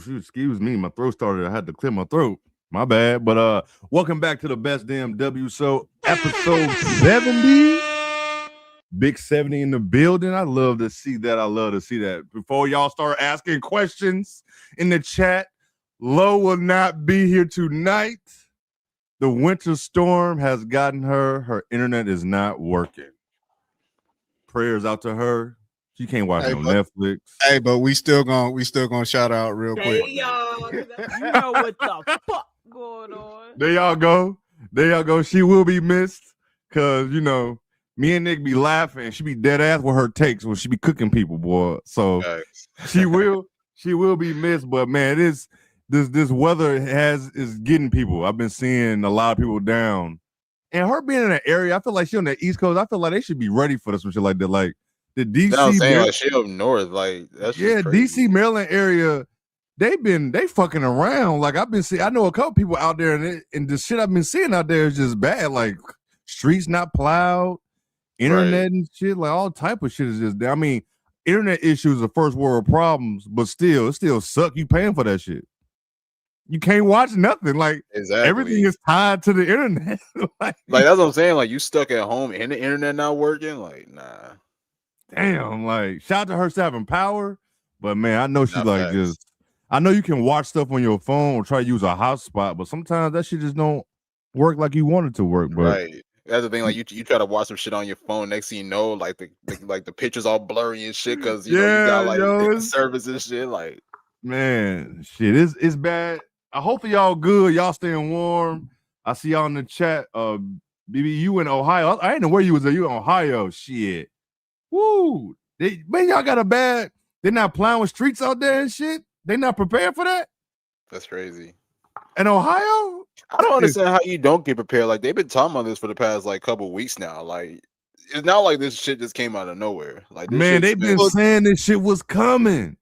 shoot, excuse me. My throat started. I had to clear my throat. My bad. But welcome back to the Best Damn W Show, episode 70. Big 70 in the building. I love to see that. I love to see that. Before y'all start asking questions in the chat, Lo will not be here tonight. The winter storm has gotten her. Her internet is not working. Prayers out to her. She can't watch no Netflix. Hey, but we still gonna shout out real quick. Hey y'all, you know what the fuck going on? There y'all go. There y'all go. She will be missed because me and Nick be laughing. She be dead ass with her takes when she be cooking people, boy. So she will be missed. But man, this weather is getting people. I've been seeing a lot of people down, and her being in an area, I feel like she on the East Coast. I feel like they should be ready for this some shit like that. Like the DC, like she up north, like that's DC Maryland area. They fucking around. Like I've been seeing. I know a couple people out there, and the shit I've been seeing out there is just bad. Like streets not plowed. Internet and shit, like all type of shit is just there. I mean, internet issues are first world problems, but it still suck. You paying for that shit. You can't watch nothing. Like everything is tied to the internet. like that's what I'm saying. Like you stuck at home and the internet not working. Like nah. Damn. Like shout out to her having power, but man, I know she's like just. I know you can watch stuff on your phone or try to use a hotspot, but sometimes that shit just don't work like you want it to work. But that's the thing. Like you try to watch some shit on your phone. Next thing you know, like the pictures all blurry and shit because you got like service and shit. Like man, shit, it's bad. I hope y'all good. Y'all staying warm. I see y'all in the chat. BB, you in Ohio? I didn't know where you was. You in Ohio? Shit. Woo. Man, y'all got a bad. They're not plowing streets out there and shit. They not prepared for that. That's crazy. In Ohio, I don't understand how you don't get prepared. Like they've been talking about this for the past like couple weeks now. Like it's not like this shit just came out of nowhere. Like this man, they've been saying this shit was coming,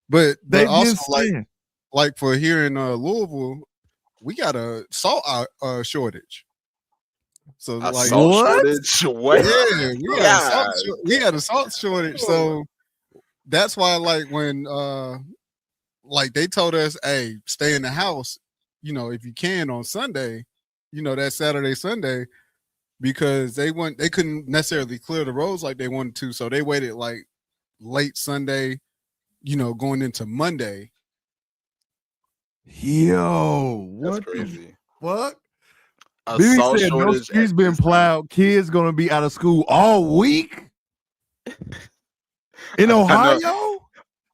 but they also like for here in Louisville, we got a salt shortage. So a like salt shortage? What? Yeah, we got a salt shortage. So that's why like when like they told us, hey, stay in the house, if you can on Sunday, that Saturday, Sunday, because they couldn't necessarily clear the roads like they wanted to. So they waited like late Sunday, going into Monday. Yo, what crazy. The fuck? BB said no streets been plowed. Kids gonna be out of school all week in Ohio.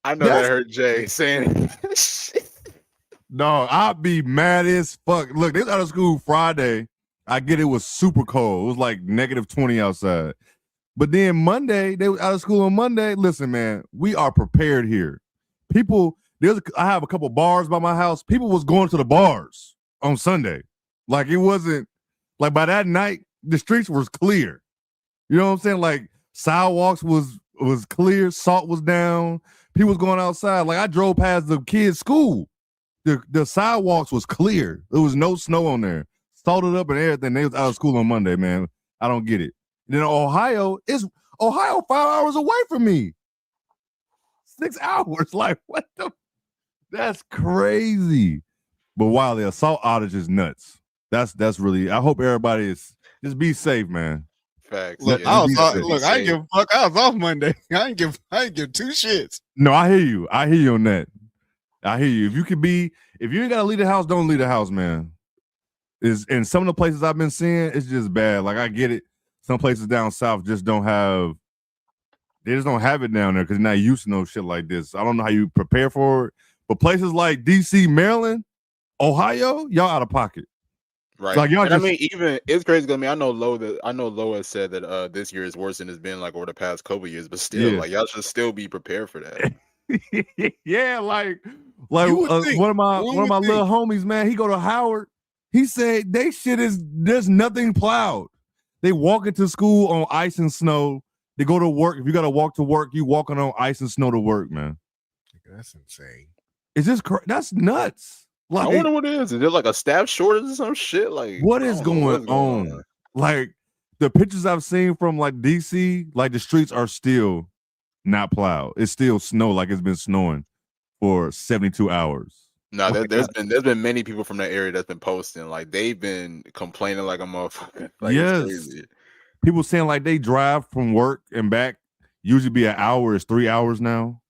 I know that hurt Jay saying no, I'd be mad as fuck. Look, they was out of school Friday. I get it was super cold. It was like -20 outside. But then Monday, they was out of school on Monday. Listen, man, we are prepared here. People, I have a couple bars by my house. People was going to the bars on Sunday. Like it wasn't like by that night, the streets was clear. You know what I'm saying? Like sidewalks was clear, salt was down. People was going outside. Like I drove past the kids' school. The sidewalks was clear. There was no snow on there. Salted up and everything. They was out of school on Monday, man. I don't get it. Then Ohio 5 hours away from me. 6 hours. Like what the? That's crazy. But while the assault outage is nuts. That's really. I hope everybody is just be safe, man. Facts. Look, I ain't give a fuck. I was off Monday. I ain't give two shits. No, I hear you. I hear you on that. I hear you. If you ain't gotta leave the house, don't leave the house, man. In some of the places I've been seeing, it's just bad. Like I get it. Some places down south just don't have. They just don't have it down there because they're not used to no shit like this. I don't know how you prepare for it, but places like DC, Maryland, Ohio, y'all out of pocket. Right. Like y'all I mean, even it's crazy. I mean, I know Lo has said that this year is worse than it's been like over the past couple of years, but still, like y'all should still be prepared for that. Yeah, like one of my little homies, man. He go to Howard. He said there's nothing plowed. They walk into school on ice and snow. They go to work. If you got to walk to work, you walking on ice and snow to work, man. That's insane. It's just that's nuts. Like, I wonder what it is. Is there like a staff shortage or some shit? Like, what is going on? Like the pictures I've seen from like DC, like the streets are still not plowed. It's still snow, like it's been snowing for 72 hours. No, there's been many people from that area that's been posting. Like they've been complaining like a motherfucker. Like yes. It's crazy. People saying like they drive from work and back. Usually be an hour, is 3 hours now.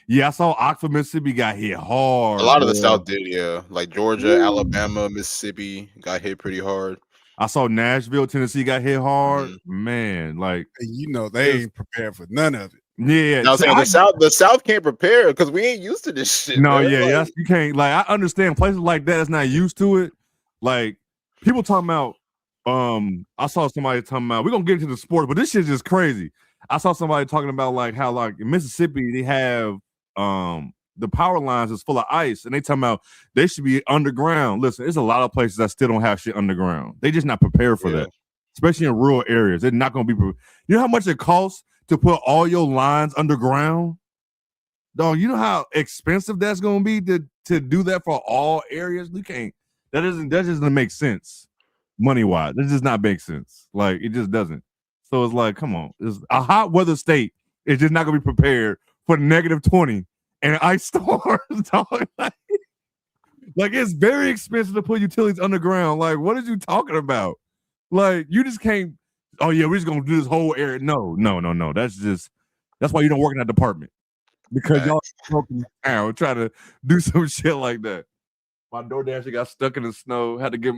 Yeah, I saw Oxford, Mississippi got hit hard. A lot of the South did, yeah. Like Georgia, Alabama, Mississippi got hit pretty hard. I saw Nashville, Tennessee got hit hard. Man, like they ain't prepared for none of it. Yeah, now, the South can't prepare because we ain't used to this shit. No, man. yeah, like, you can't. Like, I understand places like that that's not used to it. Like, people talking about. I saw somebody talking about. We're gonna get into the sport, but this shit's just crazy. I saw somebody talking about like how like in Mississippi they have the power lines is full of ice, and they talking about they should be underground. Listen, there's a lot of places that still don't have shit underground. They just not prepared for that, especially in rural areas. They're not gonna be. You know how much it costs to put all your lines underground? Dog, you know how expensive that's gonna be to do that for all areas? You can't. That doesn't make sense money wise. That does not make sense. Like it just doesn't. So it's like, come on, it's a hot weather state. It's just not gonna be prepared for -20 and ice storms. Like it's very expensive to put utilities underground. Like, what are you talking about? Like, you just can't. Oh yeah, we're just gonna do this whole area. No. That's why you don't work in that department, because y'all broken down trying to do some shit like that. My DoorDash got stuck in the snow. Had to get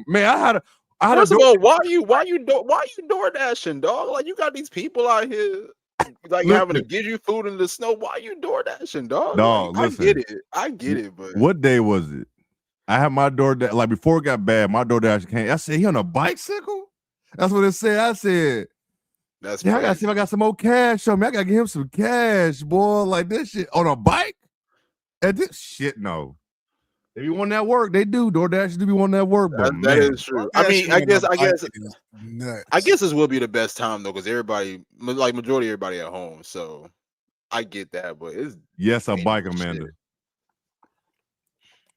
I had First of all, why you door dashing, dog? Like you got these people out here like having to give you food in the snow. Why you door dashing, dog? Dog, like, listen, I get it, but what day was it? I had my DoorDash, like before it got bad, my DoorDash came. I said, he on a bicycle? That's what it said. I said, I gotta see if I got some more cash on me. I gotta give him some cash, boy. Like this shit on a bike? And this shit, no. They be wanting that work. They do. DoorDash do be wanting that work, but that is true. I mean, I guess this will be the best time though, because everybody, like majority of everybody at home. So I get that, but it's a bike, Amanda. Shit.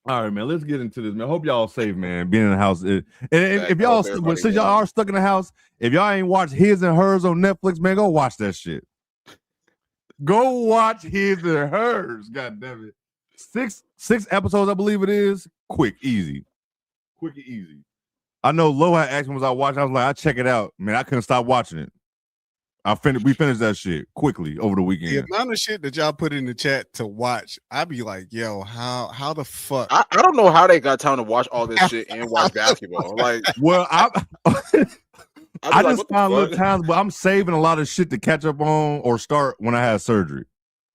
All right, man. Let's get into this, man. Hope y'all safe, man. Being in the house. And if y'all, since y'all are stuck in the house, if y'all ain't watched His and Hers on Netflix, man, go watch that shit. Go watch His and Hers. God damn it. Six episodes, I believe it is. Quick and easy. I know Lo had asked me, was I watching? I was like, I check it out. Man, I couldn't stop watching it. We finished that shit quickly over the weekend. The amount of shit that y'all put in the chat to watch, I'd be like, yo, how the fuck? I don't know how they got time to watch all this shit and watch basketball. Like, well, I just find little times, but I'm saving a lot of shit to catch up on or start when I have surgery.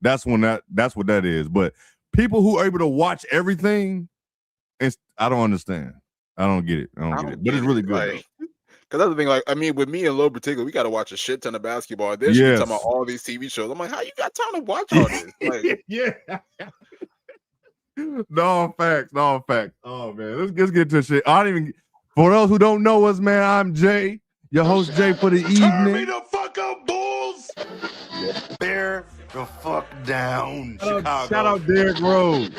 That's what that is. But people who are able to watch everything, I don't understand. I don't get it. But it's really good. Like, because that's the thing. Like, I mean, with me and Lo particular, we got to watch a shit ton of basketball. Then she's talking about all these TV shows. I'm like, how you got time to watch all this? Like, yeah. No facts. Oh man, let's get to shit. For those who don't know us, man, I'm Jay, your host Jay for the evening. Turn me the fuck up, Bulls. Bear the fuck down, Chicago. Shout out Derrick Rose.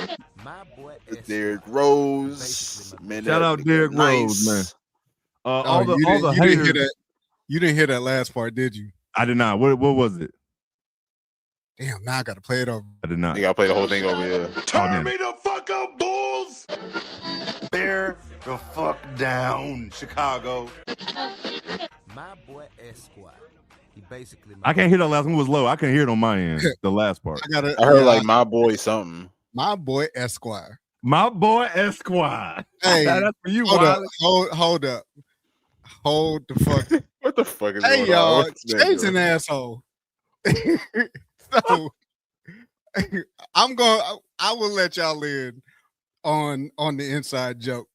Derrick Rose, man. Shout out Derrick Rose, man. All the haters. You didn't hear that last part, did you? I did not. What was it? Damn, now I gotta play it over. I did not. You gotta play the whole thing over here. Turn me the fuck up, Bulls. Bear the fuck down, Chicago. My boy Esquire. He basically. I can't hear that last one. It was low. I can't hear it on my end. The last part. I heard like my boy something. My boy Esquire. My boy Esquire. Hey, that's for you. Hold up. Hold the fuck. What the fuck is going on? Hey, y'all. Jay's an asshole. So I will let y'all in on the inside joke.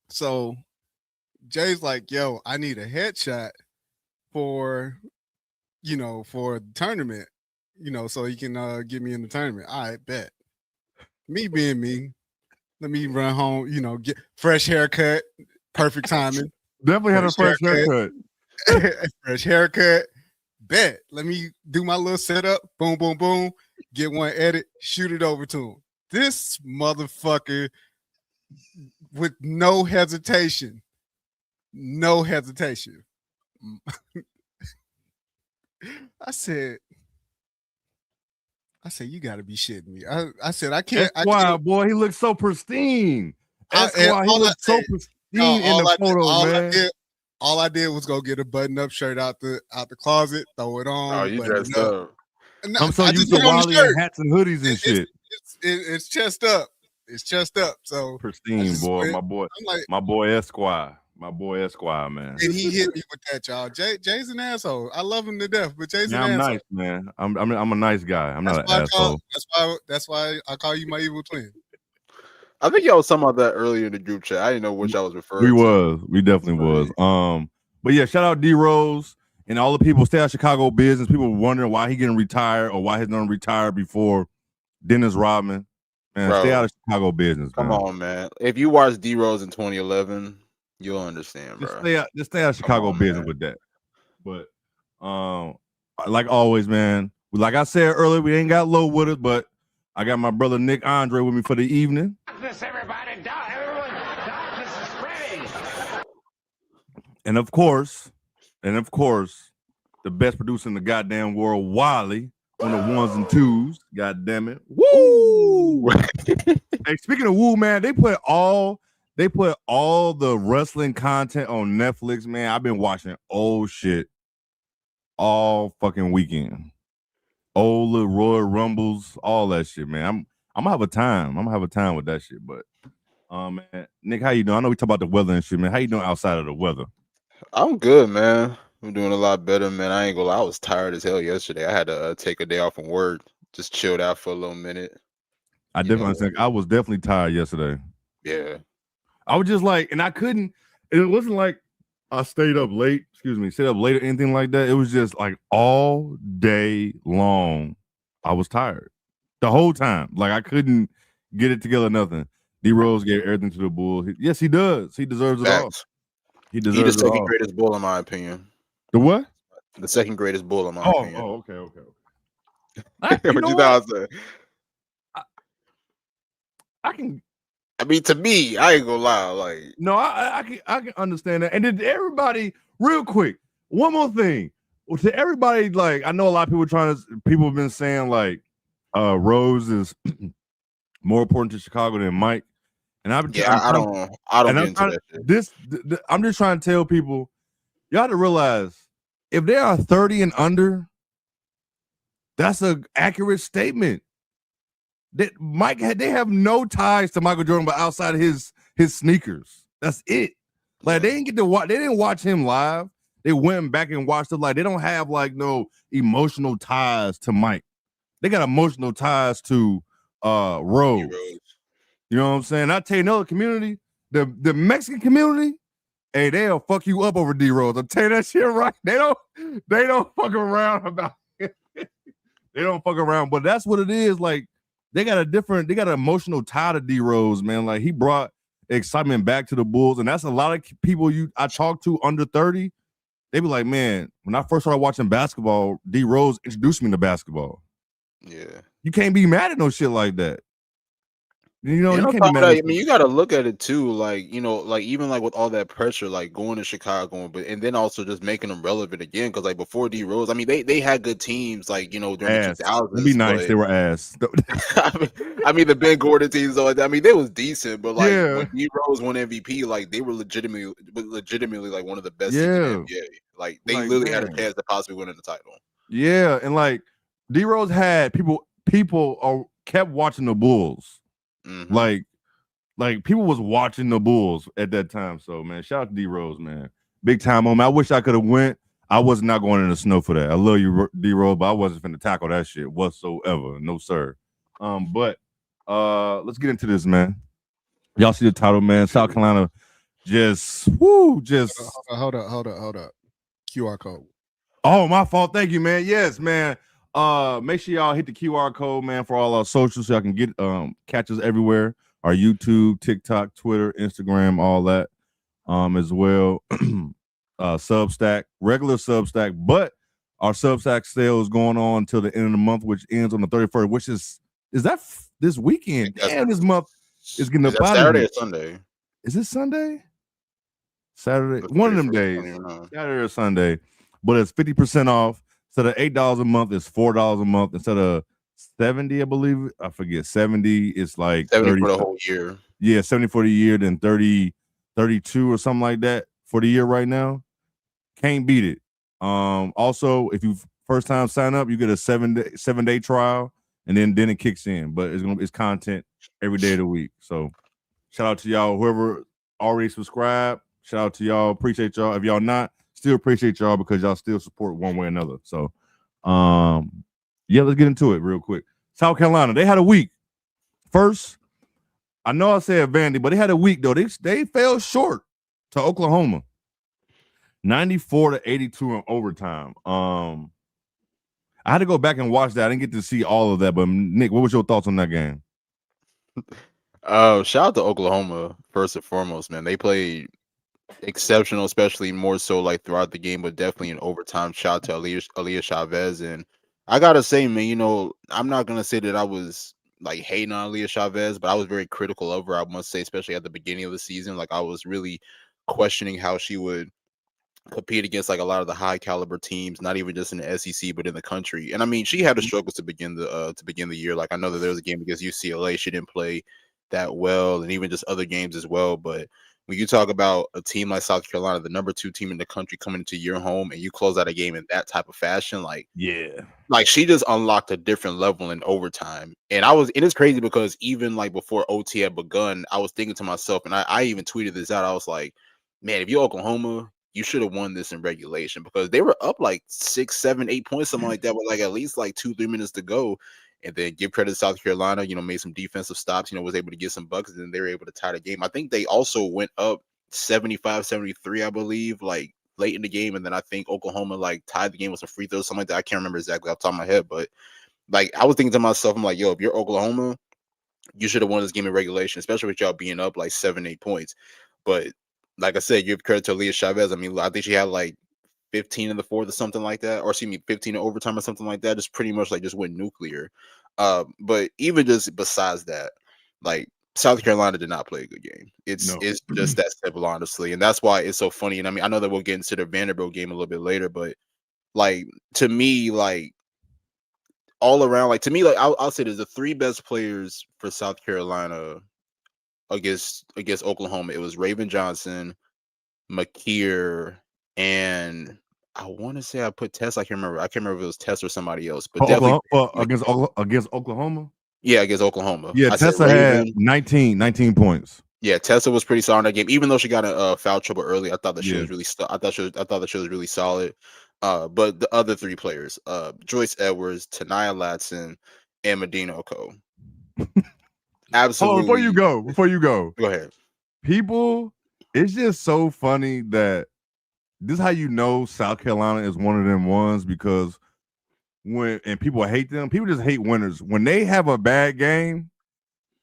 So Jay's like, yo, I need a headshot for the tournament, so he can get me in the tournament. All right, bet. Me being me, let me run home, get fresh haircut, perfect timing. Definitely had a fresh haircut. Fresh haircut. Bet. Let me do my little setup. Boom, boom, boom. Get one edit. Shoot it over to him. This motherfucker, with no hesitation. I said, I said, you got to be shitting me. I said, I can't. Esquire, boy, he looks so pristine. Esquire, he looks so pristine in the photo, man. All I did was go get a button-up shirt out the closet, throw it on. Oh, you dressed up. I'm so used to Wally and hats and hoodies and shit. It's chest up. It's chest up. So pristine, boy. My boy Esquire. My boy Esquire, man. And he hit me with that, y'all. Jay's an asshole. I love him to death, but Jay's an asshole. I'm nice, man. I'm a nice guy. I'm not an asshole. That's why I call you my evil twin. I think y'all was talking about that earlier in the group chat. I didn't know which I was referring to. We definitely was. But yeah, shout out D Rose and all the people stay out Chicago business. People wondering why he getting retired or why he's gonna retire before Dennis Rodman. Man, stay out of Chicago business. Come on, man. If you watch D Rose in 2011, you'll understand, bro. Just stay out of Chicago business with that. But like always, man. Like I said earlier, we ain't got low with it, but I got my brother Nick Andre with me for the evening. Darkness, everybody, everyone, darkness is spreading. And of course, the best producer in the goddamn world, Wally, on the ones and twos. God damn it. Woo! Hey, speaking of woo, man, they put all the wrestling content on Netflix, man. I've been watching old shit all fucking weekend. Old little Royal Rumbles, all that shit, man. I'm gonna have a time. I'm gonna have a time with that shit. But man, Nick, how you doing? I know we talk about the weather and shit, man. How you doing outside of the weather? I'm good, man. I'm doing a lot better, man. I ain't gonna lie. I was tired as hell yesterday. I had to take a day off from work, just chilled out for a little minute. I was definitely tired yesterday. Yeah. I was just like, and I couldn't, it wasn't like I stayed up late or anything like that. It was just like all day long, I was tired the whole time. Like I couldn't get it together, nothing. D Rose gave everything to the Bulls. Yes, he does. He deserves it all. He deserves the second greatest Bull in my opinion. The what? The second greatest Bull in my opinion. Oh, okay. What you thought I said? I mean, to me, I ain't gonna lie. Like, no, I can understand that. And then everybody, real quick, one more thing. To everybody, like, I know a lot of people have been saying like Rose is more important to Chicago than Mike. And I don't get into that shit. I'm just trying to tell people, you have to realize if they are 30 and under, that's an accurate statement. That they have no ties to Michael Jordan, but outside of his sneakers. That's it. Like they didn't watch him live. They went back and watched it. Like they don't have like no emotional ties to Mike. They got emotional ties to Rose. You know what I'm saying? I tell you another community, the Mexican community, hey, they'll fuck you up over D Rose. I'm telling you that shit right. They don't fuck around about it. They don't fuck around, but that's what it is. Like they got an emotional tie to D Rose, man. Like he brought excitement back to the Bulls, and that's a lot of people I talk to under 30. They be like, man, when I first started watching basketball, D Rose introduced me to basketball. Yeah, you can't be mad at no shit like that. You know, I mean, you got to look at it too, like, you know, like even like with all that pressure, like going to Chicago, and then also just making them relevant again. Because like before D Rose, I mean, they had good teams, like, you know, during the 2000s. It'd be nice, they were ass. I mean, the Ben Gordon teams, though, I mean, they was decent, but like when D Rose won MVP, like they were legitimately like one of the best teams in the NBA. Like they literally had a chance to possibly win the title. Yeah, and like D Rose had people kept watching the Bulls. Mm-hmm. Like people was watching the Bulls at that time. So man, shout out to D Rose, man. Big time moment. I wish I could have went. I was not going in the snow for that. I love you, D Rose, but I wasn't finna tackle that shit whatsoever. No, sir. But let's get into this, man. Y'all see the title, man. South Carolina just hold up. QR code. Oh, my fault. Thank you, man. Yes, man. Make sure y'all hit the QR code, man, for all our socials so y'all can get catch us everywhere. Our YouTube, TikTok, Twitter, Instagram, all that as well. Substack, regular Substack, but our Substack sale is going on until the end of the month, which ends on the 31st, which is that this weekend? Damn, this month is getting up out of Saturday or Sunday? Is it Sunday? Saturday, one of them days, Saturday or Sunday, but it's 50% off. Instead of $8 a month, it's $4 a month. Instead of 70, I believe. I forget. 70 is like 70 30 for the whole year. Yeah, 70 for the year, then 30, 32 or something like that for the year right now. Can't beat it. Also, if you first time sign up, you get a 7-day trial, and then it kicks in. But it's content every day of the week. So shout out to y'all, whoever already subscribed. Shout out to y'all. Appreciate y'all. If y'all not, still appreciate y'all because y'all still support one way or another. So yeah, let's get into it real quick. South Carolina, they had a week. First, I know I said Vandy, but they had a week though. They fell short to Oklahoma. 94-82 in overtime. I had to go back and watch that. I didn't get to see all of that, but Nick, what was your thoughts on that game? Shout out to Oklahoma first and foremost, man. They played exceptional, especially more so like throughout the game, but definitely in overtime. Shout out to Aaliyah Chavez. And I gotta say, man, you know, I'm not gonna say that I was like hating on Aaliyah Chavez, but I was very critical of her, I must say, especially at the beginning of the season. Like I was really questioning how she would compete against like a lot of the high caliber teams, not even just in the SEC, but in the country. And I mean, she had the struggles to begin the year. Like I know that there was a game against UCLA, she didn't play that well, and even just other games as well. But when you talk about a team like South Carolina, the number 2 team in the country, coming into your home and you close out a game in that type of fashion, like she just unlocked a different level in overtime. And it is crazy because even like before OT had begun, I was thinking to myself, and I even tweeted this out. I was like, man, if you're Oklahoma, you should have won this in regulation, because they were up like 6, 7, 8 points, something like that, with like at least like 2-3 minutes to go. And then give credit to South Carolina, you know, made some defensive stops, you know, was able to get some buckets, and then they were able to tie the game. I think they also went up 75-73, I believe, like late in the game. And then I think Oklahoma like tied the game with some free throws, something like that. I can't remember exactly off the top of my head, but like I was thinking to myself, I'm like, yo, if you're Oklahoma, you should have won this game in regulation, especially with y'all being up like 7, 8 points. But like I said, give credit to Aaliyah Chavez. I mean, I think she had like 15 in the fourth or something like that, or excuse me, 15 in overtime or something like that. Just pretty much like just went nuclear. But even just besides that, like South Carolina did not play a good game. It's just that simple, honestly, and that's why it's so funny. And I mean, I know that we'll get into the Vanderbilt game a little bit later, but like to me, like all around, like to me, like I'll say there's the 3 best players for South Carolina against Oklahoma. It was Raven Johnson, Makir, and I want to say I put Tess. I can't remember. I can't remember if it was Tess or somebody else, but definitely against Oklahoma. Yeah, against Oklahoma. Yeah, Tessa had 19 points. Yeah, Tessa was pretty solid in that game. Even though she got a foul trouble early, I thought that she was really. I thought that she was really solid. But the other 3 players, Joyce Edwards, Tanaya Latson, and Medina Oko. Absolutely. Oh, before you go, go ahead. People, it's just so funny that this is how you know South Carolina is one of them ones, because and people hate them. People just hate winners. When they have a bad game,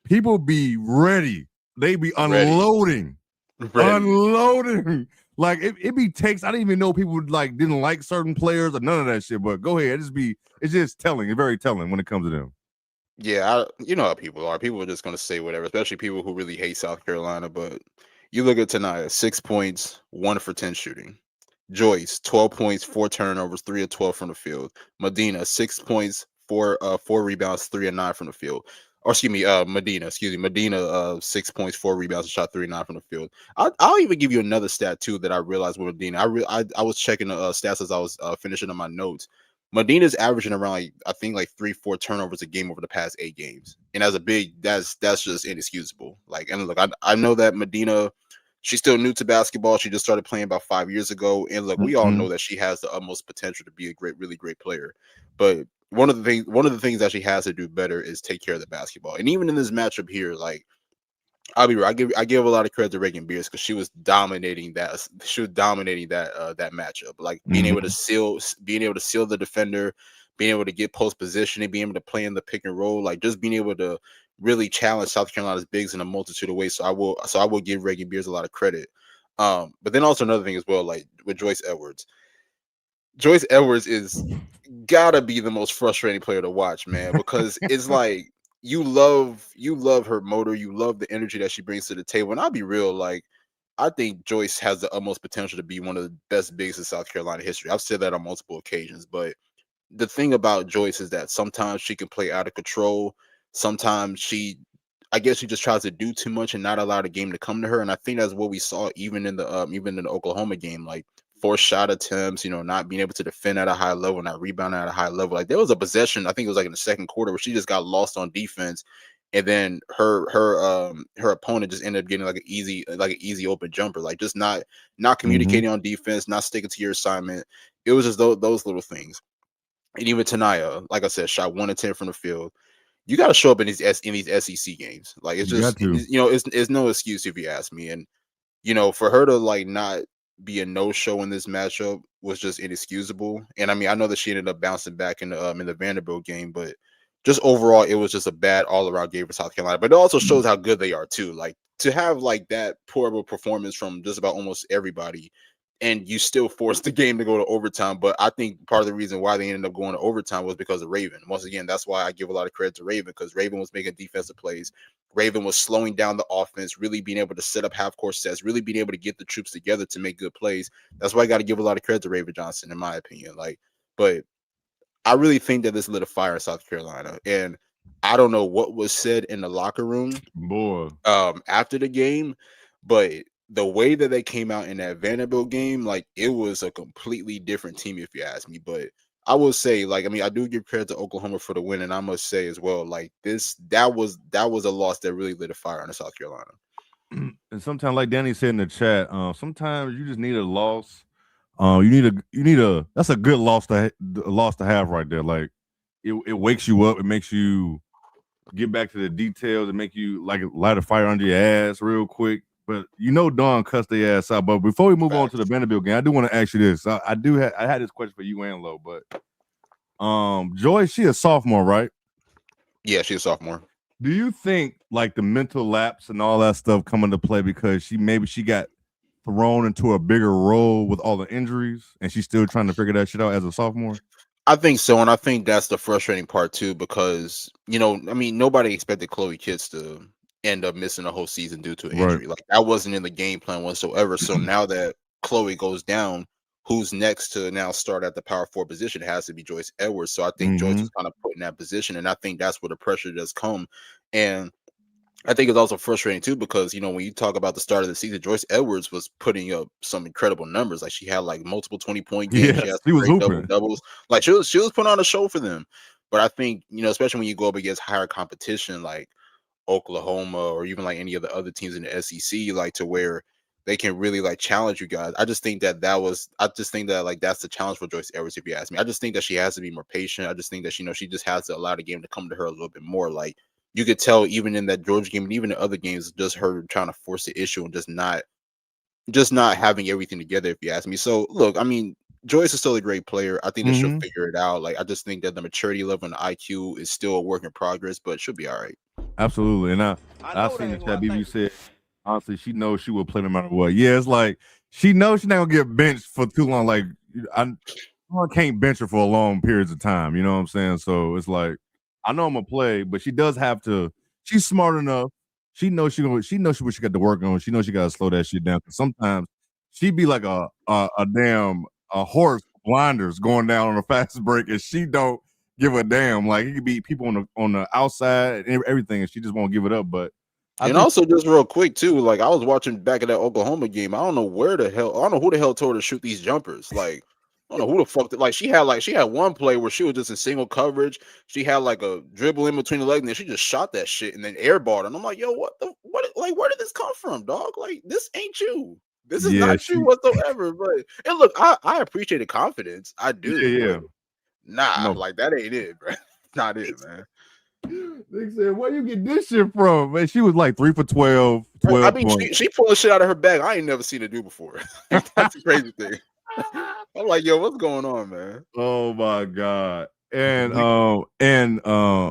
people be ready. They be unloading. Unloading. Like it be takes. I didn't even know people like didn't like certain players or none of that shit. But go ahead. It's just telling. It's very telling when it comes to them. Yeah, you know how people are. People are just going to say whatever, especially people who really hate South Carolina. But you look at Tanaya, 6 points, 1 for 10 shooting. Joyce, 12 points, 4 turnovers, 3 of 12 from the field. Medina, 6 points, 4 rebounds, 3 of 9 from the field. Or excuse me, Medina, 6 points, 4 rebounds, and shot 3 of 9 from the field. I'll even give you another stat too that I realized with Medina. I was checking the stats as I was finishing on my notes. Medina's averaging around I think 3-4 turnovers a game over the past 8 games, and as a big, that's just inexcusable. Like, and look, I know that Medina, she's still new to basketball. She just started playing about 5 years ago, and look, we all know that she has the utmost potential to be a really great player. But one of the things that she has to do better is take care of the basketball. And even in this matchup here, like, I'll be real, I give a lot of credit to Reagan Beers because she was dominating that. She was dominating that matchup, like being able to seal the defender, being able to get post positioning, being able to play in the pick and roll, like just being able to really challenge South Carolina's bigs in a multitude of ways. So I will give Reagan Beers a lot of credit. But then also another thing as well, like with Joyce Edwards. Joyce Edwards is gotta be the most frustrating player to watch, man, because it's like you love her motor, you love the energy that she brings to the table. And I'll be real, like I think Joyce has the utmost potential to be one of the best bigs in South Carolina history. I've said that on multiple occasions, but the thing about Joyce is that sometimes she can play out of control. Sometimes I guess she just tries to do too much and not allow the game to come to her. And I think that's what we saw even in the Oklahoma game, like forced shot attempts, not being able to defend at a high level, not rebounding at a high level. Like there was a possession, I think it was like in the second quarter, where she just got lost on defense, and then her opponent just ended up getting like an easy open jumper, like just not communicating on defense, not sticking to your assignment. It was just those little things. And even Tanaya, like I said, shot 1 of 10 from the field. You got to show up in these SEC games. Like it's just it's no excuse if you ask me. And for her to like not be a no-show in this matchup was just inexcusable. And I mean, I know that she ended up bouncing back in the Vanderbilt game, but just overall, it was just a bad all-around game for South Carolina. But it also shows how good they are too. Like to have like that poor of a performance from just about almost everybody, and you still forced the game to go to overtime. But I think part of the reason why they ended up going to overtime was because of Raven. Once again, that's why I give a lot of credit to Raven, because Raven was making defensive plays. Raven was slowing down the offense, really being able to set up half-court sets, really being able to get the troops together to make good plays. That's why I got to give a lot of credit to Raven Johnson, in my opinion. But I really think that this lit a fire in South Carolina. And I don't know what was said in the locker room after the game, but the way that they came out in that Vanderbilt game, like it was a completely different team, if you ask me. But I will say, like, I mean, I do give credit to Oklahoma for the win, and I must say as well, like that was a loss that really lit a fire under South Carolina. And sometimes, like Danny said in the chat, sometimes you just need a loss. You need a that's a good loss to have right there. Like it wakes you up, it makes you get back to the details, and make you like light a fire under your ass real quick. But Dawn cussed their ass out. But before we move on to the Vanderbilt game, I do want to ask you this. I had this question for you and Lo, but Joy, she a sophomore, right? Yeah, she's a sophomore. Do you think like the mental lapse and all that stuff come into play because she got thrown into a bigger role with all the injuries and she's still trying to figure that shit out as a sophomore? I think so, and I think that's the frustrating part too, because I mean, nobody expected Chloe Kitts to end up missing a whole season due to an injury. Like that wasn't in the game plan whatsoever. So now that Chloe goes down, who's next to now start at the power forward position? It has to be Joyce Edwards. So I think Joyce is kind of put in that position, and I think that's where the pressure does come. And I think it's also frustrating too, because when you talk about the start of the season, Joyce Edwards was putting up some incredible numbers. Like she had like multiple 20-point games. Yes, she was doubles. Like she was putting on a show for them. But I think especially when you go up against higher competition like Oklahoma or even like any of the other teams in the SEC, like to where they can really like challenge you guys. I just think that like that's the challenge for Joyce Edwards, if you ask me. I just think that she has to be more patient. I just think that she just has to allow the game to come to her a little bit more. Like you could tell even in that Georgia game and even in other games, just her trying to force the issue and just not having everything together, if you ask me. So look, I mean, Joyce is still a great player. I think that she'll figure it out. Like I just think that the maturity level and the IQ is still a work in progress, but she'll be all right. Absolutely. And I've seen the chat BB said honestly she knows she will play no matter what. Yeah, it's like she knows she's not gonna get benched for too long. Like I can't bench her for a long periods of time, you know what I'm saying? So it's like I know I'm gonna play, but she does have to. She's smart enough. She knows what she got to work on. She knows she got to slow that shit down. Sometimes she be like a damn horse blinders going down on a fast break, and she don't give a damn. Like it could be people on the outside and everything, and she just won't give it up. But also just real quick too, like I was watching back at that Oklahoma game. I don't know who the hell told her to shoot these jumpers. Like I don't know who the fuck. Like she had one play where she was just in single coverage. She had like a dribble in between the legs, and then she just shot that shit and then airballed. And I'm like, yo, what? Like, where did this come from, dog? Like, this ain't you. This is not you whatsoever. But and look, I appreciate the confidence. I do. Yeah. Nah, like that ain't it, bro. Not it, man. They said, where you get this shit from? Man, she was like 3 for 12. I mean, she pulling shit out of her bag. I ain't never seen her do before. That's the crazy thing. I'm like, yo, what's going on, man? Oh my god! And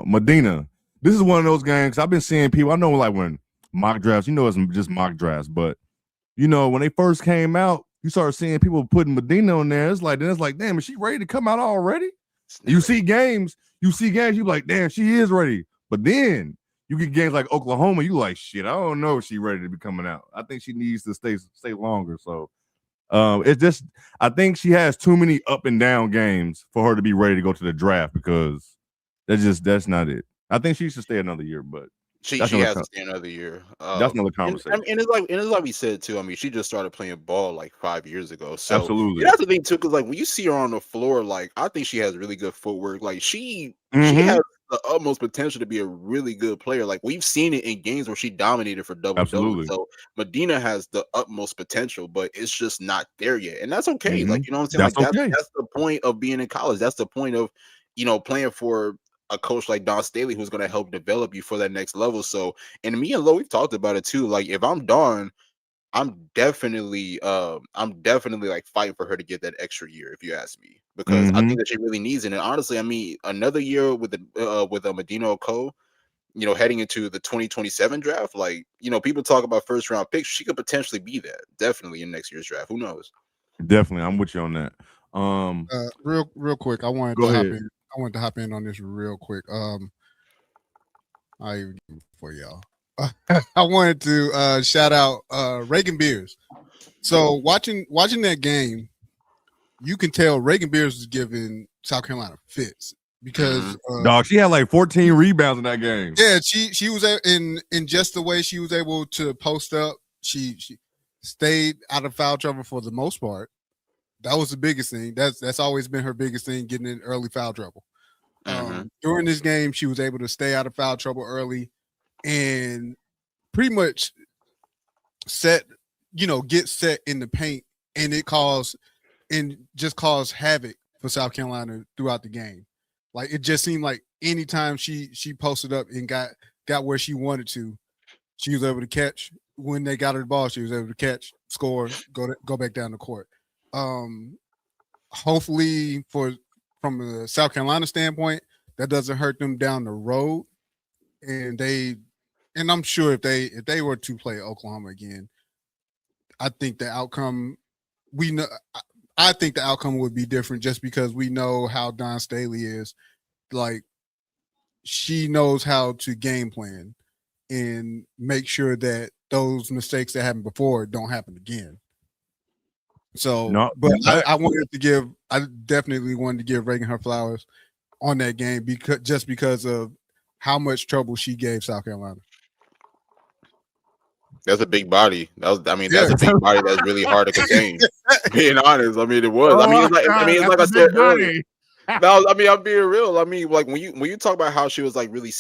Medina, this is one of those games I've been seeing people. I know, like when mock drafts, it's just mock drafts, but when they first came out, you started seeing people putting Medina on there. It's like, damn, is she ready to come out already? You see games, you like, damn, she is ready. But then you get games like Oklahoma, you like, shit, I don't know if she's ready to be coming out. I think she needs to stay longer. So It's just I think she has too many up and down games for her to be ready to go to the draft because that's not it. I think she should stay another year, but she has to stay another year. That's another conversation. And it's like we said too. I mean, she just started playing ball like 5 years ago. So absolutely, that's the thing too. Because like when you see her on the floor, like I think she has really good footwork. Like she has the utmost potential to be a really good player. Like we've seen it in games where she dominated for double. So Medina has the utmost potential, but it's just not there yet, and that's okay. Like you know what I'm saying? That's the point of being in college. That's the point of playing for a coach like Don Staley who's going to help develop you for that next level. So, and me and Lo, we've talked about it too. Like if I'm Don, I'm definitely like fighting for her to get that extra year, if you ask me, because I think that she really needs it. And honestly, I mean, another year with a Medina Co, heading into the 2027 draft, like, people talk about first round picks. She could potentially be that definitely in next year's draft. Who knows? Definitely. I'm with you on that. Real quick. I wanted to hop in on this real quick. I even for y'all. I wanted to shout out Reagan Beers. So watching that game, you can tell Reagan Beers was giving South Carolina fits because dog, she had like 14 rebounds in that game. Yeah, she was in just the way she was able to post up. She stayed out of foul trouble for the most part. That was the biggest thing. That's always been her biggest thing, getting in early foul trouble. During this game, she was able to stay out of foul trouble early and pretty much get set in the paint, and just cause havoc for South Carolina throughout the game. Like it just seemed like anytime she posted up and got where she wanted to, she was able to catch. When they got her the ball, she was able to catch, score, go back down the court. Hopefully from the South Carolina standpoint, that doesn't hurt them down the road. And I'm sure if they were to play Oklahoma again, I think the outcome would be different just because we know how Don Staley is. Like she knows how to game plan and make sure that those mistakes that happened before don't happen again. So, I definitely wanted to give Reagan her flowers on that game because of how much trouble she gave South Carolina. That's a big body. That's a big body that's really hard to contain. Being honest, I mean, it was. It's like I said earlier. No, I mean, I'm being real. I mean, like when you talk about how she was like really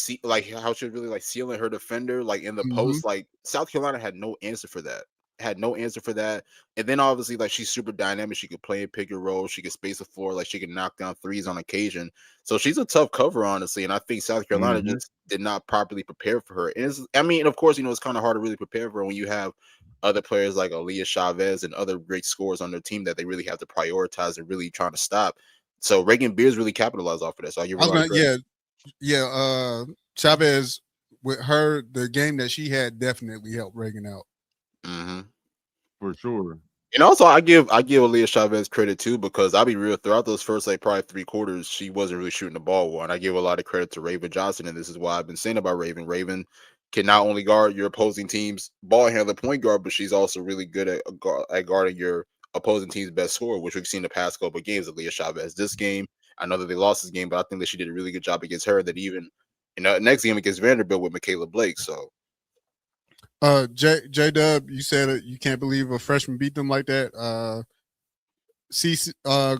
how she was really like sealing her defender like in the post, like South Carolina had no answer for that. And then obviously like she's super dynamic. She could play and pick and roll. She could space the floor. Like she could knock down threes on occasion. So she's a tough cover, honestly. And I think South Carolina just did not properly prepare for her. And of course, it's kind of hard to really prepare for her when you have other players like Aaliyah Chavez and other great scorers on their team that they really have to prioritize and really trying to stop. So Reagan Beers really capitalized off of that. So Chavez with her, the game that she had definitely helped Reagan out. For sure. And also I give Aaliyah Chavez credit too, because I'll be real, throughout those first like probably 3 quarters, she wasn't really shooting the ball well. And I give a lot of credit to Raven Johnson, and this is why I've been saying about Raven. Raven can not only guard your opposing team's ball handler point guard, but she's also really good at guarding your opposing team's best scorer, which we've seen the past couple of games of Aaliyah Chavez. This game, I know that they lost this game, but I think that she did a really good job against her. That even in the next game against Vanderbilt with Michaela Blake. So J Dub, you said you can't believe a freshman beat them like that.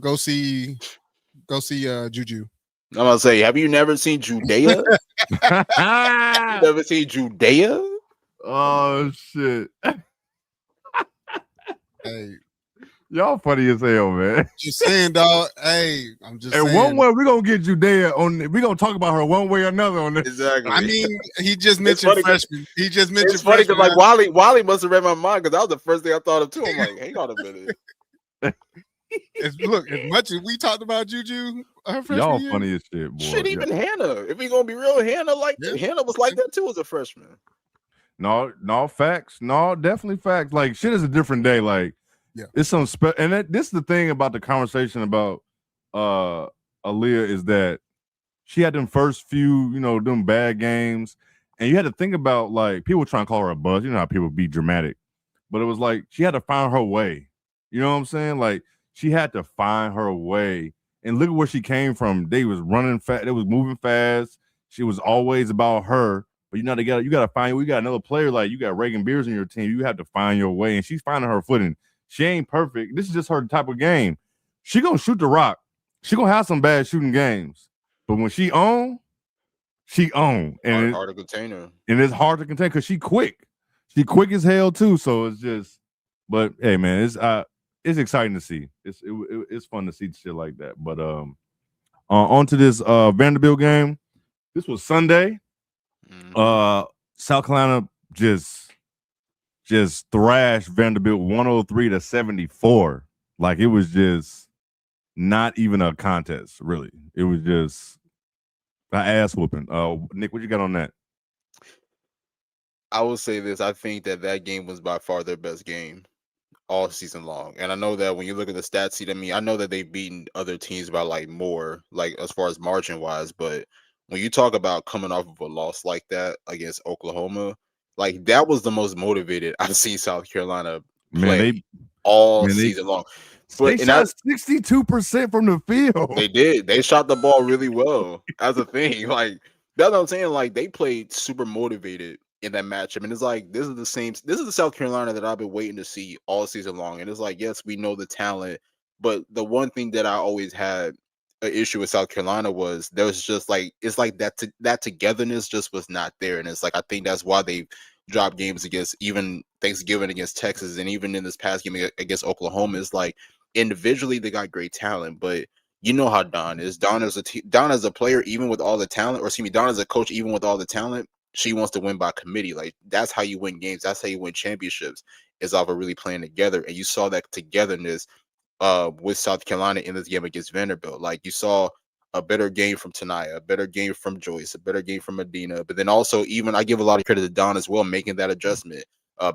Go see Juju. I'm gonna say, have you never seen Judea? Never seen Judea? Oh shit! Hey, y'all funny as hell, man. Just saying, dog. Hey, I'm just saying. One way we're gonna get Judea on. We're gonna talk about her one way or another on this. Exactly. I mean, he just mentioned freshman. He just mentioned. It's funny because like Wally must have read my mind, because that was the first thing I thought of too. I'm like, hang on a minute. Look, as much as we talked about Juju, her freshman y'all year, funny as shit, boy. Shit, even Hannah. If we gonna be real, Hannah was like that too as a freshman. No facts. No, definitely facts. Like shit is a different day. Like, it's some and this is the thing about the conversation about Aaliyah, is that she had them first few, them bad games, and you had to think about like people trying to call her a buzz. You know how people be dramatic, but it was like she had to find her way. You know what I'm saying? Like she had to find her way. And look at where she came from. They was running fast. They was moving fast. She was always about her. But you gotta find. We got another player like you got Reagan Beers in your team. You have to find your way, and she's finding her footing. She ain't perfect. This is just her type of game. She gonna shoot the rock. She gonna have some bad shooting games, but when she own, and hard to contain her. And it's hard to contain because she quick. She quick as hell too. So it's just, but hey man, it's exciting to see. It's fun to see shit like that. But on to this Vanderbilt game. This was Sunday. South Carolina just thrashed Vanderbilt 103-74. Like it was just not even a contest, really. It was just an ass whooping. Nick, what you got on that? I will say this. I think that game was by far their best game all season long. And I know that when you look at the stat sheet, I mean, I know that they've beaten other teams by like more, like as far as margin wise, but when you talk about coming off of a loss like that against Oklahoma, like that was the most motivated I've seen South Carolina play all season long. But they shot 62% from the field. They did. They shot the ball really well as a thing. Like that's what I'm saying. Like they played super motivated in that matchup. And it's like this is the South Carolina that I've been waiting to see all season long. And it's like, yes, we know the talent, but the one thing that I always had an issue with South Carolina was there was just like it's like that togetherness just was not there. And it's like I think that's why they dropped games against even Thanksgiving against Texas and even in this past game against Oklahoma. It's like individually they got great talent, but you know how Don is. Don as a player, even with all the talent, or excuse me, Don as a coach, even with all the talent, she wants to win by committee. Like that's how you win games. That's how you win championships. Is off of really playing together. And you saw that togetherness with South Carolina in this game against Vanderbilt. Like you saw a better game from Tanaya, a better game from Joyce, a better game from Medina. But then also, even I give a lot of credit to Don as well, making that adjustment,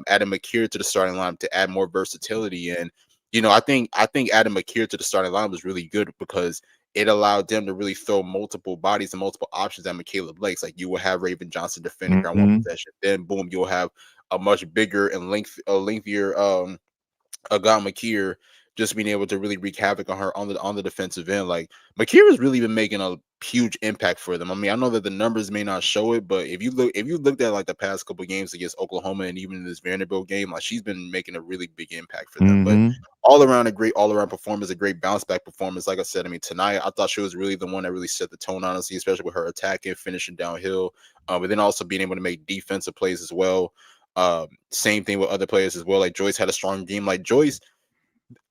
adding McKeer to the starting line to add more versatility. And you know, I think adding McKeer to the starting line was really good because it allowed them to really throw multiple bodies and multiple options at Michaela Blake's. Like you will have Raven Johnson defending her on one possession, then boom, you'll have a much bigger and lengthier Agat McKeer just being able to really wreak havoc on her on the defensive end. Like McKeer has really been making a huge impact for them. I mean, I know that the numbers may not show it, but if you looked at like the past couple of games against Oklahoma and even in this Vanderbilt game, like she's been making a really big impact for them. But all around a great all-around performance, a great bounce back performance. Like I said, I mean, tonight I thought she was really the one that really set the tone, honestly, especially with her attacking, finishing downhill, but then also being able to make defensive plays as well. Same thing with other players as well. Like Joyce had a strong game. Like Joyce,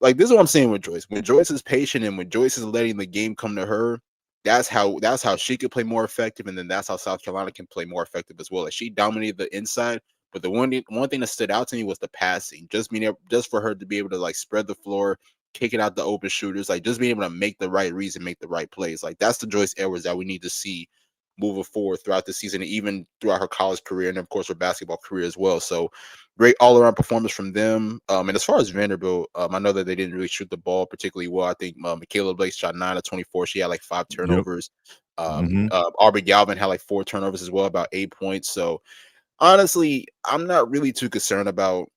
like this is what I'm saying with Joyce. When Joyce is patient and when Joyce is letting the game come to her, that's how she could play more effective, and then that's how South Carolina can play more effective as well. Like she dominated the inside, but the one thing that stood out to me was the passing. Just for her to be able to like spread the floor, kick it out the open shooters, like just being able to make the right reads and make the right plays. Like that's the Joyce Edwards that we need to see moving forward throughout the season and even throughout her college career and of course her basketball career as well. So great all-around performance from them. And as far as Vanderbilt, I know that they didn't really shoot the ball particularly well. I think Michaela Blake shot 9 of 24. She had like 5 turnovers. Aubrey Galvin had like 4 turnovers as well, about 8 points. So honestly, I'm not really too concerned about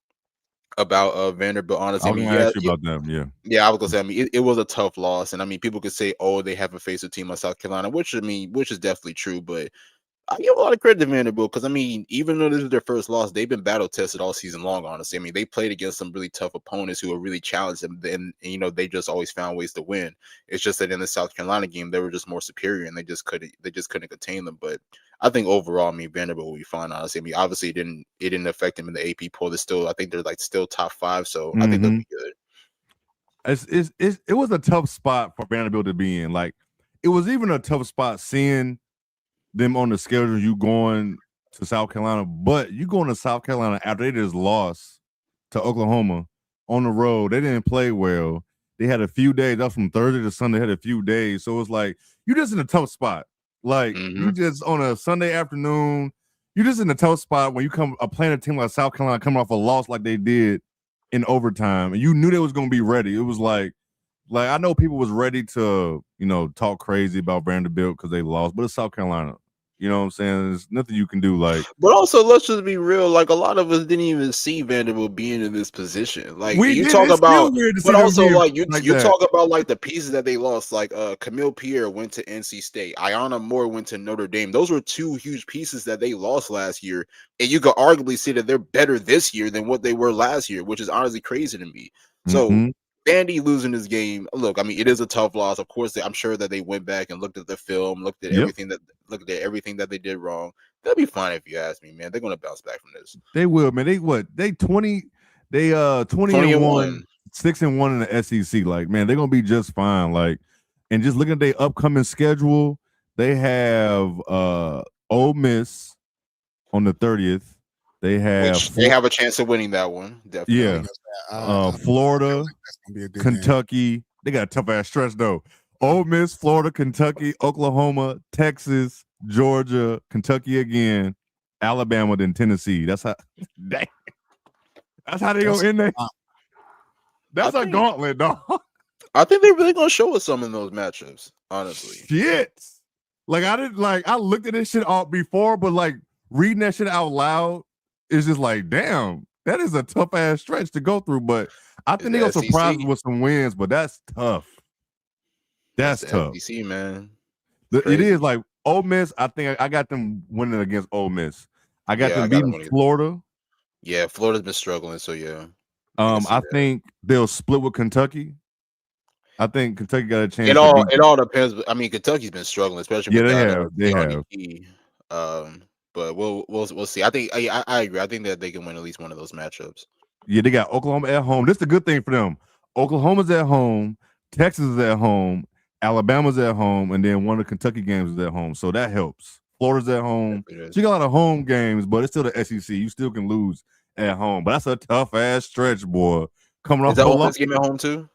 Vanderbilt. Honestly, I was gonna ask you about them. Yeah, I was gonna say. I mean, it was a tough loss, and I mean, people could say, "Oh, they haven't faced a team like South Carolina," which is definitely true. But I give a lot of credit to Vanderbilt because I mean, even though this is their first loss, they've been battle tested all season long. Honestly, I mean, they played against some really tough opponents who are really challenged them, and you know, they just always found ways to win. It's just that in the South Carolina game, they were just more superior, and they just couldn't contain them. But I think overall, I mean, Vanderbilt will be fine. Honestly, I mean, obviously, it didn't affect them in the AP poll. I think they're like still top 5, so I think they'll be good. It was a tough spot for Vanderbilt to be in. Like, it was even a tough spot seeing them on the schedule. You going to South Carolina, but you going to South Carolina after they just lost to Oklahoma on the road. They didn't play well. They had a few days. That's from Thursday to Sunday. Had a few days, so it's like you just in a tough spot. Like you just on a Sunday afternoon, you just in a tough spot when you playing a team like South Carolina coming off a loss like they did in overtime, and you knew they was gonna be ready. It was like I know people was ready to talk crazy about Vanderbilt because they lost, but it's South Carolina. You know what I'm saying? There's nothing you can do. Like, but also let's just be real. Like a lot of us didn't even see Vanderbilt being in this position. Like we you did. talk It's about, still weird to see but them also being like you that. talk about like the pieces that they lost. Like Camille Pierre went to NC State. Ayanna Moore went to Notre Dame. Those were two huge pieces that they lost last year, and you could arguably say that they're better this year than what they were last year, which is honestly crazy to me. So. Vandy losing this game. Look, I mean, it is a tough loss. Of course, I'm sure that they went back and looked at the film, looked at everything that they did wrong. They'll be fine if you ask me, man. They're gonna bounce back from this. They will, man. They 20 and 1, 6 and 1 in the SEC. Like, man, they're gonna be just fine. Like, and just looking at their upcoming schedule, they have Ole Miss on the 30th. They have a chance of winning that one. Definitely. Yeah. Florida, Kentucky. They got a tough ass stretch though. Ole Miss, Florida, Kentucky, Oklahoma, Texas, Georgia, Kentucky again, Alabama, then Tennessee. That's how they go in there. That's a gauntlet, dog. I think they're really gonna show us some in those matchups, honestly. Shit. Like I looked at this shit out before, but like reading that shit out loud is just like, damn, that is a tough ass stretch to go through. But I think they're gonna surprise us with some wins, but that's tough. That's tough. SEC, man. It is like Ole Miss. I think I got them winning against Ole Miss. I got them beating Florida. Yeah, Florida's been struggling, so yeah. I think they'll split with Kentucky. I think Kentucky got a chance. It all depends. I mean, Kentucky's been struggling, especially. Yeah, they have. But we'll see. I think I agree. I think that they can win at least one of those matchups. Yeah, they got Oklahoma at home. This is the good thing for them. Oklahoma's at home, Texas is at home, Alabama's at home, and then one of the Kentucky games is at home. So that helps. Florida's at home. So you got a lot of home games, but it's still the SEC. You still can lose at home. But that's a tough ass stretch, boy. Coming off. Is that Ole Miss game at home too?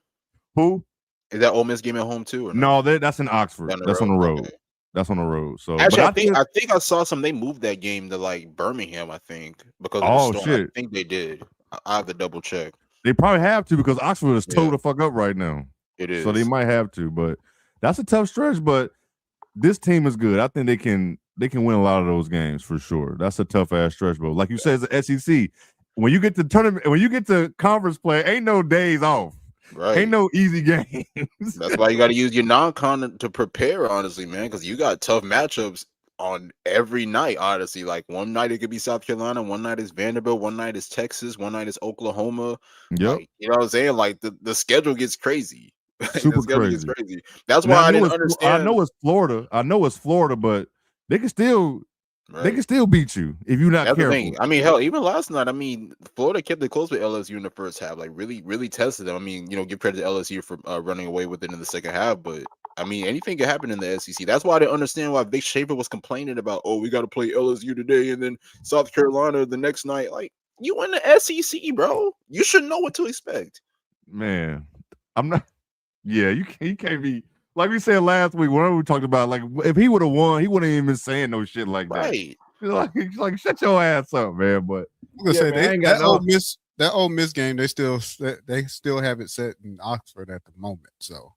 Who? Is that Ole Miss game at home too? Or no, that's in Oxford. That's on the road. Okay. That's on the road. So actually, I think I saw some. They moved that game to like Birmingham. I think because of the storm. Shit. I think they did. I have to double check. They probably have to because Oxford is towed the fuck up right now. It is. So they might have to, but that's a tough stretch. But this team is good. I think they can win a lot of those games for sure. That's a tough ass stretch, but like you said, it's the SEC. When you get to tournament, when you get to conference play, ain't no days off. Right. Ain't no easy games. That's why you got to use your non-con to prepare, honestly, man, because you got tough matchups on every night, honestly. Like one night it could be South Carolina, one night is Vanderbilt, one night is Texas, one night is Oklahoma. Yep. Like, you know what I'm saying? Like the schedule gets crazy. Super crazy. That's why I didn't understand. I know it's Florida, but they can still beat you if you're not careful. I mean, hell, even last night, I mean, Florida kept it close with LSU in the first half. Like really, really tested them. I mean, give credit to LSU for running away with it in the second half, but I mean, anything could happen in the SEC. That's why I didn't understand why Vic Schaefer was complaining about, we got to play LSU today and then South Carolina the next night. Like, you in the SEC, bro. You should know what to expect. Man, I'm not. Yeah, you can't be like we said last week. Whenever we talked about, like, if he would have won, he wouldn't even been saying no shit like that. Right? Like shut your ass up, man. But I'm gonna say that Ole Miss game, they still have it set in Oxford at the moment. So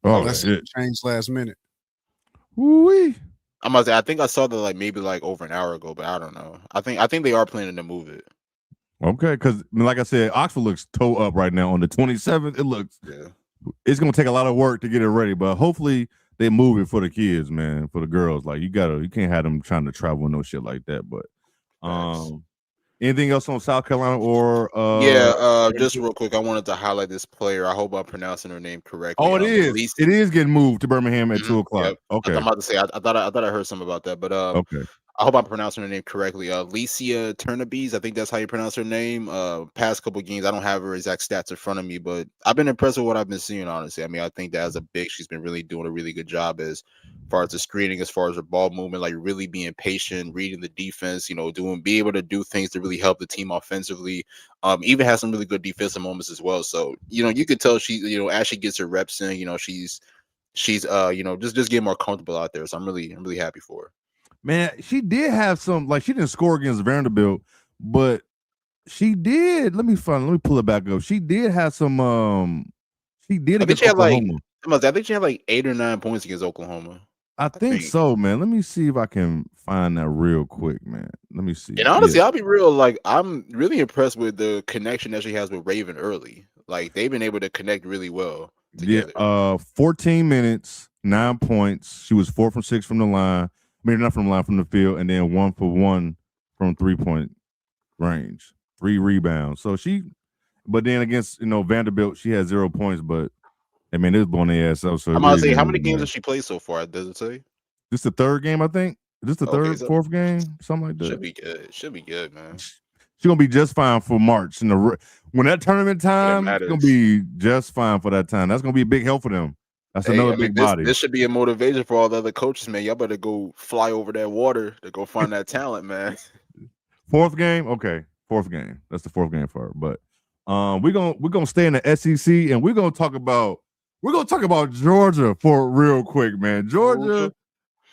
that's changed last minute. Woo-wee. I'm gonna say I think I saw that like maybe like over an hour ago, but I don't know. I think they are planning to move it. Okay, because like I said, Oxford looks toe up right now on the 27th. It looks it's gonna take a lot of work to get it ready, but hopefully they move it for the kids, man, for the girls. Like you can't have them trying to travel and no shit like that. But anything else on South Carolina or just real quick, I wanted to highlight this player. I hope I'm pronouncing her name correctly. Oh, it is. It is getting moved to Birmingham at 2:00. Yep. Okay. I'm about to say I thought I heard something about that, but okay. I hope I'm pronouncing her name correctly. Licia Turnabes, I think that's how you pronounce her name. Past couple games, I don't have her exact stats in front of me, but I've been impressed with what I've been seeing, honestly. I mean, I think that as a big, she's been really doing a really good job as far as the screening, as far as her ball movement, like really being patient, reading the defense, be able to do things to really help the team offensively. Even has some really good defensive moments as well. So, you could tell she, as she gets her reps in, she's just getting more comfortable out there. So I'm really happy for her. Man, she did have some, like, she didn't score against Vanderbilt, but she did. Let me pull it back up. She did have some. She did against Oklahoma. I think she had like 8 or 9 points against Oklahoma. I think so, man. Let me see if I can find that real quick, man. Let me see. And honestly, I'll be real. Like, I'm really impressed with the connection that she has with Raven early. Like, they've been able to connect really well together. 14 minutes, 9 points. She was 4 from 6 from the line. I mean, not from the line, from the field, and then 1 for 1 from 3-point range. 3 rebounds. So but then against Vanderbilt, she had 0 points, but I mean, it was blowing their ass up. So I'm about to say, how many games has she played so far? Does it say? This the third game, I think. This the fourth game, something like that. Should be good. Should be good, man. She's gonna be just fine for March. When that tournament time, it's gonna be just fine for that time. That's gonna be a big help for them. That's another big body. This should be a motivation for all the other coaches, man. Y'all better go fly over that water to go find that talent, man. Fourth game, okay. Fourth game. That's the fourth game for her. But we're gonna stay in the SEC and we're gonna talk about Georgia for real quick, man. Georgia.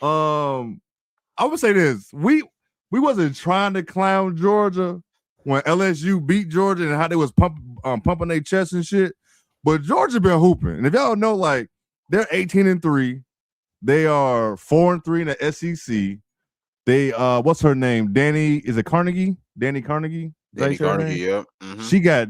I would say this: we wasn't trying to clown Georgia when LSU beat Georgia and how they was pumping their chest and shit. But Georgia been hooping, and if y'all know, like they're 18-3, they are 4-3 in the SEC. They what's her name? Danny Carnegie? Danny Carnegie. Danny Carnegie, yeah. Mm-hmm. She got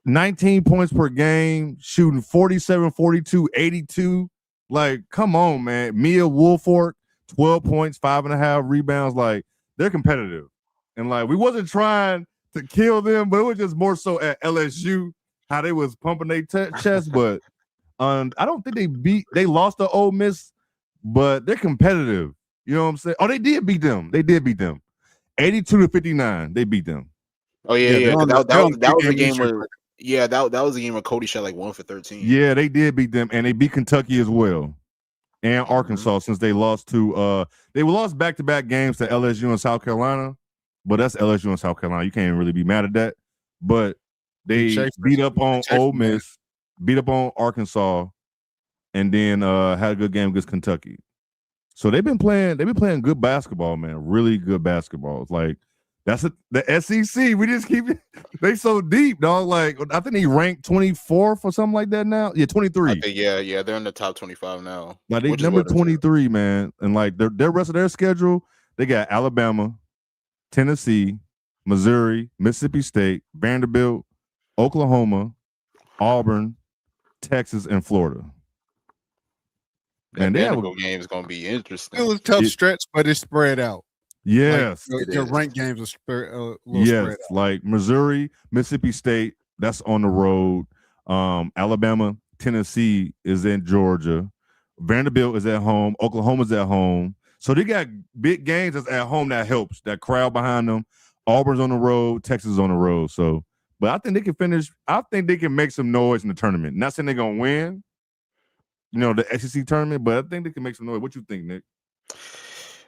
19 points per game, shooting 47, 42, 82. Like, come on, man. Mia Woolfolk, 12 points, 5.5 rebounds. Like, they're competitive. And like, we wasn't trying to kill them, but it was just more so at LSU, how they was pumping their chest. But I don't think they lost to Ole Miss, but they're competitive. You know what I'm saying? Oh, they did beat them. 82-59. They beat them. Oh yeah. That was the game where that was the game where Cody shot like 1 for 13. Yeah, they did beat them, and they beat Kentucky as well, and Arkansas since they lost to they lost back-to-back games to LSU and South Carolina, but that's LSU and South Carolina. You can't really be mad at that. But they beat up on Ole Miss, beat up on Arkansas, and then had a good game against Kentucky. So they've been playing good basketball, man. Really good basketball. It's like the SEC. We just keep they so deep, dog. Like I think they ranked 24th or something like that now. Yeah, 23. Yeah, they're in the top 25 now. Like they number 23, man. And like their rest of their schedule, they got Alabama, Tennessee, Missouri, Mississippi State, Vanderbilt, Oklahoma, Auburn, Texas, and Florida. And the game is gonna be interesting. It was a tough stretch, but it's spread out. Yes, like, your ranked games are spread out. Like Missouri, Mississippi State, that's on the road. Alabama, Tennessee is in Georgia. Vanderbilt is at home. Oklahoma's at home. So they got big games that's at home that helps. That crowd behind them. Auburn's on the road. Texas is on the road. So, but I think they can finish. I think they can make some noise in the tournament. Not saying they're gonna win, the SEC tournament, but I think they can make some noise. What you think, Nick?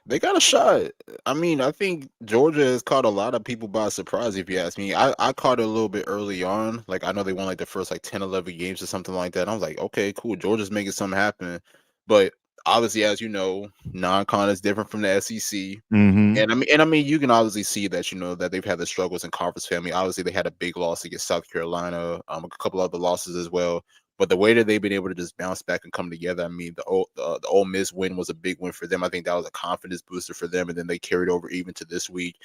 They got a shot. I mean, I think Georgia has caught a lot of people by surprise, if you ask me. I caught it a little bit early on. Like, I know they won like the first like 10, 11 games or something like that. I was like, okay, cool. Georgia's making something happen. But obviously, as you know, non-con is different from the SEC. Mm-hmm. And I mean, you can obviously see that, that they've had the struggles in conference family. Obviously, they had a big loss against South Carolina, a couple other losses as well. But the way that they've been able to just bounce back and come together, I mean, the Ole Miss win was a big win for them. I think that was a confidence booster for them, and then they carried over even to this week.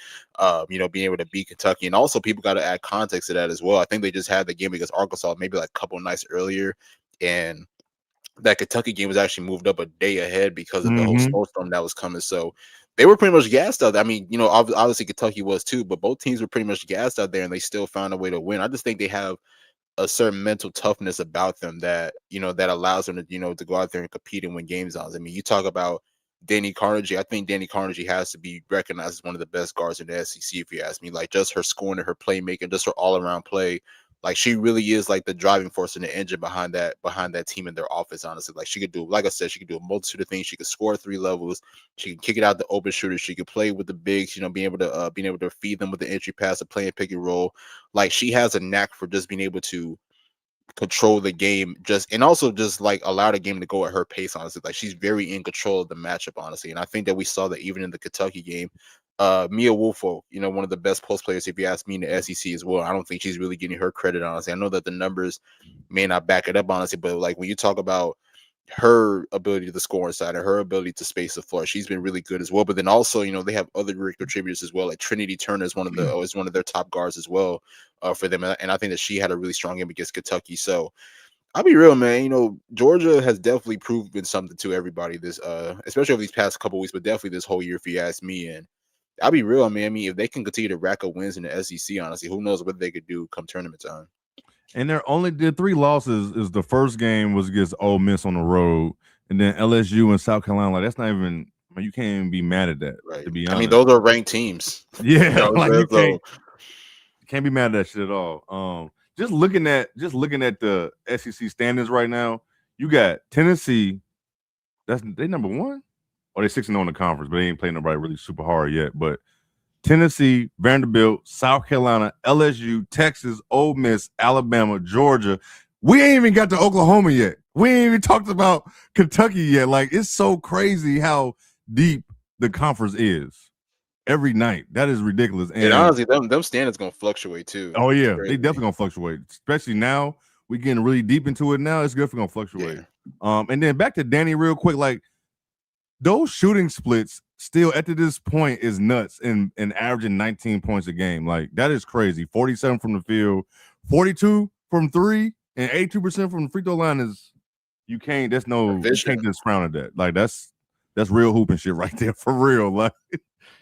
Being able to beat Kentucky, and also people got to add context to that as well. I think they just had the game against Arkansas maybe like a couple of nights earlier, and that Kentucky game was actually moved up a day ahead because of the whole snowstorm that was coming. So they were pretty much gassed out. I mean, obviously Kentucky was too, but both teams were pretty much gassed out there, and they still found a way to win. I just think they have a certain mental toughness about them that that allows them to to go out there and compete and win games on. I mean, you talk about Danny Carnegie. I think Danny Carnegie has to be recognized as one of the best guards in the SEC, if you ask me. Like, just her scoring and her playmaking, just her all-around play. Like, she really is like the driving force and the engine behind that team and their offense, honestly. Like, she could do, like I said, she could do a multitude of things. She could score at 3 levels. She can kick it out the open shooters. She could play with the bigs, being able to feed them with the entry pass, a play and pick and roll. Like, she has a knack for just being able to control the game, and also just like allow the game to go at her pace, honestly. Like, she's very in control of the matchup, honestly. And I think that we saw that even in the Kentucky game. Mia Woolfolk, one of the best post players, if you ask me, in the SEC as well. I don't think she's really getting her credit, honestly. I know that the numbers may not back it up, honestly, but like when you talk about her ability to score inside and her ability to space the floor. She's been really good as well. But then also, they have other great contributors as well. Like Trinity Turner is one of their top guards as well for them. And I think that she had a really strong game against Kentucky. So I'll be real, man. Georgia has definitely proven something to everybody this, especially over these past couple weeks, but definitely this whole year, if you ask me. And I'll be real, man. I mean, if they can continue to rack up wins in the SEC, honestly, who knows what they could do come tournament time. And their 3 losses is the first game was against Ole Miss on the road, and then LSU and South Carolina. Like, that's not even. I mean, you can't even be mad at that. Right. To be honest, I mean, those are ranked teams. Yeah, like you can't be mad at that shit at all. Just looking at the SEC standings right now, you got Tennessee. They number 1, or they 6-0 in the conference, but they ain't playing nobody really super hard yet. But Tennessee, Vanderbilt, South Carolina, LSU, Texas, Ole Miss, Alabama, Georgia. We ain't even got to Oklahoma yet. We ain't even talked about Kentucky yet. Like, it's so crazy how deep the conference is every night. That is ridiculous. And honestly, them standards gonna fluctuate too. Oh yeah, they definitely gonna fluctuate. Especially now, we getting really deep into it now. It's definitely gonna fluctuate. Yeah. And then back to Danny real quick. Like, those shooting splits still at this point is nuts and averaging 19 points a game. Like, that is crazy. 47 from the field, 42 from 3, and 82% from the free throw line is you can't just frown at that. Like, that's real hooping shit right there for real. Like,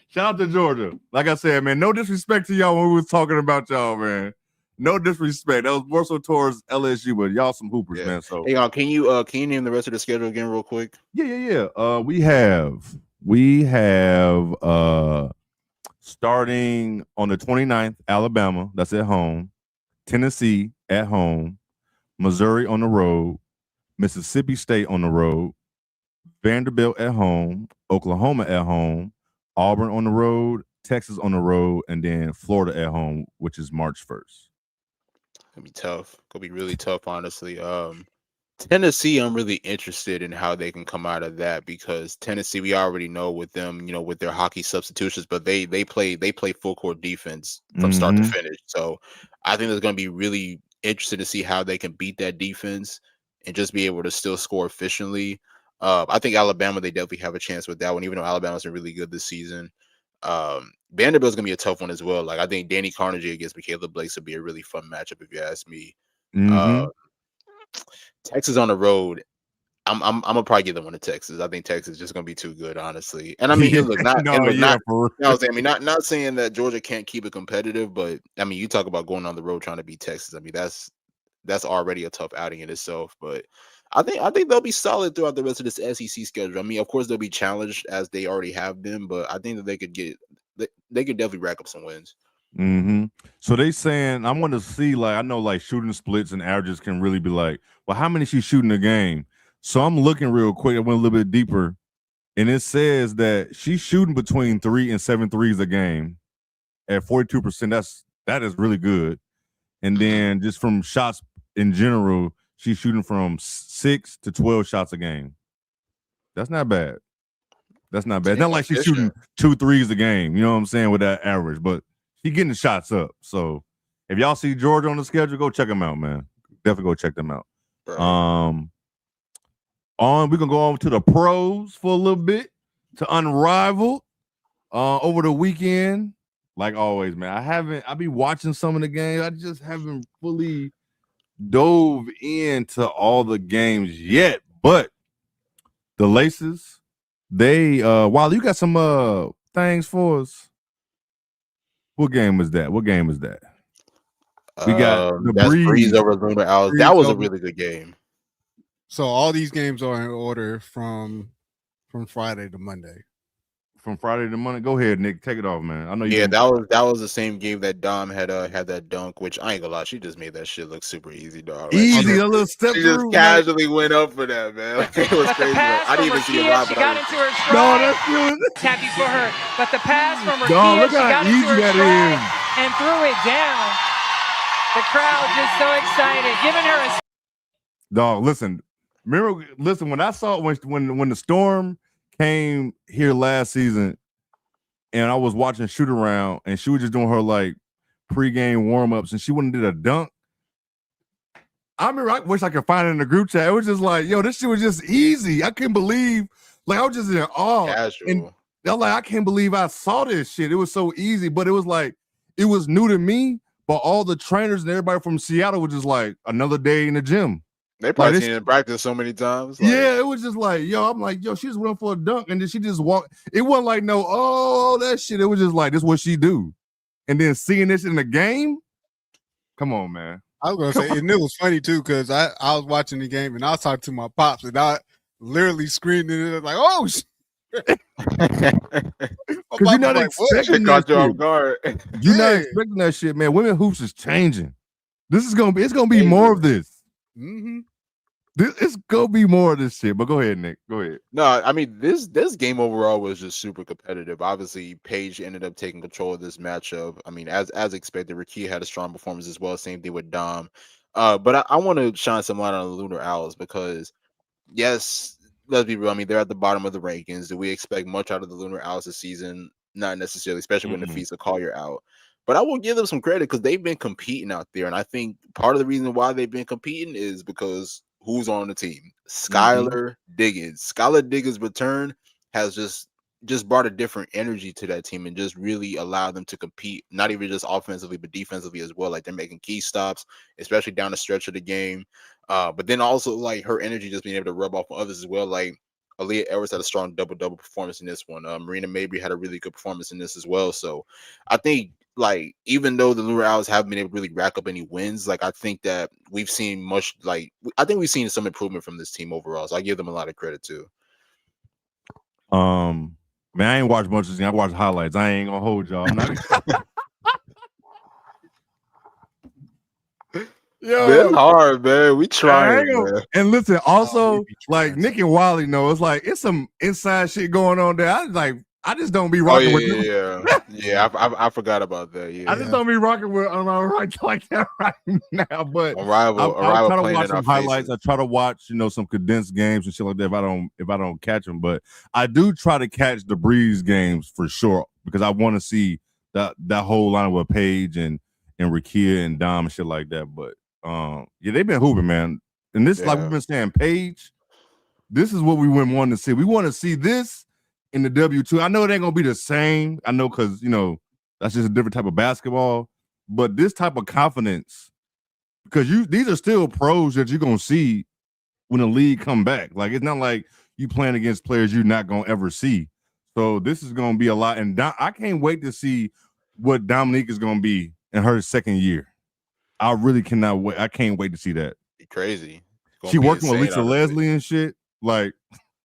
shout out to Georgia. Like I said, man, no disrespect to y'all when we was talking about y'all, man. No disrespect. That was more so towards LSU, but y'all some hoopers, man. So hey, can you name the rest of the schedule again real quick? Yeah. We have starting on the 29th, Alabama, that's at home, Tennessee at home, Missouri on the road, Mississippi State on the road, Vanderbilt at home, Oklahoma at home, Auburn on the road, Texas on the road, and then Florida at home, which is March 1st. Gonna be tough. Gonna be really tough, honestly. Tennessee, I'm really interested in how they can come out of that, because Tennessee, we already know with them, with their hockey substitutions, but they play full court defense from start to finish. So I think it's gonna be really interesting to see how they can beat that defense and just be able to still score efficiently. I think Alabama, they definitely have a chance with that one, even though Alabama's been really good this season. Vanderbilt's gonna be a tough one as well. Like, I think Danny Carnegie against Michaela Blakes would be a really fun matchup if you ask me. Texas on the road, I'm gonna probably give them one to Texas. I think Texas is just gonna be too good, honestly. And I mean, not saying that Georgia can't keep it competitive, but I mean, you talk about going on the road trying to beat Texas. I mean, that's already a tough outing in itself. But I think they'll be solid throughout the rest of this SEC schedule. I mean, of course, they'll be challenged as they already have been, but I think that they could definitely rack up some wins. So they saying, I want to see, like, I know like shooting splits and averages can really be like, well, how many she's shooting a game? So I'm looking real quick. I went a little bit deeper, and it says that she's shooting between 3 and 7 threes a game at 42%. That is really good. And then just from shots in general, she's shooting from 6 to 12 shots a game. That's not bad. It's not like she's shooting 2 threes a game, you know what I'm saying, with that average, but she's getting the shots up. So if y'all see Georgia on the schedule, go check them out, man. Definitely go check them out. Right. We're gonna go on to the pros for a little bit, to Unrivaled over the weekend. Like always, man, I be watching some of the games. I just haven't fully dove into all the games yet, but the Laces, they Wally, you got some things for us. What game is that? We got the Breeze over Lunar Owls. That was a really good game. So all these games are in order from Friday to Monday. From Friday to Monday. Go ahead, Nick. Take it off, man. I know you. Yeah, that was the same game that Dom had that dunk, which I ain't gonna lie, she just made that shit look super easy, dog. Like, easy, a little step she through. Just casually went up for that, man. Like, it was crazy. I didn't even see it live. She got into her stride. No, that's good. Happy for her. But the pass from her, look she how got into easy her that stride is. and threw it down. The crowd just so excited, giving her a. Dog, listen. When I saw when the Storm came here last season, and I was watching Shoot Around, and she was just doing her like pregame warm-ups, and she went and did a dunk. I remember I wish I could find it in the group chat. It was just like, yo, this shit was just easy. I couldn't believe, like, I was just in awe. Casual. And I'm like, I can't believe I saw this shit. It was so easy, but it was like, it was new to me. But all the trainers and everybody from Seattle was just like, another day in the gym. They probably seen it in practice so many times. Like, yeah, it was just like, yo, I'm like, yo, she just went for a dunk and then she just walked. It wasn't like that shit. It was just like, this is what she do. And then seeing this in the game, come on, man. I was gonna say, and it was funny too, because I was watching the game and I was talking to my pops and I literally screamed it like, oh shit. Because you're not expecting that shit. You're not expecting that shit, man. Women hoops is changing. It's gonna be more of this. Mm-hmm. It's gonna be more of this shit. But go ahead, Nick. Go ahead. No, I mean this game overall was just super competitive. Obviously, Paige ended up taking control of this matchup. I mean, as expected, Rakia had a strong performance as well. Same thing with Dom. But I want to shine some light on the Lunar Owls because, yes, let's be real. I mean, they're at the bottom of the rankings. Do we expect much out of the Lunar Owls this season? Not necessarily, especially when the feats of Collier out. But I will give them some credit because they've been competing out there, and I think part of the reason why they've been competing is because who's on the team? Skylar Diggins. Skylar Diggins' return has just brought a different energy to that team and just really allowed them to compete, not even just offensively, but defensively as well. Like they're making key stops, especially down the stretch of the game. But then also like her energy just being able to rub off on others as well. Like Aaliyah Edwards had a strong double-double performance in this one. Marina Mabry had a really good performance in this as well. So I think like even though the Lunar Owls haven't been able to really rack up any wins, like I think that we've seen we've seen some improvement from this team overall. So I give them a lot of credit too. Man, I ain't watched much of this game. I watched highlights. I ain't gonna hold y'all. I'm not Yo, it's hard, man. We trying, man. And listen, also, like Nick and Wally know it's like it's some inside shit going on there. I just don't be rocking with them. Yeah. I forgot about that. Yeah, I just don't be rocking with right like that right now. But Arrival I try to playing watch in some our highlights. faces. I try to watch some condensed games and shit like that if I don't catch them. But I do try to catch the Breeze games for sure because I want to see that whole line with Paige and Rakia and Dom and shit like that. But yeah, they've been hooping, man. And this, like we've been saying, Paige, this is what we want to see. We want to see this in the W2. I know it ain't gonna be the same. I know because that's just a different type of basketball. But this type of confidence, because these are still pros that you're gonna see when the league come back. Like it's not like you playing against players you're not gonna ever see. So this is gonna be a lot. And I can't wait to see what Dominique is gonna be in her second year. I really cannot wait. I can't wait to see that. Crazy. She working with Lisa Leslie and shit. Like,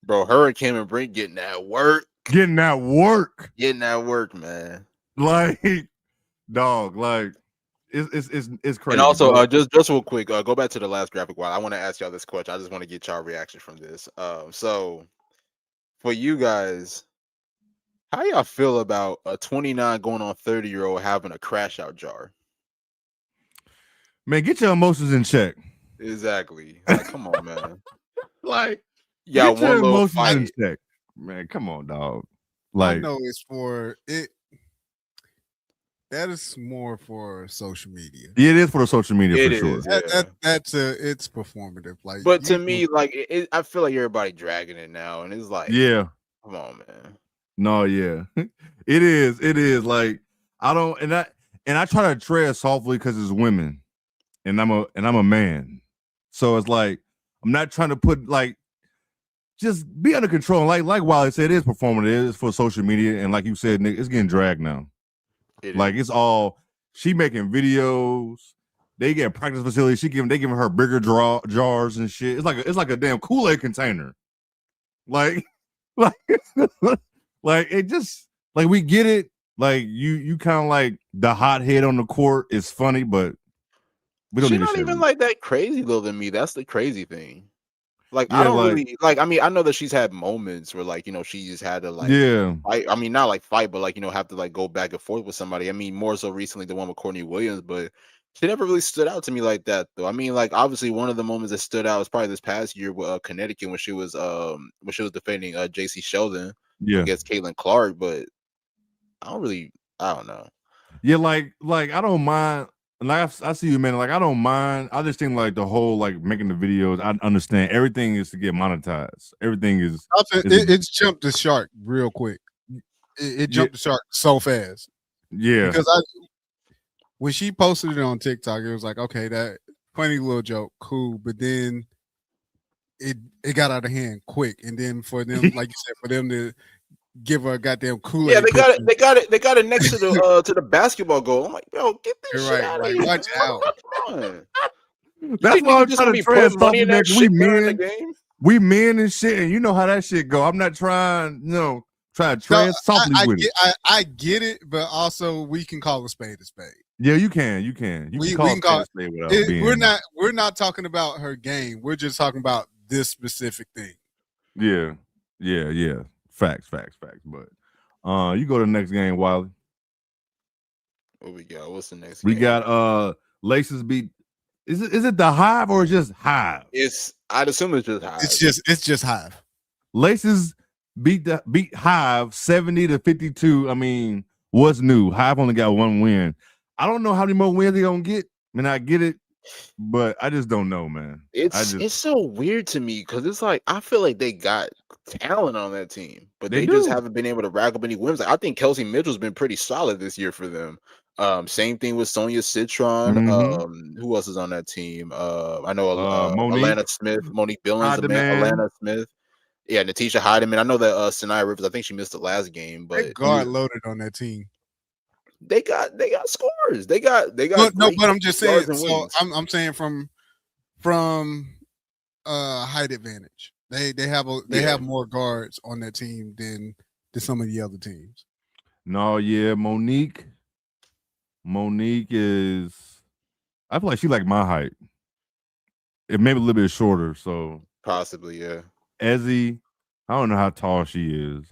bro, her and Kim and Brink getting that work. Getting that work, man. Like, dog, like it's crazy. And also, just real quick, go back to the last graphic. While I want to ask y'all this question, I just want to get y'all reaction from this. So for you guys, how y'all feel about a 29 going on 30-year-old having a crash out jar? Man, get your emotions in check. Exactly. Like, come on, man. Like, yeah, get your emotions in check. Man, come on, dog. Like, I know it's for it. That is more for social media. Yeah, it is for the social media for sure. It's performative. Like, but to me, like, I feel like everybody dragging it now, and it's like, yeah, come on, man. No, yeah, it is. It is like I don't, and I try to tread softly because it's women, and I'm a man, so it's like I'm not trying to put like. Just be under control. Like Wally said, it is performative. It is for social media. And like you said, Nick, it's getting dragged now. It's all, she making videos. They get practice facilities. They giving her bigger jars and shit. It's like a damn Kool-Aid container. Like it just, like we get it. Like you kind of like the hot head on the court is funny, but we don't She's need to not even like that crazy though than me. That's the crazy thing. Like, yeah, I don't really like. I mean, I know that she's had moments where, like, she just had to like, fight. I mean, not like fight, but like, have to like go back and forth with somebody. I mean, more so recently the one with Courtney Williams, but she never really stood out to me like that, though. I mean, like, obviously, one of the moments that stood out was probably this past year with Connecticut when she was defending JC Sheldon against Caitlin Clark. But I don't know. Yeah, like I don't mind. like I see you, man. Like I don't mind. I just think like the whole like making the videos. I understand everything is to get monetized. Everything is. It's jumped the shark real quick. It jumped the shark so fast. Yeah, because when she posted it on TikTok, it was like, okay, that funny little joke, cool. But then it got out of hand quick, and then for them, like you said, for them to give her a goddamn Kool-Aid. Yeah, they got it next to the basketball goal. I'm like, yo, get this shit out of here. Watch out. That's why I'm trying to tread money in that shit we the game. We men and shit, and you know how that shit go. I'm not trying, try to tread softly with it. I get it, but also we can call a spade a spade. Yeah, you can. You can call it a spade without being. We're not talking about her game. We're just talking about this specific thing. Yeah. Facts. But you go to the next game, Wiley. What we got? What's the next we game? We got Laces beat. Is it the Hive or just Hive? I'd assume it's just Hive. It's just Hive. Laces beat Hive 70-52. I mean, what's new? Hive only got one win. I don't know how many more wins they gonna get. I mean, I get it, but I just don't know, man. It's so weird to me because it's like I feel like they got talent on that team, but they do. just haven't been able to rack up any wins. Like, I think Kelsey Mitchell's been pretty solid this year for them. Same thing with Sonia Citron. Mm-hmm. Who else is on that team? I know Monique. Alana Smith, Monique Billings, Alana Smith. Yeah, Natisha Heidemann. I know that Sanaya Rivers. I think she missed the last game, but they guard loaded on that team. They got scores. They got. But I'm just saying. So I'm saying from height advantage. They have more guards on that team than some of the other teams. No, yeah, Monique is. I feel like she like my height. It may be a little bit shorter, so possibly, yeah. Ezzy, I don't know how tall she is.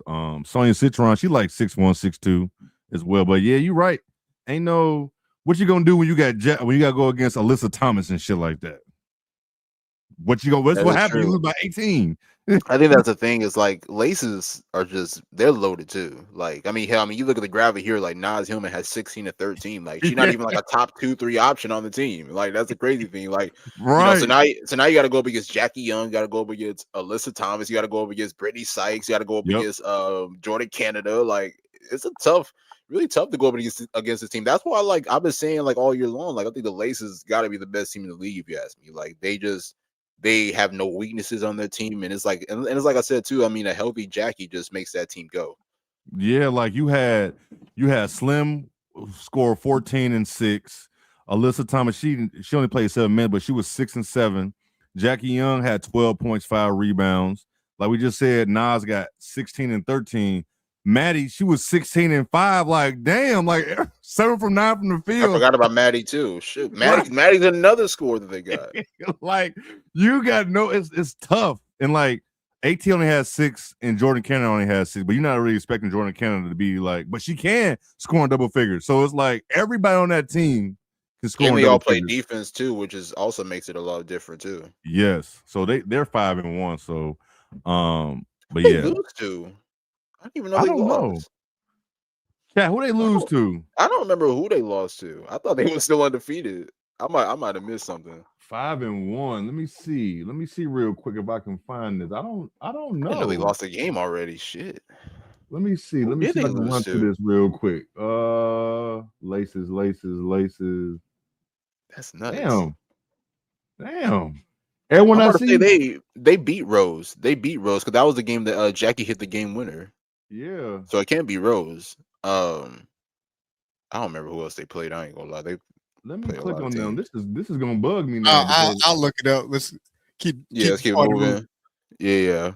Sonia Citron, she like 6'1", 6'2" as well. But yeah, you're right. Ain't no what you gonna do when you got to go against Alyssa Thomas and shit like that. What happened? You lose by 18. I think that's the thing. Is like Laces are they're loaded too. Like I mean, hell, you look at the graphic here. Like Naz Hillman has 16 to 13. Like she's not even like a top 2-3 option on the team. Like that's a crazy thing. Like right. So now you got to go up against Jackie Young. You got to go up against Alyssa Thomas. You got to go up against Brittany Sykes. You got to go up against Jordan Canada. Like it's really tough to go up against this team. That's why I've been saying like all year long. Like I think the Laces got to be the best team in the league. If you ask me, like they have no weaknesses on their team, and it's like I said too. I mean, a healthy Jackie just makes that team go. Yeah, like you had Slim score 14 and 6. Alyssa Thomas, she only played 7 minutes, but she was 6 and 7. Jackie Young had 12 points, 5 rebounds. Like we just said, Nas got 16 and 13. Maddie, she was 16 and 5. Like, damn, like 7 from 9 from the field. I forgot about Maddie too. Shoot, Maddie's another score that they got. Like, you got it's tough. And like AT only has 6 and Jordan Cannon only has 6, but you're not really expecting Jordan Cannon to be like, but she can score in double figures. So it's like everybody on that team can score. And they all play defense too, which is also makes it a lot different too. Yes. So they're 5-1. So but they yeah. Lose to? I don't even know. I don't know. Yeah, who they lose to? I don't remember who they lost to. I thought they were still undefeated. I might have missed something. 5-1. Let me see real quick if I can find this. I don't know. I know they lost a game already. Shit. Let me see. Let me see if I can run through this real quick. Laces. That's nuts. Damn. Everyone I see they beat Rose. They beat Rose because that was the game that Jackie hit the game winner. Yeah. So it can't be Rose. I don't remember who else they played. I ain't gonna lie. Let me click on them. This is gonna bug me now. I'll look it up. Let's keep moving. Yeah.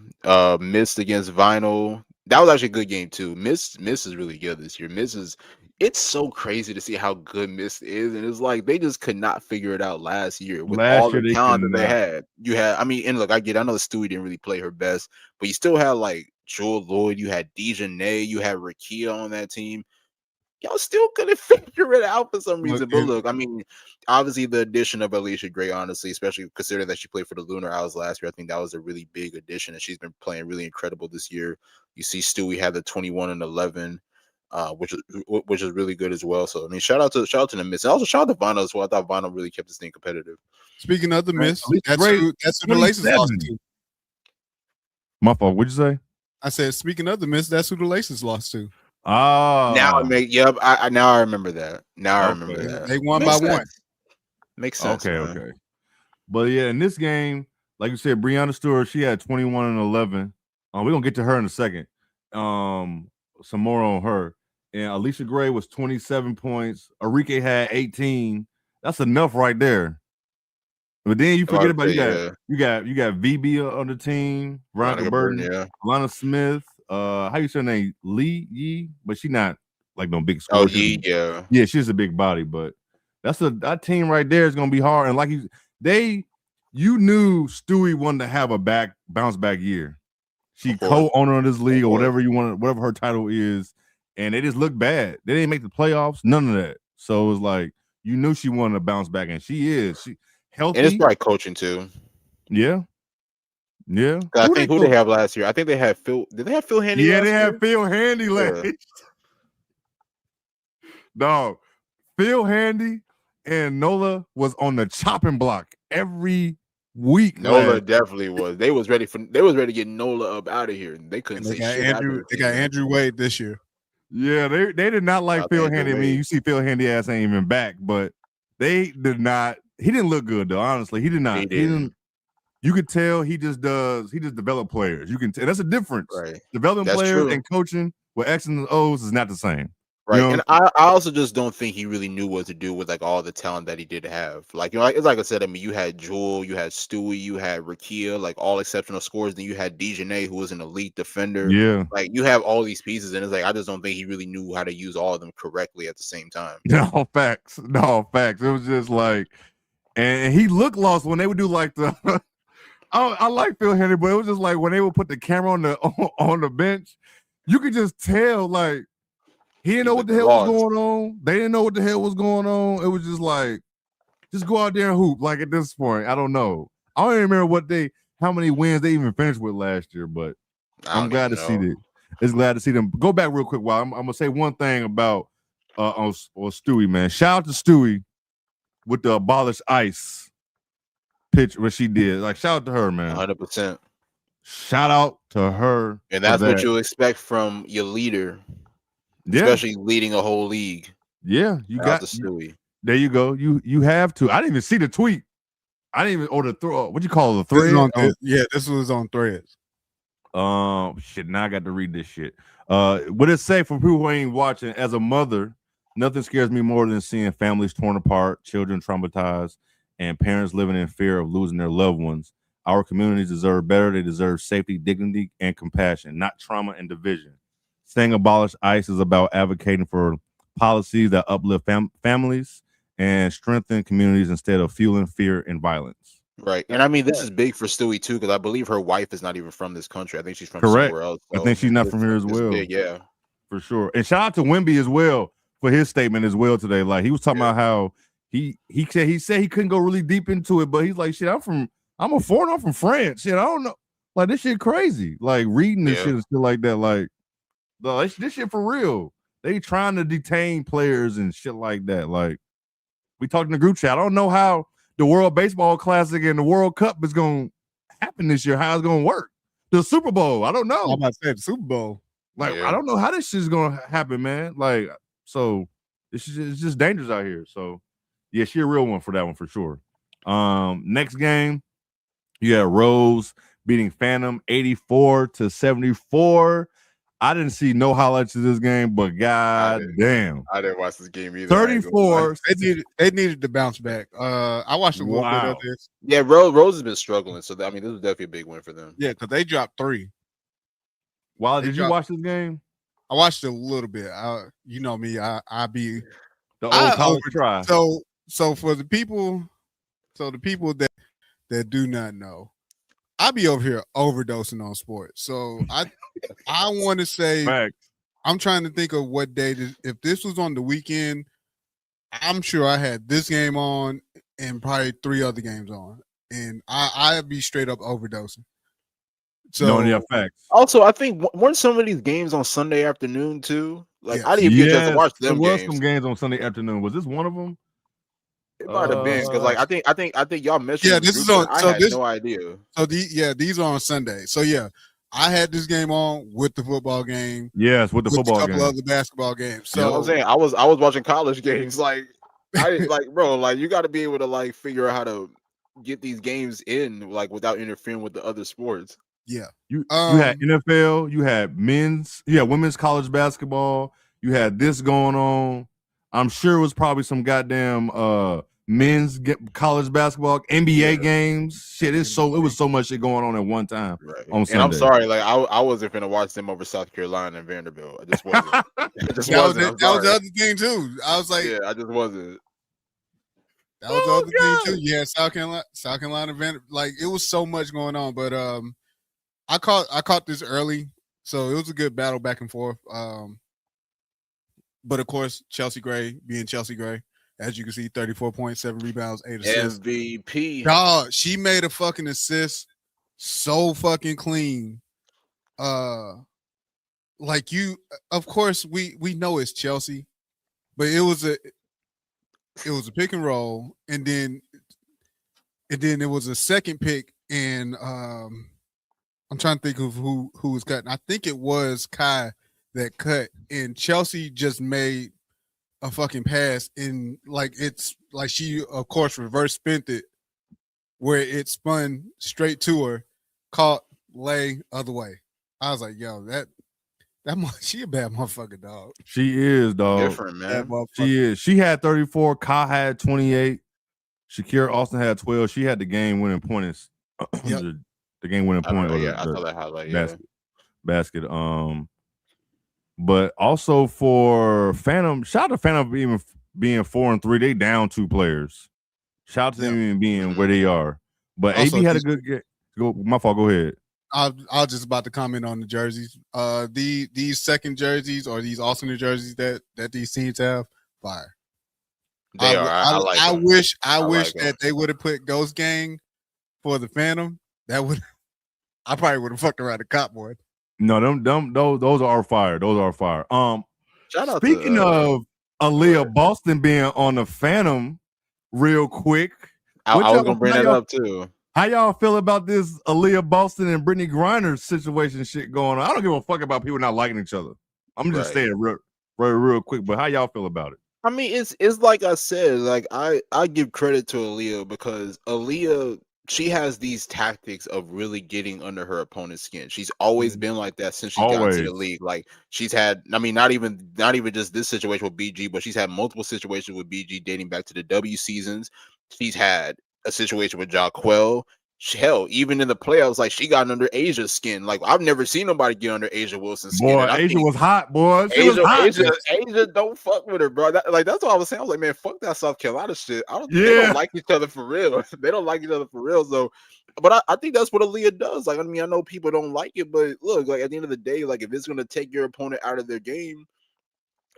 Missed against Vinyl. That was actually a good game too. Miss is really good this year. It's so crazy to see how good Mist is, and it's like they just could not figure it out last year with all the talent that they had. And look, I know the Stewie didn't really play her best, but you still had like Jewel Lloyd, you had Dejanay, you had Rakia on that team. Y'all still couldn't figure it out for some reason. But look, obviously the addition of Alicia Gray, honestly, especially considering that she played for the Lunar Owls last year, I think that was a really big addition, and she's been playing really incredible this year. You see Stewie had the 21 and 11. which is really good as well. So I mean, shout out to the Miss, and also shout out to Vandy as well. I thought Vandy really kept this thing competitive. Speaking of the Miss, that's who the Laces lost to. My fault. What'd you say? I said, speaking of the Miss, that's who the Laces lost to. Oh, now now I remember that. Now I remember that. They won by 1. Makes sense. Okay. But yeah, in this game, like you said, Breonna Stewart, she had 21 and 11. We're gonna get to her in a second. Some more on her. And Alicia Gray was 27 points. Arike had 18. That's enough right there. But then you forget about you got VB on the team, Veronica Burton, Lana Smith. How you say her name? Lee Yee, but she not like no big score. Oh, Yee, yeah. Yeah, she's a big body, but that team right there is gonna be hard. And like you knew Stewie wanted to have a bounce back year. She co-owner of this league or whatever whatever her title is, and they just looked bad. They didn't make the playoffs, none of that. So it was like you knew she wanted to bounce back, and she is. She healthy. And it's probably coaching too. Yeah. I think who they have last year? I think they had Phil. Did they have Phil Handy? Yeah, they had Phil Handy last. Yeah. No, Phil Handy and Nola was on the chopping block every week. Nola definitely was. They was ready to get Nola up out of here, and they couldn't. They got Andrew Wade this year. Yeah, they did not like Phil Handy. I mean, you see Phil Handy ass ain't even back, but they did not. He didn't look good though. Honestly, he did not. He didn't. You could tell he just developed players. You can tell that's a difference. Right. Developing players and coaching with X's and O's is not the same. Right. You know? And I also just don't think he really knew what to do with like all the talent that he did have. Like, you know, it's like I said, I mean, you had Jewel, you had Stewie, you had Rakia, like all exceptional scorers. Then you had Dejanay, who was an elite defender. Yeah. Like you have all these pieces, and it's like I just don't think he really knew how to use all of them correctly at the same time. No facts. It was just like, and he looked lost when they would do like the I like Phil Handy, but it was just like when they would put the camera on the bench, you could just tell like he didn't know what the hell was going on. They didn't know what the hell was going on. It was just like, just go out there and hoop. Like at this point, I don't know. I don't even remember how many wins they even finished with last year, but I'm glad to see that. It's glad to see them. Go back real quick. While I'm gonna say one thing about on Stewie, man. Shout out to Stewie with the abolished ice pitch what she did. Like shout out to her, man. 100%. Shout out to her. And that's what you expect from your leader. Yeah. Especially leading a whole league. Yeah, you got the Stewie. There you go. You have to. I didn't even see the tweet. I didn't even order what you call the thread? This was on Threads. Shit. Now I got to read this shit. What it say for people who ain't watching? As a mother, nothing scares me more than seeing families torn apart, children traumatized, and parents living in fear of losing their loved ones. Our communities deserve better. They deserve safety, dignity, and compassion, not trauma and division. Saying abolish ICE is about advocating for policies that uplift families and strengthen communities instead of fueling fear and violence. Right. And I mean, this is big for Stewie too, because I believe her wife is not even from this country. I think she's from somewhere else. So I think she's not from here as well. Big, yeah. For sure. And shout out to Wemby as well for his statement as well today. Like he was talking about how he said he couldn't go really deep into it, but he's like, shit, I'm a foreigner, I'm from France. Shit, I don't know. Like this shit crazy. Like reading this shit and shit like that. Like this shit for real. They trying to detain players and shit like that. Like we talked in the group chat. I don't know how the World Baseball Classic and the World Cup is going to happen this year. How it's going to work? The Super Bowl. I don't know. I'm about to say the Super Bowl. Like I don't know how this shit is going to happen, man. Like so, it's just dangerous out here. So yeah, she a real one for that one for sure. Next game, you had Rose beating Phantom 84-74. I didn't see no highlights of this game, but god damn. I didn't watch this game either. 34. They needed to bounce back. I watched a little bit of this. Yeah, Rose has been struggling. So I mean, this was definitely a big win for them. Yeah, because they dropped 3. Wow, did you watch this game? I watched it a little bit. You know me, I be the old college try. So for the people that do not know, I be over here overdosing on sports. So I want to say, I'm trying to think of what day. If this was on the weekend, I'm sure I had this game on and probably 3 other games on, and I'd be straight up overdosing. So no, yeah, facts. Also, I think weren't some of these games on Sunday afternoon too? Like I didn't even get a chance to watch them there was games. some games on Sunday afternoon. Was this one of them? It might have been because like I think y'all mentioned. Yeah, this is on. I had no idea. So these are on Sunday. So yeah, I had this game on with the football game. Yes, with the football a couple game. of the basketball games. So you know what I'm saying, I was watching college games. Like I like, bro, like you got to be able to like figure out how to get these games in like without interfering with the other sports. Yeah, you had NFL, you had women's college basketball, you had this going on. I'm sure it was probably some goddamn men's college basketball, NBA games. Shit, it was so much shit going on at one time. Right. On Sunday. And I'm sorry, like I wasn't finna watch them over South Carolina and Vanderbilt. I just wasn't. That was the other thing too. I was like, yeah, I just wasn't. That was the other thing too. Yeah, South Carolina, Vanderbilt. Like it was so much going on, but I caught this early, so it was a good battle back and forth. But of course, Chelsea Gray being Chelsea Gray, as you can see, 34 points, 7 rebounds, 8 assists. MVP. Dog, she made a fucking assist so fucking clean. Like of course, we know it's Chelsea, but it was a pick and roll, and then it was a second pick, and I'm trying to think of who was cutting. I think it was Kai that cut, and Chelsea just made a fucking pass, and like it's like she of course reverse spent it where it spun straight to her, caught, lay other way. I was like, yo, that she a bad motherfucker, dog. She is, dog. Different, man. She is. She had 34. Kai had 28. Shakira Austin had 12. She had the game winning points. Yep. The game winning point. I saw that highlight. Basket. But also for Phantom, shout out to Phantom even being 4-3. They down 2 players. Shout out to them even being where they are. But also, AB had a good game. My fault. Go ahead. I was just about to comment on the jerseys. These second jerseys or these alternate jerseys that these teams have, fire. They are. I wish that they would have put Ghost Gang for the Phantom. That would. I probably would have fucked around the cop boy. No, those are fire. Those are fire. Shout out speaking of Aaliyah Boston being on the Phantom, real quick. I was gonna bring that up too. How y'all feel about this Aaliyah Boston and Brittany Griner situation shit going on? I don't give a fuck about people not liking each other. I'm just saying real quick, but how y'all feel about it? I mean, it's like I said, like I give credit to Aaliyah because Aaliyah, she has these tactics of really getting under her opponent's skin. She's always been like that since she got into the league. Like she's had, I mean, not even just this situation with BG, but she's had multiple situations with BG dating back to the W seasons. She's had a situation with Jaquel. Hell, even in the playoffs, like she got under Asia's skin. Like I've never seen nobody get under Asia Wilson's skin. Boy, Asia was hot, boy. She was hot. Asia don't fuck with her, bro. That's what I was saying. I was like, man, fuck that South Carolina shit. They don't like each other for real. They don't like each other for real. So, but I think that's what Aaliyah does. Like, I mean, I know people don't like it, but look, like at the end of the day, like if it's gonna take your opponent out of their game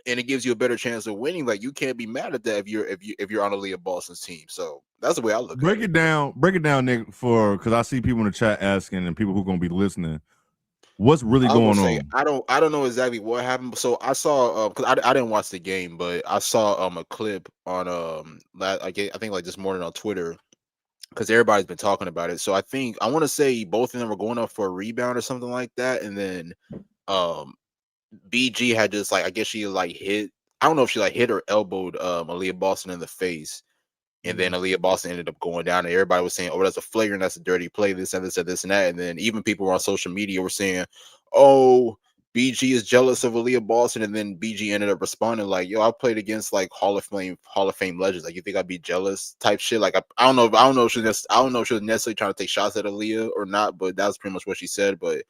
and it gives you a better chance of winning, like you can't be mad at that if you're on Aaliyah Boston's team. So that's the way I look at it. Break it down, Nick, because I see people in the chat asking and people who are gonna be listening. What's really going on? I don't know exactly what happened. So I saw because I didn't watch the game, but I saw a clip on I think like this morning on Twitter because everybody's been talking about it. So I want to say both of them were going up for a rebound or something like that, and then BG had just like I guess she like hit. I don't know if she like hit or elbowed Aaliyah Boston in the face, and then Aaliyah Boston ended up going down. And everybody was saying, "Oh, that's a flagrant, that's a dirty play, this and this and this and that." And then even people on social media were saying, "Oh, BG is jealous of Aaliyah Boston." And then BG ended up responding like, "Yo, I played against like Hall of Fame legends. Like, you think I'd be jealous?" Type shit. Like, I don't know if she was necessarily trying to take shots at Aaliyah or not, but that's pretty much what she said. But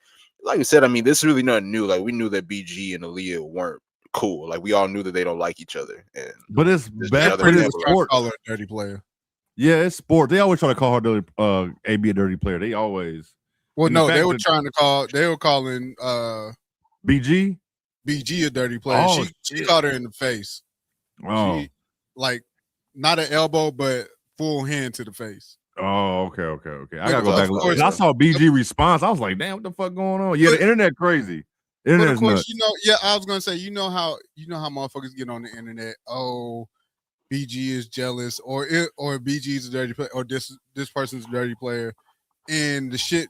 like you said, I mean, this is really nothing new. Like we knew that BG and Aaliyah weren't cool. Like we all knew that they don't like each other. But it's bad for this sport. Call her a dirty player. Yeah, it's sport. They always try to call her dirty, AB a dirty player. They always. Well, no, they were calling BG a dirty player. Oh, she caught her in the face. Oh, like not an elbow, but full hand to the face. Oh, okay. I But gotta go back. of course, I saw BG response. I was like, damn, what the fuck going on? Yeah, the internet crazy. The but of internet's course, nuts. I was gonna say, you know how motherfuckers get on the internet. Oh, BG is jealous, or BG is a dirty player, or this person's a dirty player, and the shit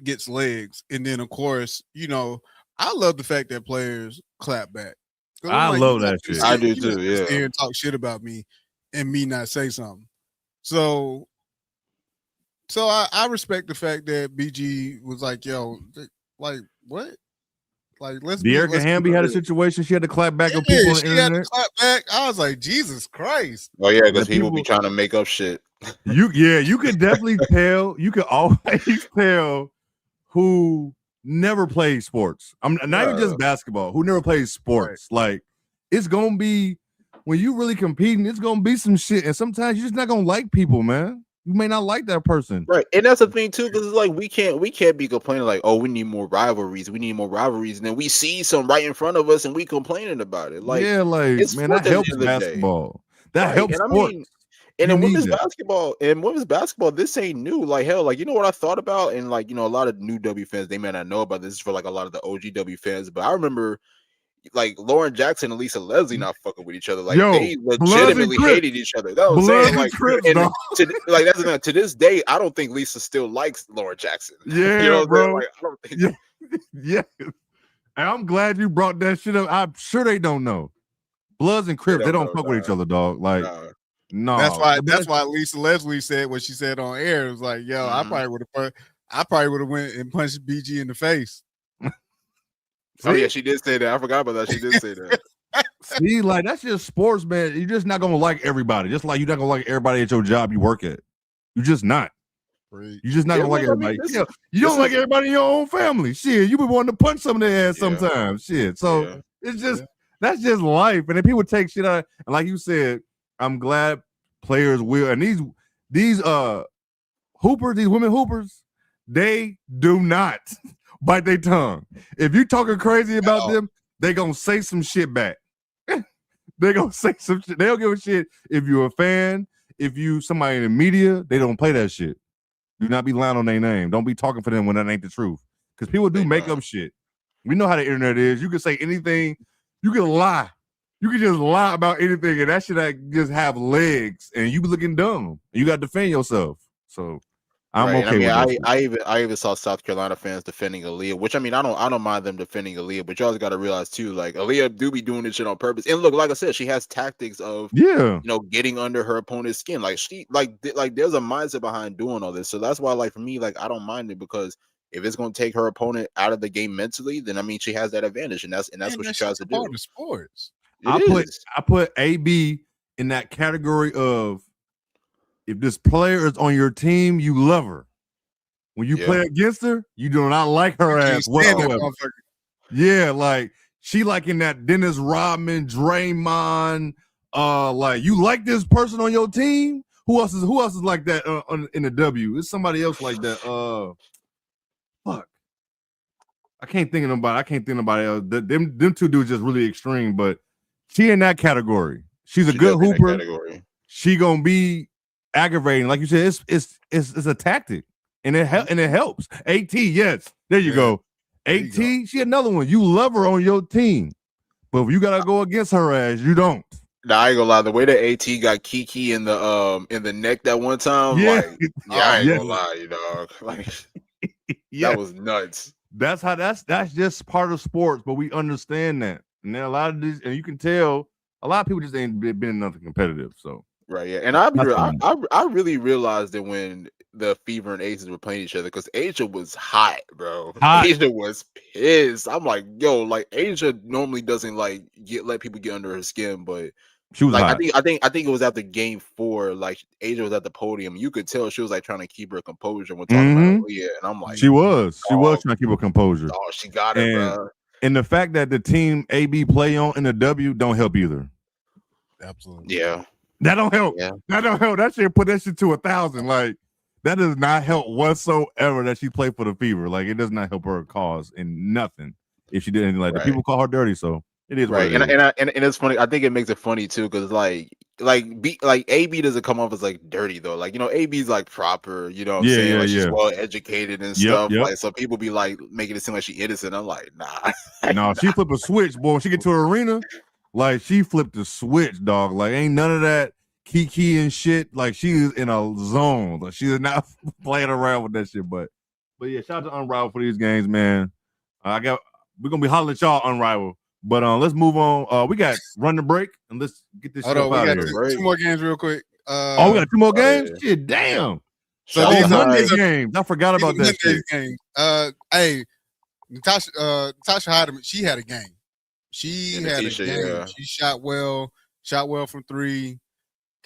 gets legs. And then of course, I love the fact that players clap back. I love that shit. I do too. Yeah, stay and talk shit about me, and me not say something. So I respect the fact that BG was like, yo, like what? Like Erica Hamby had a situation. She had to clap back on people on the internet. Had to clap back. I was like, Jesus Christ. Oh yeah, because people be trying to make up shit. You could definitely tell. You could always tell who never played sports. I'm not even just basketball. Who never played sports? Right. Like it's gonna be when you really competing. It's gonna be some shit, and sometimes you're just not gonna like people, man. You may not like that person, right? And that's the thing too, because it's like we can't be complaining like, oh, we need more rivalries, and then we see some right in front of us and we complaining about it. Like, yeah, like man, that helps basketball. That helps sports. I mean, and in women's basketball, this ain't new. Like hell, like you know what I thought about, and like a lot of new W fans they may not know about this. Is for like a lot of the OG W fans, but I remember. Like Lauren Jackson and Lisa Leslie not fucking with each other. Like they legitimately hated each other. That was saying like, that's the to this day, I don't think Lisa still likes Lauren Jackson. Yeah, you know bro. Like, I don't think yeah. And I'm glad you brought that shit up. I'm sure they don't know. Bloods and Crips, they don't fuck with each other, dog. Like, no. That's why Lisa Leslie said what she said on air. It was like, yo, I probably would have went and punched BG in the face. Oh yeah, she did say that. I forgot about that. She did say that. See, like that's just sports, man. You're just not gonna like everybody. Just like you're not gonna like everybody at your job you work at. You're just not. You're just not gonna like everybody. You don't like everybody in your own family. Shit, you be wanting to punch some of their ass sometimes. Shit. So it's just that's just life. And then people take shit out. And like you said, I'm glad players will. And these hoopers, these women hoopers, they do not bite their tongue. If you talking crazy about them, they gonna say some shit back. They gonna say some shit. They don't give a shit if you're a fan, if you somebody in the media, they don't play that shit. Do not be lying on their name. Don't be talking for them when that ain't the truth. Because people do make up shit. We know how the internet is. You can say anything. You can lie. You can just lie about anything, and that shit just have legs, and you be looking dumb. You got to defend yourself. So I'm okay with that. I even saw South Carolina fans defending Aaliyah, which I mean I don't mind them defending Aaliyah, but you always got to realize too, like Aaliyah do be doing this shit on purpose. And look, like I said, she has tactics of getting under her opponent's skin. Like she like there's a mindset behind doing all this. So that's why like for me, like I don't mind it because if it's gonna take her opponent out of the game mentally, then I mean she has that advantage, and that's what she tries to do. Part of sports. I put AB in that category of if this player is on your team, you love her. When you play against her, you do not like her ass whatsoever. Yeah, like she like in that Dennis Rodman, Draymond. Like you like this person on your team. Who else is like that in the W? It's somebody else like that. Fuck. I can't think of nobody else. Them two dudes just really extreme, but she in that category. She's a good hooper. She gonna be aggravating, like you said. It's a tactic, and it helps. AT, yes, there you go. AT, she another one. You love her on your team, but if you gotta go against her ass, you don't. Nah, I ain't gonna lie. The way that AT got Kiki in the neck that one time, I ain't gonna lie, you know, like that was nuts. That's just part of sports, but we understand that. And then a lot of these, and you can tell a lot of people just ain't been nothing competitive. So right, yeah. And I really realized that when the Fever and Aces were playing each other, because Asia was hot, bro. Asia was pissed. I'm like, yo, like Asia normally doesn't like let people get under her skin, but she was like hot. I think it was after game 4, like Asia was at the podium. You could tell she was like trying to keep her composure when talking about Aaliyah, and I'm like, she was trying to keep her composure. Oh, she got it, bro. And the fact that the team AB play on in the W don't help either. Absolutely. Yeah. That don't help. Yeah. That don't help. That shit put that shit to 1,000. Like that does not help whatsoever that she played for the Fever. Like it does not help her cause in nothing if she did anything like that. People call her dirty, so It is right. What it is. And it's funny. I think it makes it funny too, because like AB doesn't come off as like dirty though. Like, you know, AB's like proper. You know what I'm saying? Like she's well educated and stuff. Yep. Like, so people be like making it seem like she innocent. I'm like, nah. No, she flipped a switch, boy. When she get to her arena, like she flipped the switch, dog. Like ain't none of that kiki and shit. Like she is in a zone. Like she is not playing around with that shit. But yeah, shout out to Unrivaled for these games, man. We're gonna be hollering at y'all, Unrivaled. But let's move on. We got run the break and let's get this shit out of here. Two more games real quick. We got 2 more games? Yeah. Shit, damn. So these Monday games. I forgot about that shit. Games. Hey, Natasha Heidemann, she had a game. She had a game. Yeah. She shot well from 3,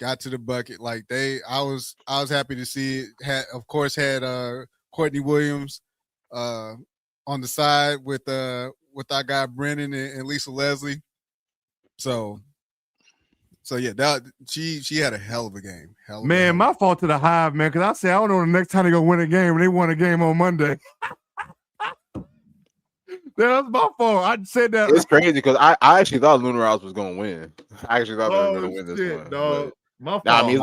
got to the bucket. Like I was happy to see it. Had Courtney Williams on the side with our guy Brennan and Lisa Leslie. So yeah, she had a hell of a game. My fault to the Hive, man, because I said I don't know the next time they gonna win a game, and they won a game on Monday. That's my fault. I said that. It's crazy because I actually thought LunarIsles was gonna win. I actually thought they were gonna win this one. Dog. My fault. I mean,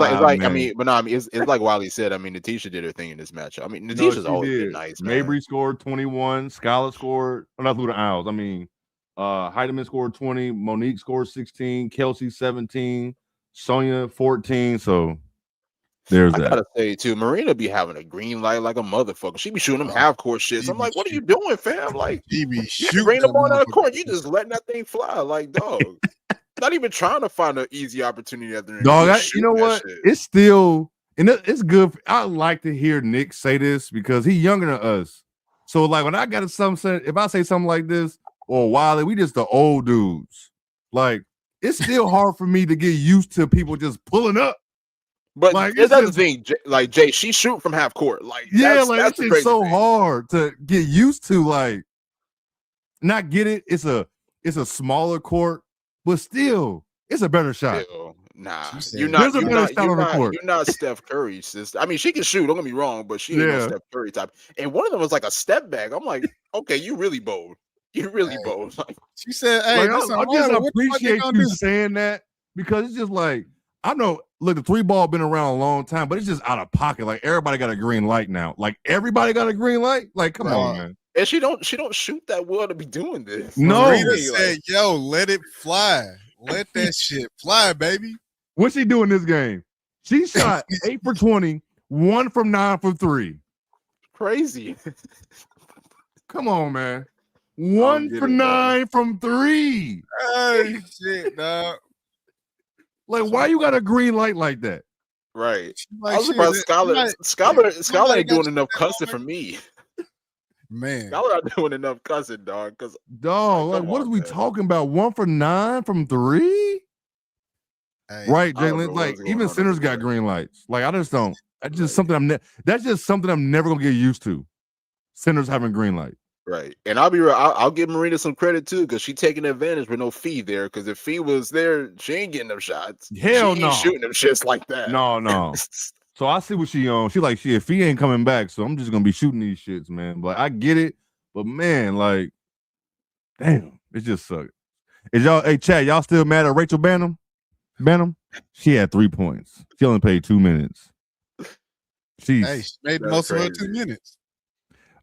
it's like Wiley said. I mean, Natisha did her thing in this matchup. I mean, Natisha's always been nice. Man. Mabry scored 21. Skylar scored. Not Luna Owls. I mean, Heidemann scored 20. Monique scored 16. Kelsey 17. Sonia 14. So there's that. I gotta say too, Marina be having a green light like a motherfucker. She be shooting them half court shits. I'm like, what are you doing, fam? Like, she be shooting. Bring the ball down the court. You just letting that thing fly, like dog. Not even trying to find an easy opportunity at the dog. You know what? Shit. It's still, and it's good. I like to hear Nick say this because he's younger than us. So like when I got something, if I say something like this or Wiley, we just the old dudes. Like it's still hard for me to get used to people just pulling up. But like, that's the thing. Like Jay, she shoot from half court. Like that's it's so hard to get used to. Like, not get it. It's a smaller court. But still, it's a better shot. Nah, you're not Steph Curry, sister. I mean, she can shoot. Don't get me wrong, but she ain't no Steph Curry type. And one of them was like a step back. I'm like, okay, you really bold. You're really bold. Like, she said, "Hey, like, I just appreciate you saying that because it's just like I know. Look, the 3 ball been around a long time, but it's just out of pocket. Like everybody got a green light now. Like everybody got a green light. Like come on, man. And she don't shoot that well to be doing this. No, Marina said, "Yo, let it fly. Let that shit fly, baby." What's she doing this game? She shot 8 for 20, 1 from 9 for 3. Crazy. Come on, man. 1 for 9 from 3. Hey, shit, dog. Like, why you got a green light like that? Right. Like, I was surprised Skylar ain't doing enough cussing for me. Man, y'all not doing enough cussing, dog. Cause like what are we talking about? 1 for 9 from 3? Hey, right, Jalen. Like even centers got green lights. Like I just don't. That's just something I'm never gonna get used to. Centers having green light. Right, and I'll be real. I'll give Marina some credit too because she taking advantage with no fee there. Because if fee was there, she ain't getting them shots. Hell no, shooting them shits like that. No. So I see what she on. She like if he ain't coming back, so I'm just gonna be shooting these shits, man. But I get it. But man, like, damn, it just sucks. Is y'all, hey Chad, y'all still mad at Rachel Banham? She had 3 points. She only played 2 minutes. She made most of her 2 minutes.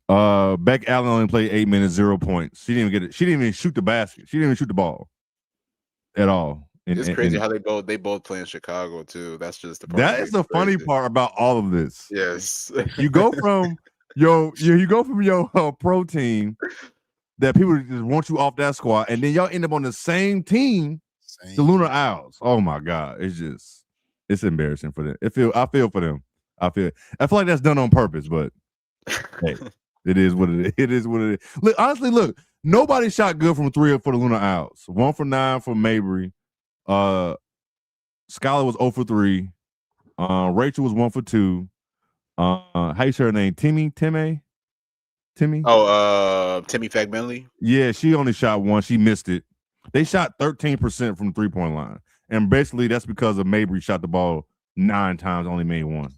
Beck Allen only played 8 minutes, 0 points. She didn't even get it. She didn't even shoot the basket. She didn't even shoot the ball at all. It's crazy how they both play in Chicago too. That's just the part that is the funny part about all of this. Yes, you go from your pro team that people just want you off that squad, and then y'all end up on the same team, the Lunar Owls. Oh my god, it's embarrassing for them. I feel for them. I feel like that's done on purpose, but hey, it is what it is. It is what it is. Look, honestly, nobody shot good from 3 for the Lunar Owls. 1 for 9 for Mabry. Skylar was 0 for 3. Rachel was 1 for 2. How you say her name? Timmy? Oh, Timmy Fagbenley. Yeah, she only shot 1. She missed it. They shot 13% from 3-point line, and basically that's because of Mabry shot the ball 9 times, only made 1.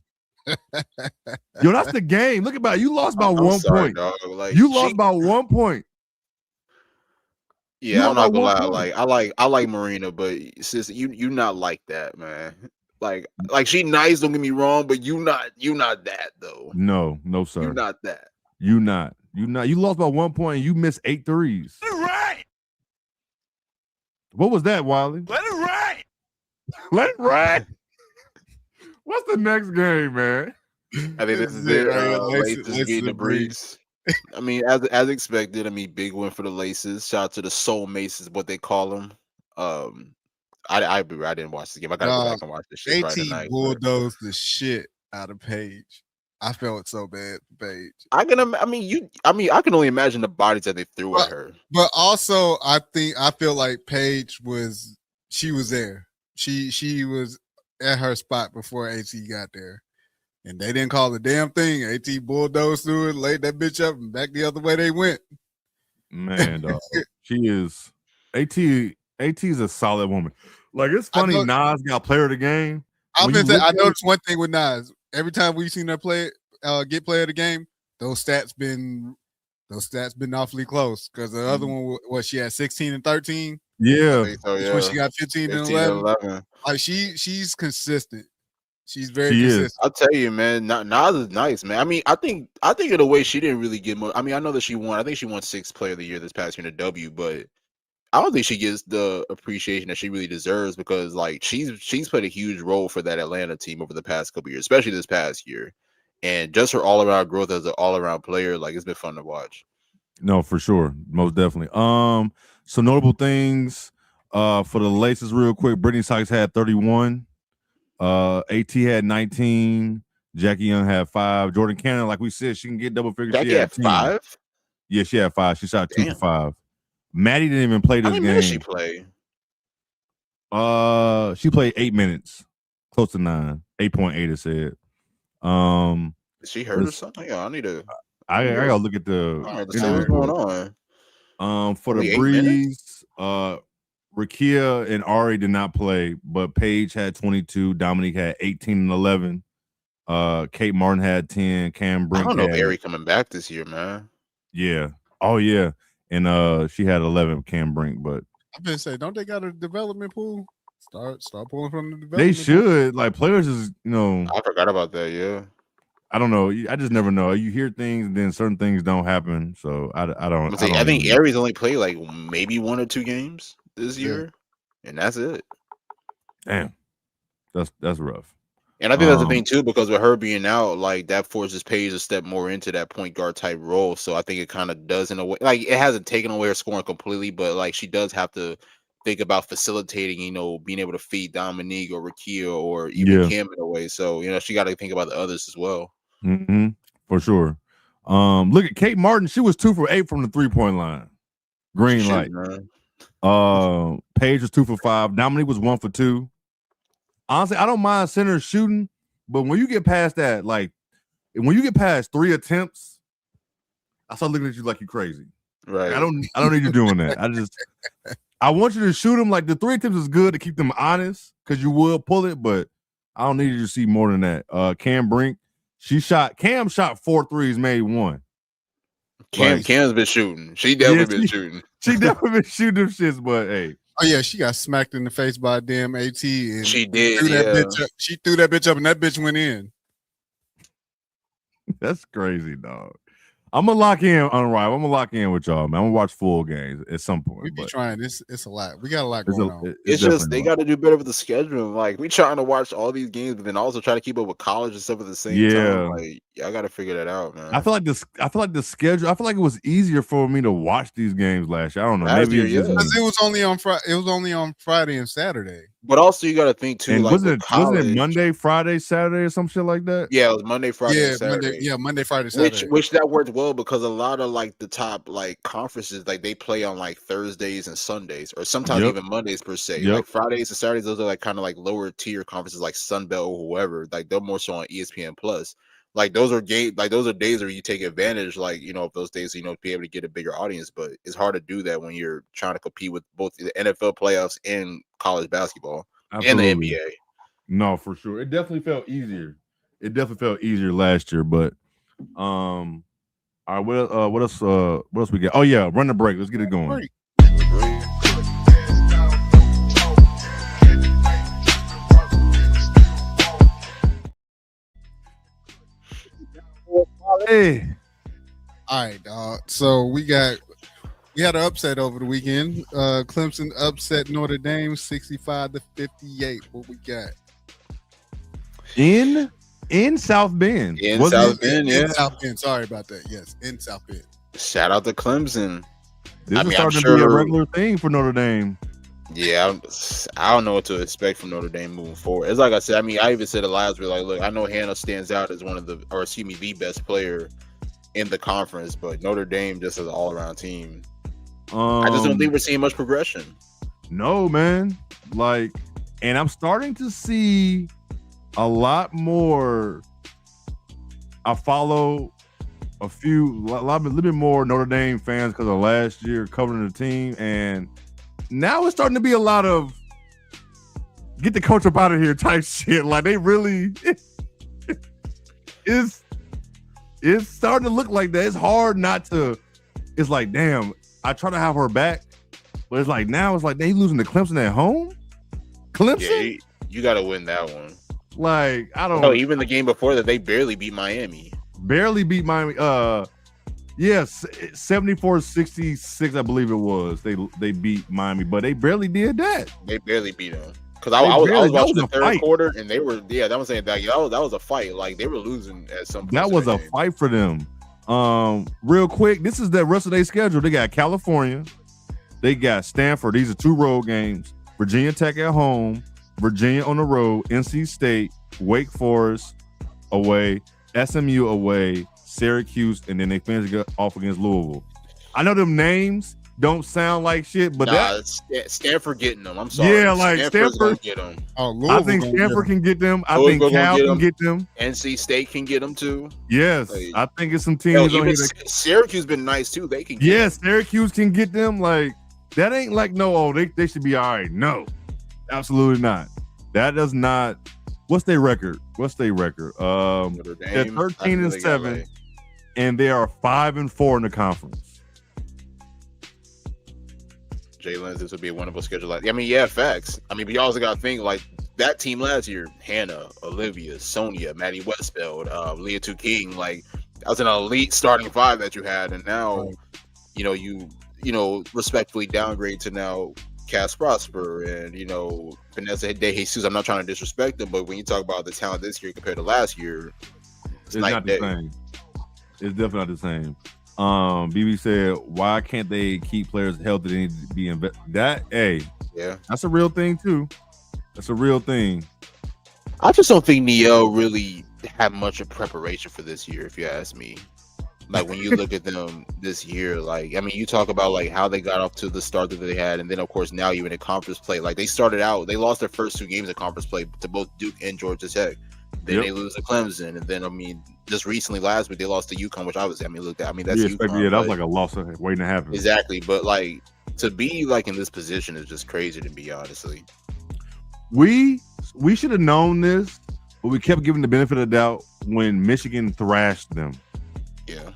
Yo, that's the game. Look about it. You lost by 1 point. Like, you lost by 1 point. Yeah, I'm not gonna lie. I like Marina, but sis, you not like that, man. Like she nice. Don't get me wrong, but you not that though. No, sir. You not that. You not. You lost by 1 point. And you missed 8 threes. Let it ride. What was that, Wiley? Let it ride. Let it ride. What's the next game, man? I think this is it. Laces getting the breeze. I mean, as expected. I mean, big win for the Laces. Shout out to the Soul Maces, what they call them. I didn't watch the game. I gotta go back and watch this shit. AT bulldozed the shit out of Paige. I felt so bad for Paige. I can only imagine the bodies that they threw at her. But also, I feel like Paige was there. She was at her spot before AT got there. And they didn't call the damn thing. AT bulldozed through it, laid that bitch up, and back the other way they went. Man, dog. She is AT's a solid woman. Like, it's funny, Nas got player of the game. I noticed one thing with Nas. Every time we've seen her get player of the game, those stats been awfully close. Because the other one, she had 16 and 13. Yeah. When she got 15 and 11. Like, she's consistent. She's very consistent. I'll tell you, man. Nas is nice, man. I mean, I think in a way she didn't really get more. I mean, I know that she won. I think she won 6th player of the year this past year in the W, but I don't think she gets the appreciation that she really deserves because, like, she's played a huge role for that Atlanta team over the past couple years, especially this past year. And just her all-around growth as an all-around player, like, it's been fun to watch. No, for sure. Most definitely. So notable things for the Laces real quick. Brittany Sykes had 31. AT had 19. Jackie Young had 5. Jordan Cannon, like we said, she can get double figures. Jackie had 5? Yeah, she had 5. She shot 2 for 5. Maddie didn't even play this game. How many minutes she play? She played 8 minutes, close to 9. 8.8 it said. Is she hurt or something? Yeah, I need to. I gotta look at the. What's going on? For the Breeze, Rakia and Ari did not play, but Paige had 22. Dominique had 18 and 11. Kate Martin had 10. Cam Brink. I don't know if Ari coming back this year, man. Yeah. Oh yeah. And she had 11. Cam Brink, but I've been saying, don't they got a development pool? Start pulling from the development. They should. Like, players is, I forgot about that. Yeah. I don't know. I just never know. You hear things and then certain things don't happen. So I don't. I think Aries only played like maybe 1 or 2 games this year, and that's it. Damn, that's rough. And I think that's the thing too, because with her being out, like that forces Paige to step more into that point guard type role. So I think it kind of does in a way. Like, it hasn't taken away her scoring completely, but like she does have to think about facilitating, being able to feed Dominique or Rakia or even Cam in a way. So she got to think about the others as well. Mm-hmm. For sure. Look at Kate Martin. She was 2 for 8 from the 3-point line. Green light. Paige was 2 for 5. Dominique was 1 for 2. Honestly, I don't mind center shooting, but when you get past that, like when you get past 3 attempts, I start looking at you like you're crazy. Right. I don't need you doing that. I want you to shoot them. Like, the 3 attempts is good to keep them honest because you will pull it, but I don't need you to see more than that. Cam Brink, Cam shot 4 threes, made 1. Cam's been shooting. She definitely been shooting. She definitely been shooting them shits, but hey. Oh yeah, she got smacked in the face by a damn AT, and she did. She threw that bitch up, and that bitch went in. That's crazy, dog. I'm gonna lock in Unrivaled. I'm gonna lock in with y'all, man. I'm gonna watch full games at some point. We be trying. It's a lot. We got a lot going on. It's just they got to do better with the scheduling. Like, we trying to watch all these games, but then also try to keep up with college and stuff at the same time. Like, I got to figure that out, man. I feel like the schedule. I feel like it was easier for me to watch these games last year. I don't know. Maybe because it was only on Friday. It was only on Friday and Saturday. But also, you got to think too. Like, wasn't it Monday, Friday, Saturday, or some shit like that? Yeah, it was Monday, Friday, Saturday. Monday, Friday, Saturday. Which that worked well because a lot of like the top like conferences, like they play on like Thursdays and Sundays, or sometimes even Mondays per se. Like Fridays and Saturdays, those are like kind of like lower tier conferences, like Sunbelt or whoever. Like they're more so on ESPN Plus. Like those are days where you take advantage, like of those days, to be able to get a bigger audience. But it's hard to do that when you're trying to compete with both the NFL playoffs and college basketball and the NBA. No, for sure, it definitely felt easier. It definitely felt easier last year, but all right, what else we got? Oh yeah, run the break. Let's get it going. Hey. All right, dog. So we had an upset over the weekend. Clemson upset Notre Dame 65-58. What we got? In South Bend. In South Bend, yeah. In South Bend. Sorry about that. Yes, in South Bend. Shout out to Clemson. This is starting to be a regular thing for Notre Dame. Yeah, I don't know what to expect from Notre Dame moving forward. It's like I said, I mean, I even said it last week, like, look, I know Hannah stands out as the best player in the conference, but Notre Dame just as an all-around team. I just don't think we're seeing much progression. No, man. Like, and I'm starting to see a lot more. I follow a little bit more Notre Dame fans because of last year covering the team, and now it's starting to be a lot of get the coach up out of here type shit. Like they really, it's starting to look like that. It's hard not to. It's like, damn, I try to have her back, but it's like now it's like they losing to Clemson at home. Clemson, yeah, you got to win that one. Like I don't. No, even the game before that, they barely beat Miami. Yes, 74-66, I believe it was. They beat Miami, but they barely did that. They barely beat them. Because I was watching the third quarter, and they were, that was saying that was a fight. Like they were losing at some point. That was a fight for them. Real quick, this is the rest of their schedule. They got California, they got Stanford. These are 2 road games. Virginia Tech at home, Virginia on the road, NC State, Wake Forest away, SMU away, Syracuse, and then they finish off against Louisville. I know them names don't sound like shit, but Stanford getting them. I'm sorry. Yeah, like Stanford get them. I think Stanford can get them. I think Cal can get them. NC State can get them too. Yes, I think it's some teams on here. Syracuse been nice too. They can. Syracuse can get them. Like that ain't like they should be all right. No, absolutely not. That does not. What's their record? They're 13-7, and they are 5-4 in the conference. Jalen, this would be a wonderful schedule. I mean, yeah, facts. I mean, but you also got to think like that team last year: Hannah, Olivia, Sonia, Maddie Westfeld, Leah Two King. Like that was an elite starting 5 that you had, and now, you respectfully downgrade to now Cass Prosper and Vanessa De Jesus. I'm not trying to disrespect them, but when you talk about the talent this year compared to last year, it's not the same. It's definitely not the same. BB said, "Why can't they keep players healthy? They need to be that's a real thing too. That's a real thing." I just don't think Neo really had much of preparation for this year, if you ask me. Like when you look at them this year, like I mean, you talk about like how they got off to the start that they had, and then of course now you're in a conference play. Like they started out, they lost their first 2 games of conference play to both Duke and Georgia Tech. Then they lose to Clemson, and then I mean, just recently last week they lost to UConn, which that's UConn. That was like a loss waiting to happen. Exactly, but like to be like in this position is just crazy to me, honestly. We should have known this, but we kept giving the benefit of the doubt when Michigan thrashed them. Yeah.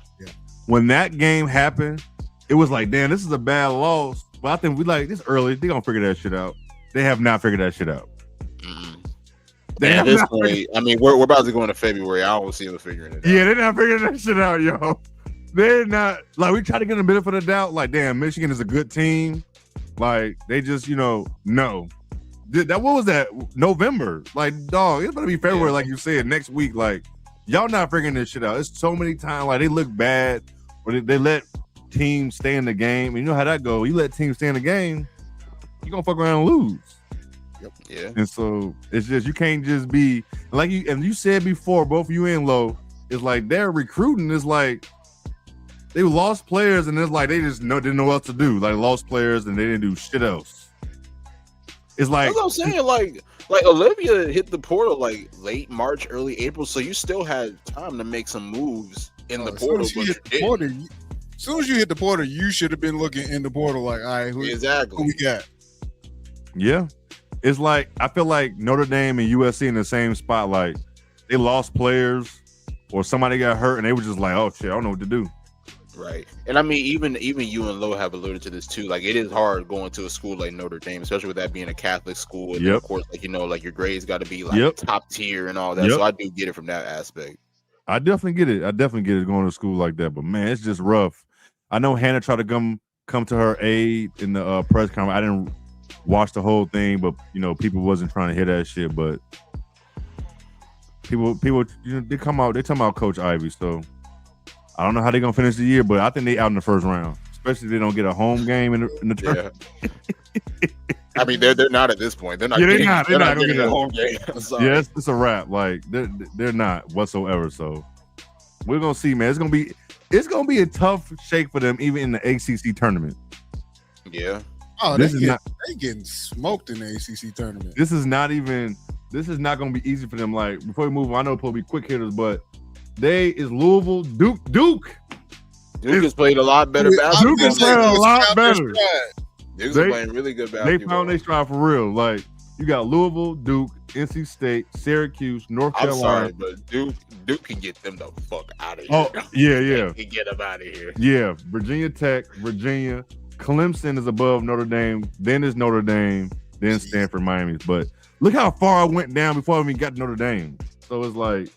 When that game happened, it was like, damn, this is a bad loss. But I think we like this early. They're gonna figure that shit out. They have not figured that shit out. At this point, I mean, we're about to go into February. I don't see them figuring it out. Yeah, they're not figuring that shit out, yo. They're not like we try to get them a benefit of the doubt. Like, damn, Michigan is a good team. Like they just, no. What was that? November. Like, dog, it's gonna be February, like you said, next week. Like, y'all not figuring this shit out. It's so many times like they look bad, or they let teams stay in the game. And you know how that goes. You let teams stay in the game, you're gonna fuck around and lose. Yeah. And so it's just you can't just be like you said before, both you and Lo, it's like their recruiting is like they lost players and it's like they just didn't know what else to do. Like lost players and they didn't do shit else. It's like that's what I'm saying, like Olivia hit the portal like late March, early April, so you still had time to make some moves in the portal. As soon as you hit the portal, you should have been looking in the portal like, all right, who we got? Yeah. It's like I feel like Notre Dame and USC in the same spot. Like they lost players or somebody got hurt and they were just like, oh shit, I don't know what to do. Right. And I mean, even you and Lo have alluded to this too. Like it is hard going to a school like Notre Dame, especially with that being a Catholic school. And of course, like your grades got to be like top tier and all that. So I do get it from that aspect. I definitely get it. Going to school like that. But man, it's just rough. I know Hannah tried to come to her aid in the press conference. I didn't watch the whole thing, but people wasn't trying to hear that shit. But people, they come out. They talking about Coach Ivy. So I don't know how they're gonna finish the year, but I think they out in the first round. Especially if they don't get a home game in the tournament. Yeah. I mean, they're not at this point. They're not. Yeah, they're not gonna getting a home game. Yeah, it's a wrap. Like they're not whatsoever. So we're gonna see, man. It's gonna be a tough shake for them, even in the ACC tournament. Yeah. Oh, they getting smoked in the ACC tournament. This is not gonna be easy for them. Like before we move on, I know it's supposed to be quick hitters, but is Louisville, Duke has played a lot better basketball. Duke is playing a lot better. Duke's playing really good basketball. They found their stride for real. Like you got Louisville, Duke, NC State, Syracuse, North Carolina. I'm sorry, but Duke can get them the fuck out of here. Oh, yeah. They can get them out of here. Yeah, Virginia Tech, Virginia, Clemson is above Notre Dame. Then is Notre Dame. Then Stanford, Miami. But look how far I went down before I even got to Notre Dame. So it's like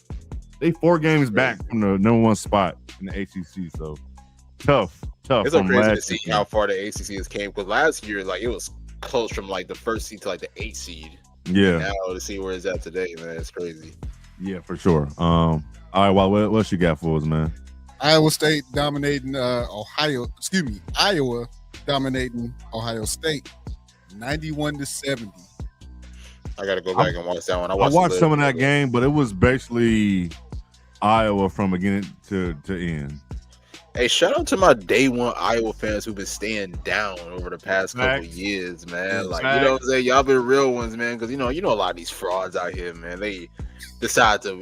they 4 games back from the number 1 spot in the ACC. So tough. It's so crazy to see how far the ACC has came, because last year, like, it was close from like the 1st seed to like the 8th seed. Yeah. Now to see where it's at today, man, it's crazy. Yeah, for sure. All right, well, what else you got for us, man? Iowa State dominating Iowa dominating Ohio State 91-70. I gotta go back and watch that one. I watched some of that game, but it was basically Iowa from beginning to end. Hey, shout out to my day one Iowa fans who've been staying down over the past couple of years, man. Like, you know what I'm saying? Y'all been real ones, man, because you know a lot of these frauds out here, man. They decide to,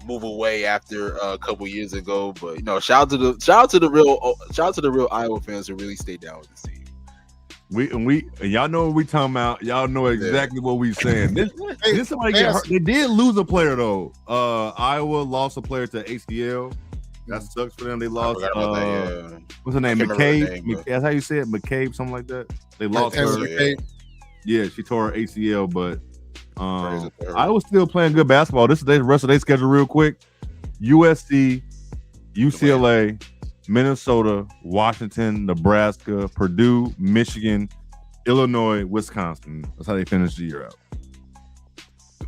move away after a couple years ago. But shout out to the real Iowa fans who really stayed down with the team. And y'all know what we talking about. Y'all know exactly what we saying. This somebody get hurt. They did lose a player though. Iowa lost a player to ACL. That sucks for them. They lost. What's her name? McCabe. That's how you say it. McCabe, something like that. They lost her. Yeah, she tore her ACL, but Iowa's still playing good basketball. This is the rest of their schedule real quick. USC, UCLA, Minnesota, Washington, Nebraska, Purdue, Michigan, Illinois, Wisconsin. That's how they finish the year out.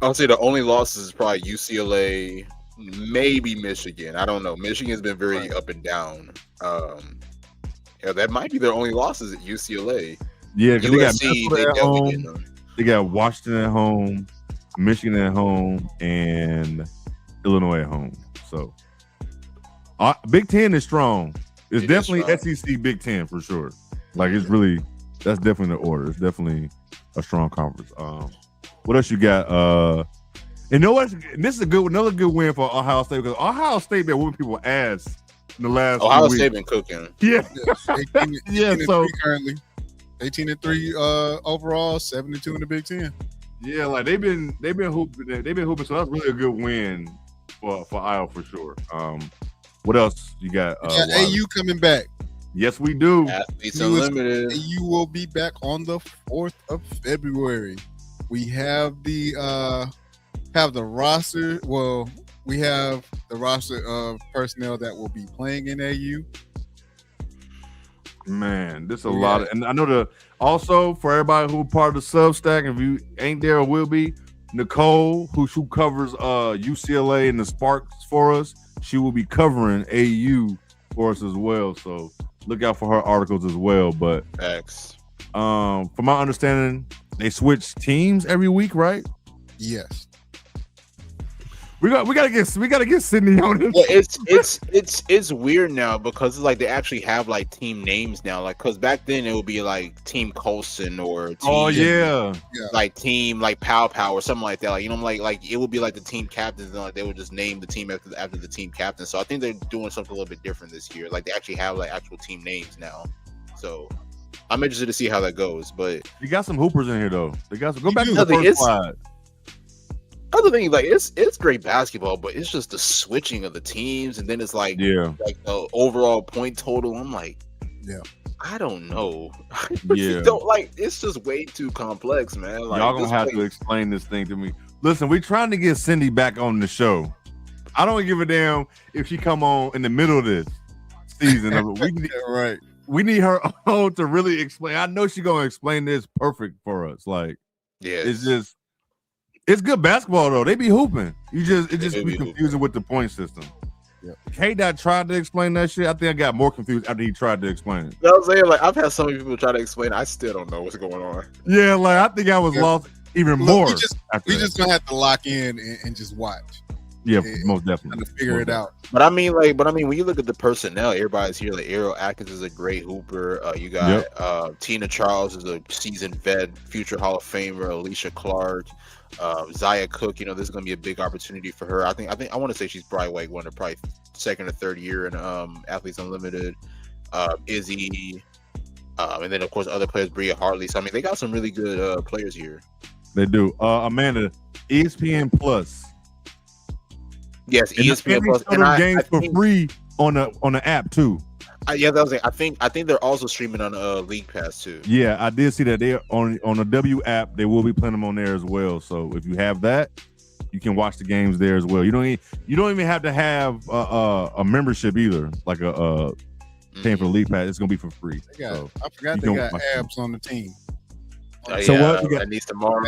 I'll say the only losses is probably UCLA, maybe Michigan. I don't know. Michigan's been very up and down. That might be their only losses at UCLA. Yeah, USC, they got at home. They got Washington at home, Michigan at home, and Illinois at home. So Big Ten is strong. It's definitely SEC Big Ten for sure. Like that's definitely the order. It's definitely a strong conference. What else you got? And this is another good win for Ohio State, because Ohio State been whooping people ass in the last Ohio few State weeks. been cooking. Yeah. 18 so currently 18-3 overall, 7-2 in the Big Ten. Yeah, like they've been hooping. So that's really a good win for Iowa for sure. What else you got? AU coming back. Yes, we do. Athletes Unlimited. AU will be back on the 4th of February. We have the roster. Well, we have the roster of personnel that will be playing in AU. Man, this is a lot. And I know also for everybody who part of the Substack, if you ain't there or will be, Nicole, who covers UCLA and the Sparks for us, she will be covering AU for us as well. So look out for her articles as well. But from my understanding, they switch teams every week, right? Yes. We gotta get Sydney on this. Well, it's weird now because it's like they actually have like team names now. Like, cause back then it would be like Team Colson or team, like Team like Pow or something like that. Like, like it would be like the team captains, and like they would just name the team after the team captain. So I think they're doing something a little bit different this year. Like they actually have like actual team names now. So I'm interested to see how that goes. But you got some hoopers in here though. They got some. Go back to the first slide. Other thing, like it's great basketball, but it's just the switching of the teams, and then it's like the overall point total. I'm like, I don't know. It's just way too complex, man. Like, y'all gonna have to explain this thing to me. Listen, we're trying to get Cindy back on the show. I don't give a damn if she come on in the middle of this season. Right. We need her on to really explain. I know she's gonna explain this perfect for us. Like, it's good basketball though. They be hooping. It just be confusing with the point system. Yeah. K-Dot tried to explain that shit. I think I got more confused after he tried to explain it. You know what I'm saying? Like, I've had so many people try to explain. I still don't know what's going on. Yeah, like I think I was lost even more. We just gonna have to lock in and just watch. Yeah, most definitely. To figure it out. But I mean, when you look at the personnel, everybody's here. Like Ariel Atkins is a great hooper. You got Tina Charles is a seasoned vet, future Hall of Famer. Alicia Clark, Zaya Cook. You know, this is going to be a big opportunity for her. I want to say she's probably like one of probably second or third year in Athletes Unlimited. Izzy, and then of course other players, Bria Hartley. So I mean, they got some really good players here. They do. Amanda, ESPN Plus. Yes, ESPN Plus, and games for free on the app too. Yeah, that was it. I think they're also streaming on League Pass too. Yeah, I did see that they're on the W app. They will be playing them on there as well. So if you have that, you can watch the games there as well. You don't even have to have a membership either, like a paying for the League Pass. It's gonna be for free. I forgot they got abs on the team. So what? That needs tomorrow.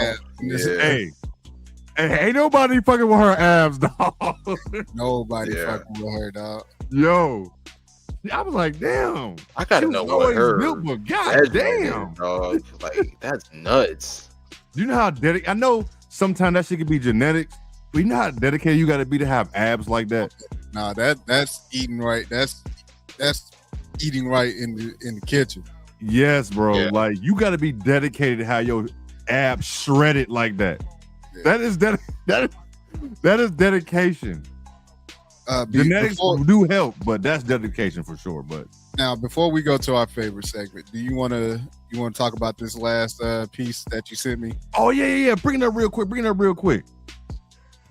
Hey, ain't nobody fucking with her abs, dog. Nobody fucking with her, dog. Yo, I was like, damn. I gotta know what her. But god damn, dog. Like that's nuts. Do you know how dedicated? I know sometimes that shit could be genetics, but you know how dedicated you got to be to have abs like that. Nah, that's eating right. That's eating right in the kitchen. Yes, bro. Yeah. Like you got to be dedicated to have your abs shredded like that. Yeah. That is dedication. Genetics do help, but that's dedication for sure. But now, before we go to our favorite segment, do you want to talk about this last piece that you sent me? Oh yeah. Bring it up real quick.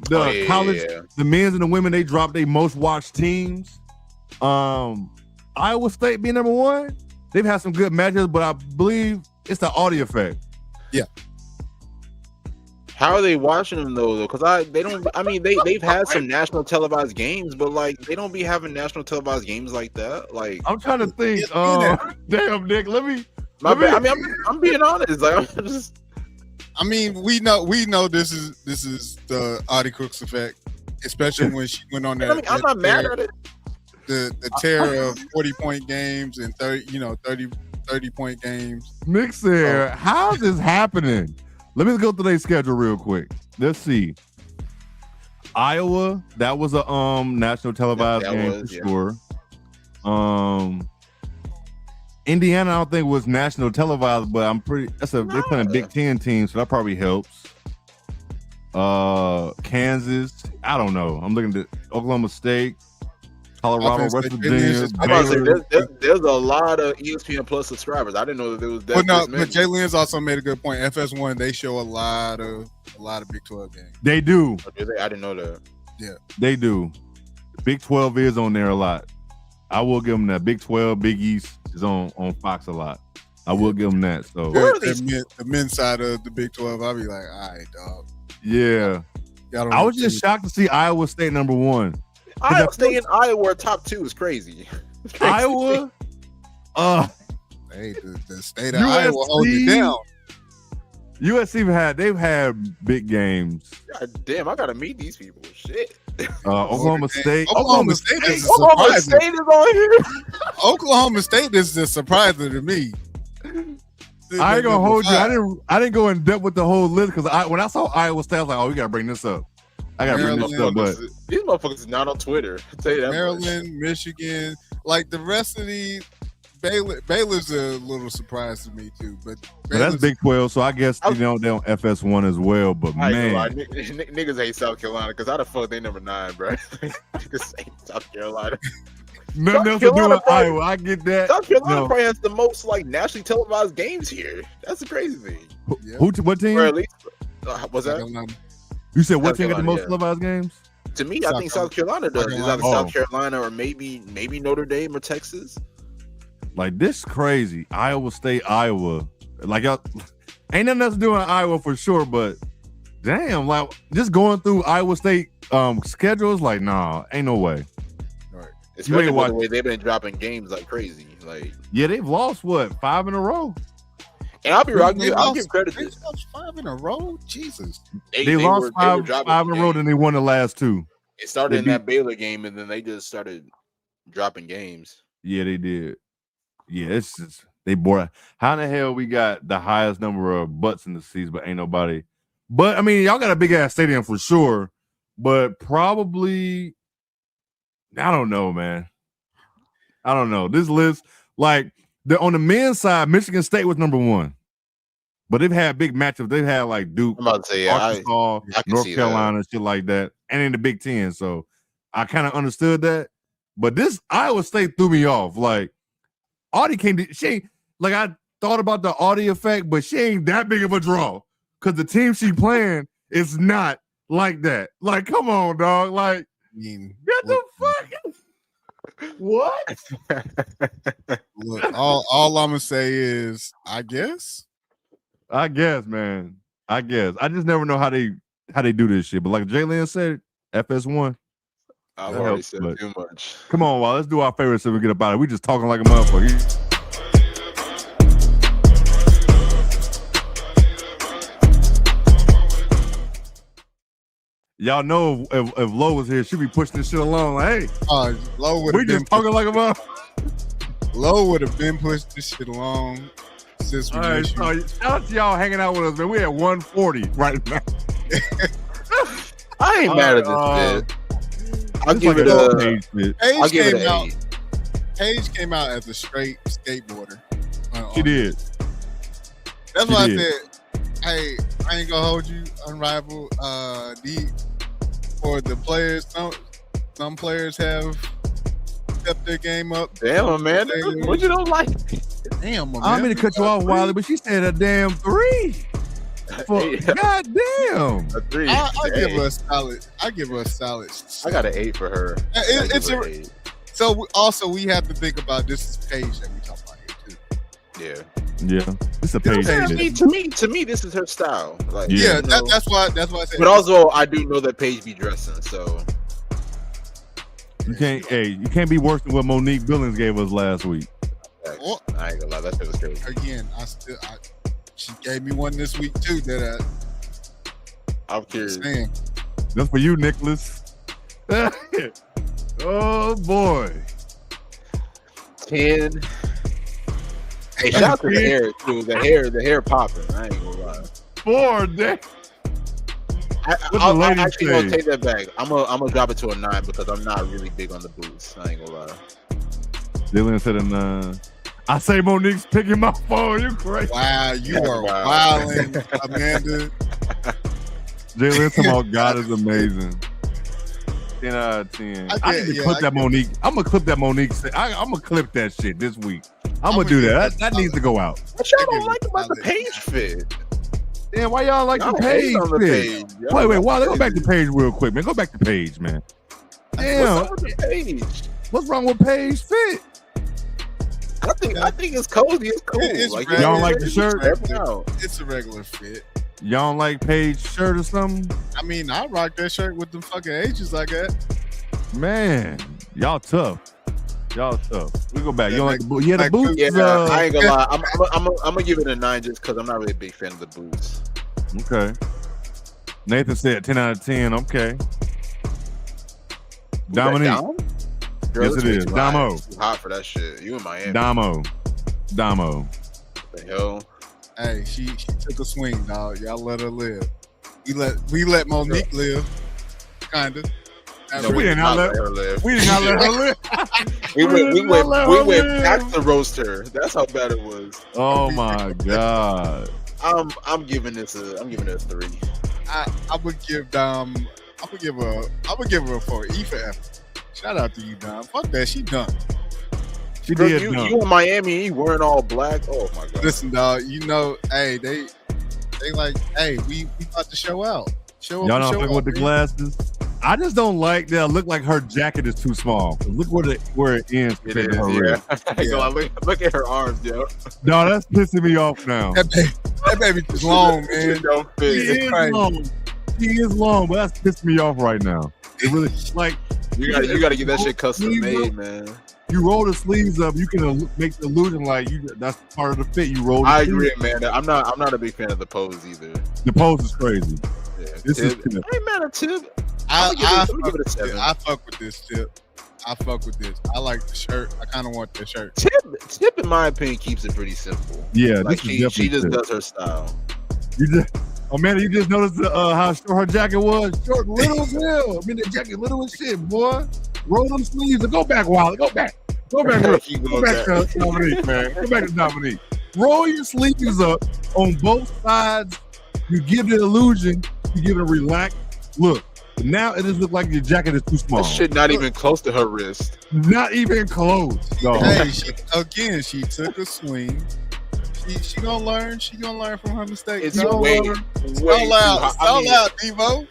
The college, the men's and the women, they dropped their most watched teams. Iowa State being number one. They've had some good matches, but I believe it's the audio effect. Yeah. How are they watching them though? Because they don't. I mean, they've had some national televised games, but like they don't be having national televised games like that. Like I'm trying to think. Damn, Nick. Let me. I mean, I'm being honest. Like I'm just. I mean, we know this is the Audie Crooks effect, especially when she went on that. I mean, I'm not mad at it. The terror of 40-point games and 30-point games. Nick said, how's this happening? Let me go through their schedule real quick. Let's see. Iowa, that was a national televised game for sure. Indiana, I don't think was national televised, but I'm pretty. They're playing a Big Ten team, so that probably helps. Kansas, I don't know. I'm looking at Oklahoma State, Colorado, West Virginia. There's a lot of ESPN Plus subscribers. I didn't know that there was that. But Jay Lynn's also made a good point. FS1, they show a lot of Big 12 games. They do. I didn't know that. Yeah, they do. Big 12 is on there a lot. I will give them that. Big 12, Big East is on Fox a lot. I will give them that. So the men's side of the Big 12, I'll be like, all right, dog. Yeah. I was just shocked to see Iowa State number one. Iowa State and Iowa top two is crazy. Iowa? Hey, the state of Iowa holding it down. USC they've had big games. God damn, I gotta meet these people. Shit. Oklahoma State. Oklahoma State is on here. Oklahoma State is just surprising to me. I ain't gonna hold you. I didn't go in depth with the whole list because when I saw Iowa State, I was like, "Oh, we gotta bring this up." I gotta bring this up. But these motherfuckers are not on Twitter. I'll tell you that Maryland, Michigan, like the rest of the Baylor's a little surprise to me too. But that's Big 12, so I guess they're on FS1 as well. But man, niggas hate South Carolina because how the fuck they number 9, bro? Niggas hate South Carolina. Nothing else to do with Iowa. I get that. South Carolina probably has the most like nationally televised games here. That's the crazy thing. What team? Or at least what's that? You said what team got the most televised games? To me, I think South Carolina does. It's either South Carolina or maybe Notre Dame or Texas. Like this crazy. Iowa State, Iowa. Like y'all ain't nothing else to do in Iowa for sure, but damn, like just going through Iowa State schedule is like, nah, ain't no way. Right. Especially the way they've been dropping games like crazy. Like, yeah, they've lost what 5 in a row. And I'll be rocking. I'll give credit to this. 5 in a row, Jesus. They lost five in a row, then they won the last 2. It started in that Baylor game, and then they just started dropping games. Yeah, they did. Yeah, it's just, they bored. How in the hell we got the highest number of butts in the seats, but ain't nobody. But I mean, y'all got a big ass stadium for sure. But probably, I don't know, man. I don't know. This list, like on the men's side, Michigan State was number 1. But they've had big matchups. They've had like Duke, I'm about to say, Arkansas, I North Carolina, shit like that, and in the Big Ten. So I kind of understood that. But this Iowa State threw me off. Like Audie she ain't, like I thought about the Audie effect, but she ain't that big of a draw because the team she playing is not like that. Like, come on, dog. Like, get the fuck. What? Look, all I'm gonna say is, I guess, man. I guess. I just never know how they do this shit. But like Jalen said, FS1. I've already said too much. Come on, Wall. Let's do our favorite so we get about it. We just talking like a motherfucker. Y'all know if Lo was here, she'd be pushing this shit along. Like, hey, Lo would we just talking like a motherfucker. Lo would have been pushing this shit along since we right, so shout out to y'all hanging out with us, man. We at 140 right now. I ain't mad at this shit. I'll give it a 8. Paige came out as a straight skateboarder. She did. That's why I said, hey, I ain't gonna hold you, Unrivaled. For the players, some players have stepped their game up. Damn, Amanda, what you don't like? Damn, Amanda. I'm gonna cut you off, Wiley, but she said a damn 3. God damn. A 3. I give her a solid. I give her a solid. I got an 8 for her. So we have to think about this is Paige that we talk about here too. Yeah, it's a Paige. To me, this is her style. Like, that's why I said. But also, I do know that Paige be dressing, so you can't be worse than what Monique Billings gave us last week. I ain't gonna lie, that shit was crazy. Again, she gave me one this week too. I'm curious. That's for you, Nicholas. Oh boy. 10. Hey, shout out to the hair too. The hair popping. I ain't gonna lie. 4, damn. I actually gonna take that back. I'm gonna drop it to a 9 because I'm not really big on the boots. I ain't gonna lie. Dylan said a 9. I say Monique's picking my phone. You crazy? Wow, you are wilding, Amanda. Jalen talking about God is amazing. 10 out of 10. I need to clip that Monique. I'm gonna clip that Monique. I'm gonna clip that shit this week. I'm gonna do that. That needs to go out. What y'all don't like about the Paige fit? Damn, why y'all like the Paige fit? Wait, wow, let's go back to Paige real quick, man. Go back to Paige, man. Damn. What's wrong with Paige fit? I think it's cozy. It's cool. Y'all don't like the shirt? It's a regular fit. Y'all don't like Paige shirt or something? I mean, I rock that shirt with them fucking H's I got. Man, y'all tough. We go back. You don't like the boots? Yeah, the boots. Yeah, I ain't gonna lie. I'm gonna give it a 9 just because I'm not really a big fan of the boots. Okay. Nathan said 10 out of 10. Okay. Dominique. Yes, it is. Damo. Too hot for that shit. You in Miami? Damo. The hell. Hey, she took a swing, dog. Y'all let her live. We let Monique live, kinda. No, we did not let her live. We did not let her live. we went back to roast her. That's how bad it was. Oh my god. I'm giving it a 3. I would give Dom. I would give her a 4. E for effort. Shout out to you, Dom. Fuck that. She done. She did. You in Miami? You wearing all black? Oh my god. Listen, dog. You know, hey, they like, hey, we about to show out. Show y'all up. Y'all don't fuck with the glasses. I just don't like that. Look like her jacket is too small. Look where it ends. It is, look at her arms, yo. No, that's pissing me off now. That baby is long, man. Don't fit. She is long, but that's pissing me off right now. It really like you gotta get that shit custom made, man. You roll the sleeves up, you can make the illusion like that's part of the fit. You roll. I agree, man. I'm not a big fan of the pose either. The pose is crazy. Yeah, this is. Hey man, a tip. I fuck with this tip. I fuck with this. I like the shirt. I kind of want the shirt. Tip, in my opinion, keeps it pretty simple. Yeah, like she just does her style. You just, Amanda, you just noticed how short her jacket was. Short, little as hell. I mean, the jacket little as shit, boy. Roll them sleeves and go back, Wilder. Go back. Go back to Dominique, man. Go back to Dominique. Roll your sleeves up on both sides. You give the illusion. You give it a relaxed look. But now it just looks like your jacket is too small. That shit not even close to her wrist. Not even close. Dog. Hey, she took a swing. She gonna learn. She gonna learn from her mistakes. It's way loud, Devo.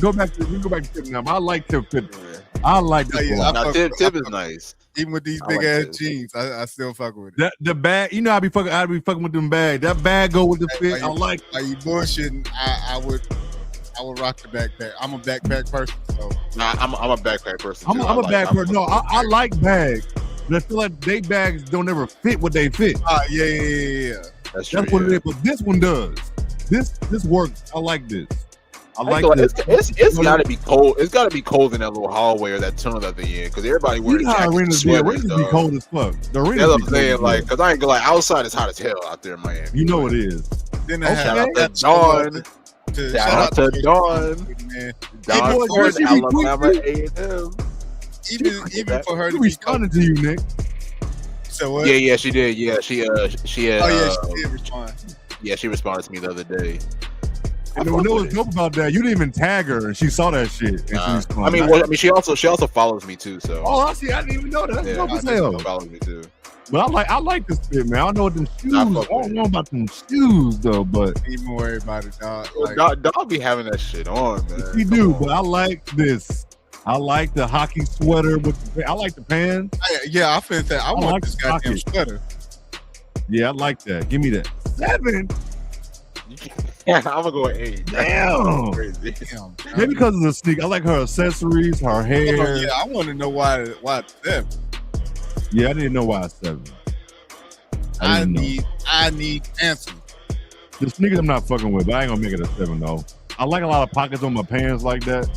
Go back to Tip now. I like Tip fit. I like this. Tip is nice. Even with these big ass jeans, I still fuck with it. The bag, you know, I'd be fucking with them bags. That bag go with the fit. I like. Are you bullshitting? I would rock the backpack. I'm a backpack person, so I'm a backpack person. I'm a bag person. No, I like bags. But I feel like they bags don't ever fit what they fit. Yeah. That's what it is. But this one does. This works. I like this. I like this. It's gotta be cold. It's gotta be cold in that little hallway or that tunnel that they in, because everybody wearing jackets. Arenas be cold as fuck. The arenas that's what I'm saying, like, because I ain't gonna outside is hot as hell out there in Miami. You know it is. Then I shout out to Dawn. Shout out to Dawn. Dawn Ford, Alabama A&M. Even for her she to responded to you, Nick. So what? Yeah, she did. Yeah, she she did respond. Yeah, she responded to me the other day. And what was dope about that? You didn't even tag her, and she saw that shit. And she also follows me too. So. Oh, I see. I didn't even know that. That's dope as hell. She follows me too. But I like this fit, man. I don't know what them shoes. I don't know about them shoes though, but even worry about it, dog. Dog be having that shit on, man. He do, but I like this. I like the hockey sweater with the. I like the pants. Yeah, I feel that. I want like this goddamn sweater. Yeah, I like that. Give me that 7. Yeah, I'm gonna go with 8. Damn. Crazy. Maybe because of the sneak. I like her accessories, her hair. Yeah, I want to know why it's 7. Yeah, I didn't know why it's 7. I need answers. The sneakers I'm not fucking with, but I ain't gonna make it a 7 though. I like a lot of pockets on my pants like that.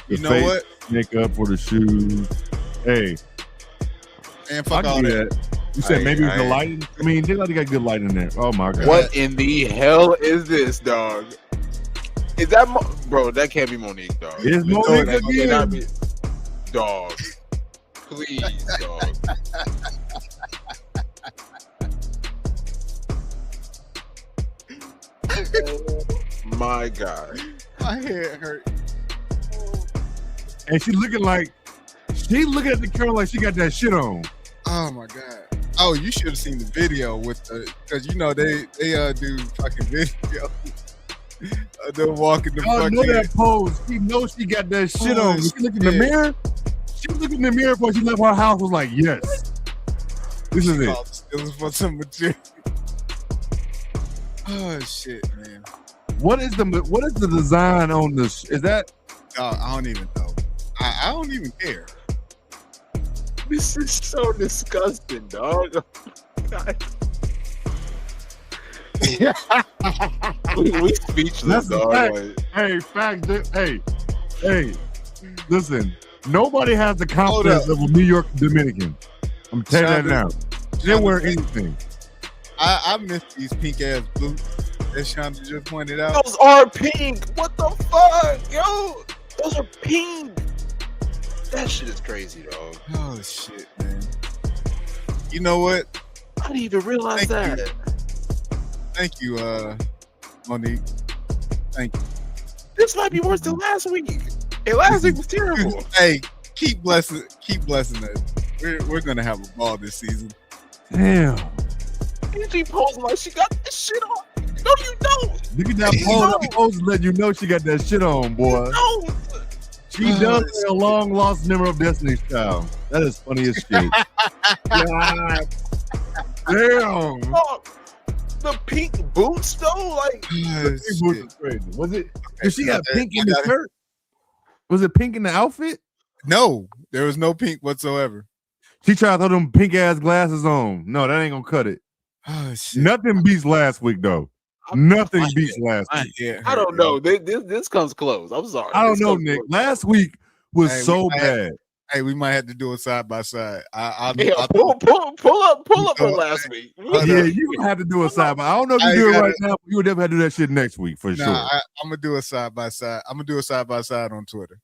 You know what? Makeup for the shoes. Hey. And fuck all that. You said maybe it's the lighting? I mean, they got good light in there. Oh my god. What in the hell is this, dog? Is that bro? That can't be Monique, dog. It's Monique again. Dog. Please, dog. Oh my god. My head hurt. And she looking at the camera like she got that shit on. Oh my god. Oh, you should have seen the video with because you know they do fucking video. They're walking the fucking. Know that pose. She knows she got that shit on. She looked in the mirror. She was looking in the mirror before she left her house. Was like, yes, this is it. Stealing for some material. Oh shit, man. What is the design on this? Is that? I don't even know. I don't even care. This is so disgusting, dog. we speechless, dog. Fact. Hey, fact. Hey. Listen, nobody has the confidence of a New York Dominican. I'm telling you that now. They didn't wear anything. I miss these pink ass boots that Shonda just pointed out. Those are pink. What the fuck, yo? Those are pink. That shit is crazy, dog. Oh shit, man. You know what? I didn't even realize that. Thank you, Monique. Thank you. This might be worse than last week. Hey, last week was terrible. Hey, keep blessing us. We're gonna have a ball this season. Damn. She posing like she got this shit on. No, you don't. Look at that pose. That pose let you know she got that shit on, boy. No. She does play a long lost member of Destiny's Child. That is funny as shit. God. Damn. The pink boots though, like the pink boots is crazy. Was it? Did she have pink in I the got it. shirt? Was it pink in the outfit? No, there was no pink whatsoever. She tried to throw them pink ass glasses on. No, that ain't gonna cut it. Oh shit! Nothing beats last week though. Nothing beats last week. I don't know. This comes close. I'm sorry. I don't know, Nick. Close. Last week was so bad. Hey, we might have to do it side by side. Pull up on last week. Yeah, you have to do it side by. I don't know if you do it right now, but you would never have to do that shit next week for sure. I'm gonna do it side by side. I'm gonna do it side by side on Twitter.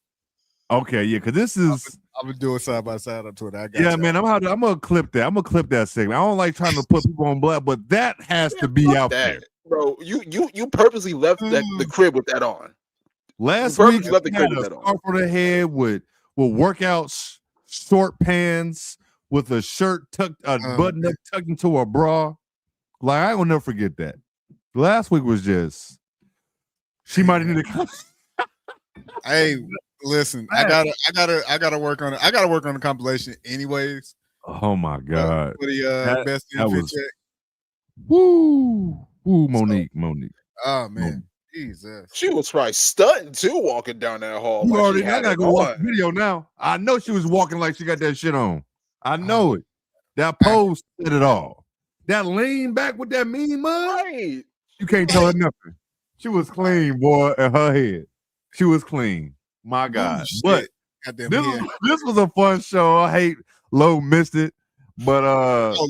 Okay, yeah, because this is. I'm gonna do it side by side on Twitter. I got man, I'm gonna clip that. I'm gonna clip that segment. I don't like trying to put people on black, but that has to be out there, bro. You purposely left the crib with that on. Last week, you had a scarf on the head with workout short pants with a shirt tucked, button up tucked into a bra. Like I will never forget that. Last week was just. She might have needed. Hey, listen, I gotta work on it. I gotta work on the compilation, anyways. Oh my god! For the best infit check. Woo, Monique. Oh man. Jesus. She was probably stunting too, walking down that hall. I gotta go watch the video now. I know she was walking like she got that shit on. I know it. That pose said it all. That lean back with that mean mug. Right. You can't tell her nothing. She was clean, boy, in her head. She was clean. My God. But this was a fun show. I hate Lo missed it. But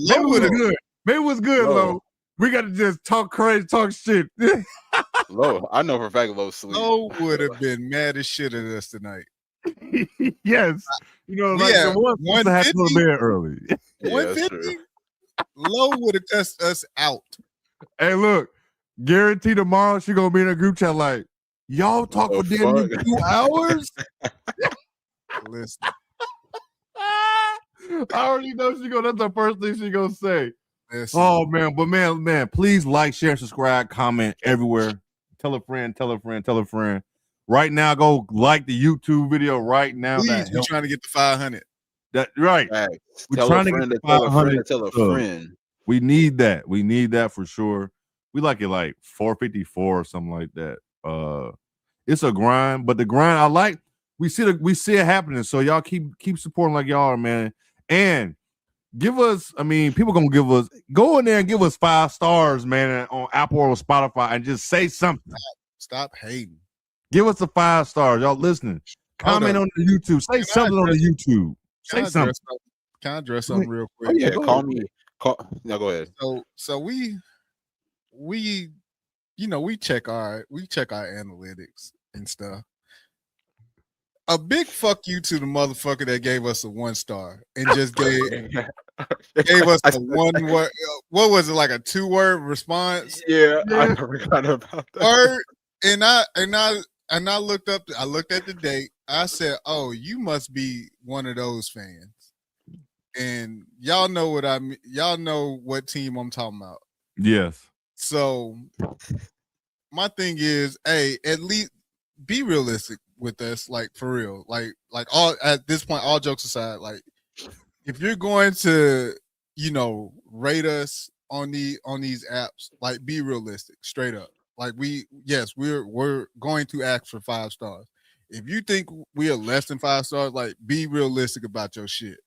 maybe it was good. Maybe it was good, Lo. We got to just talk crazy, talk shit. Lo, I know for a fact Lo sleep. Lo would have been mad as shit at us tonight. Yes. You know, like the one to have to go to bed early. 150? Lo would have cussed us out. Hey, look, guarantee tomorrow she gonna be in a group chat like, y'all talk for damn 2 hours? Listen. I already know that's the first thing she gonna say. Listen. Oh man, but man, please like, share, subscribe, comment everywhere. Tell a friend. Right now, go like the YouTube video right now. Please, we're trying to get to 500. That right. Right. We're trying to get to 500. Tell a friend. We need that. We need that for sure. We like it like 454 or something like that. It's a grind, but the grind I like. We see it happening. So y'all keep supporting like y'all are, man. And give us, people gonna give us, go in there and give us 5 stars, man, on Apple or Spotify, and just say something. Stop hating. Give us a 5 stars, y'all listening. Comment on the YouTube. Say something on the YouTube. Say something. Can I address something real quick? Oh, yeah, call me. No, go ahead. So we check our analytics and stuff. A big fuck you to the motherfucker that gave us a 1 star and just gave us a 1 word. What was it, like a 2-word response? Yeah, I forgot about that. And I looked at the date. I said, "Oh, you must be one of those fans." And y'all know what I mean. Y'all know what team I'm talking about. Yes. So my thing is, hey, at least be realistic with us, like for real. Like all at this point, all jokes aside, like if you're going to, rate us on these apps, like be realistic, straight up. Like we're going to ask for 5 stars. If you think we are less than 5 stars, like be realistic about your shit.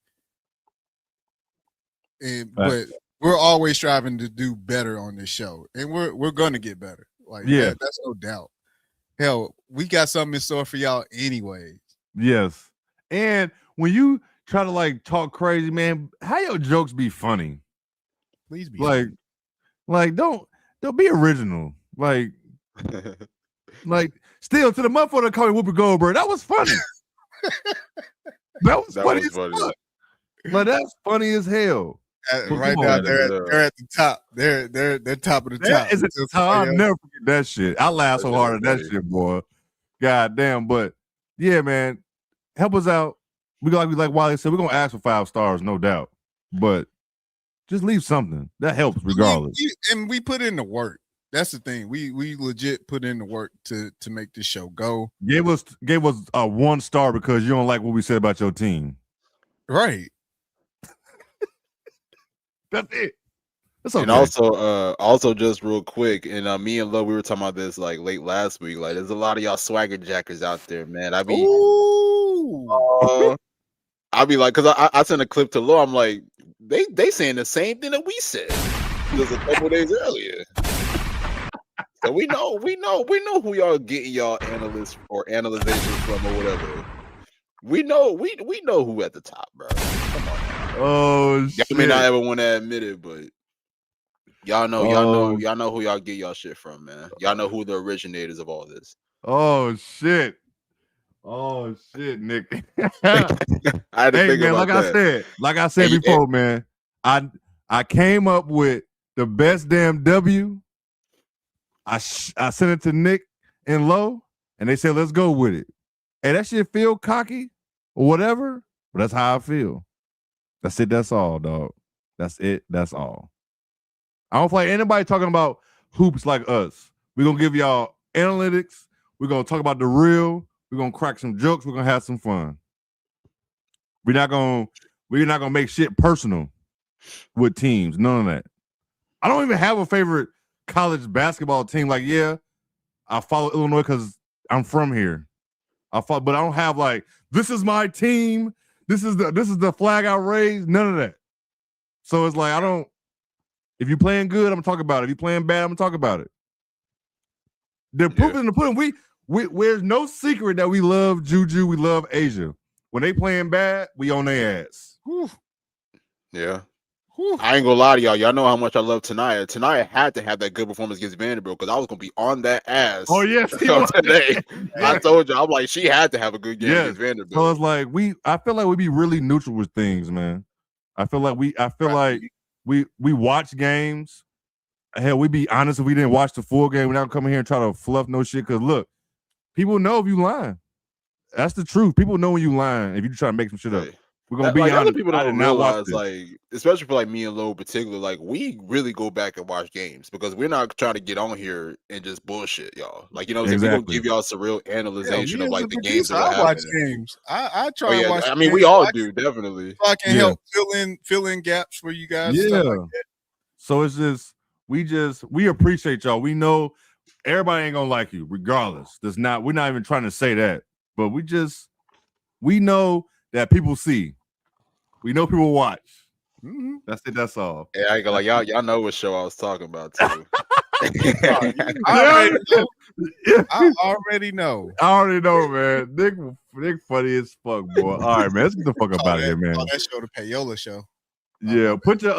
But we're always striving to do better on this show, and we're gonna get better. Like that's no doubt. Hell, we got something in store for y'all anyways. Yes. And when you try to like talk crazy, man, how your jokes be funny? Please be like don't be original. Like still to the motherfucker that called me Whoopi Goldberg. That was funny. that was funny as fuck. Like that's funny as hell. Right now, they're at the top. They're top of the top. Is at the top. I'll never forget that shit. I laughed so hard at that shit, boy. God damn. But yeah, man, help us out. We like Wally said, we're gonna ask for 5 stars, no doubt. But just leave something that helps regardless. And we put in the work. That's the thing. We legit put in the work to make this show go. Gave us a 1 star because you don't like what we said about your team. Right. That's it. It's okay. And also just real quick, and me and Lo, we were talking about this like late last week. Like, there's a lot of y'all swagger jackers out there, man. I be like, cause I sent a clip to Lo. I'm like, they saying the same thing that we said just a couple days earlier. So we know who y'all getting y'all analysts or analyzation from or whatever. We know who at the top, bro. Come on. Oh shit. Y'all may not ever want to admit it, but y'all know who y'all get y'all shit from, man. Y'all know who the originators of all this. Oh shit, Nick. I had to think man, about like I said before, man. I came up with the best damn W. I sent it to Nick and Lo, and they said, let's go with it. Hey, that shit feel cocky or whatever, but that's how I feel. That's it. That's all, dog. That's it. That's all. I don't feel like anybody talking about hoops like us. We're going to give y'all analytics. We're going to talk about the real. We're going to crack some jokes. We're going to have some fun. We're not going to make shit personal with teams. None of that. I don't even have a favorite college basketball team. Like, yeah, I follow Illinois because I'm from here. But I don't have like, this is my team. This is the flag I raised. None of that. So it's like, if you're playing good, I'm gonna talk about it. If you're playing bad, I'm gonna talk about it. The proof in the pudding. There's no secret that we love Juju. We love Asia. When they playing bad, we on their ass. Whew. Yeah. I ain't gonna lie to y'all. Y'all know how much I love Tanaya. Tanaya had to have that good performance against Vanderbilt because I was gonna be on that ass. Oh yes, today. I told you, I'm like, she had to have a good game against Vanderbilt. So it's like I feel like we be really neutral with things, man. I feel like we watch games. Hell, we be honest if we didn't watch the full game. We're not coming here and try to fluff no shit. Cause look, people know if you lying. That's the truth. People know when you lying if you try to make some shit up. We're gonna be honest. Other people don't realize, like, especially for like me and Lo in particular, like we really go back and watch games because we're not trying to get on here and just bullshit, y'all. Like, you know, we don't give y'all some real analyzation of like the games that I watch games. I try and watch. I mean, we all do, definitely. So I can help fill in gaps for you guys. Yeah. Like that. So it's just we appreciate y'all. We know everybody ain't gonna like you, regardless. We're not even trying to say that, but we know that people see. We know people watch. Mm-hmm. That's it. That's all. Yeah, I go like y'all know what show I was talking about too. I already know. I already know, man. Nick funny as fuck, boy. All right, man. Let's get the fuck up out of here, man. That show, the Payola show. Yeah, put the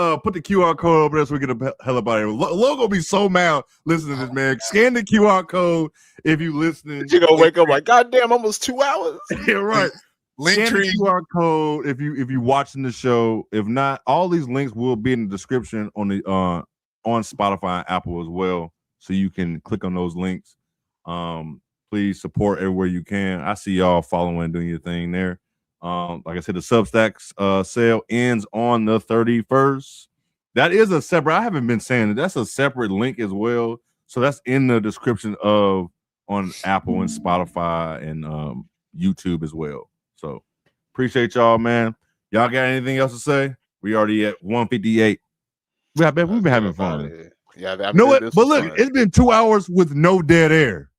QR code over there so we get the hell up out of here. Logo be so mad listening to this, man. Scan the QR code if you listening. You gonna wake up like, God damn, almost 2 hours. Yeah, right. Scan the QR code if you watching the show. If not, all these links will be in the description on the on Spotify and Apple as well, so you can click on those links. Please support everywhere you can. I see y'all following and doing your thing there. Like I said, the Substacks sale ends on the 31st. That is a separate. I haven't been saying it. That's a separate link as well. So that's in the description on Apple and Spotify and YouTube as well. So appreciate y'all, man. Y'all got anything else to say? We already at 158. We've been having fun. Yeah, but look, it's been 2 hours with no dead air.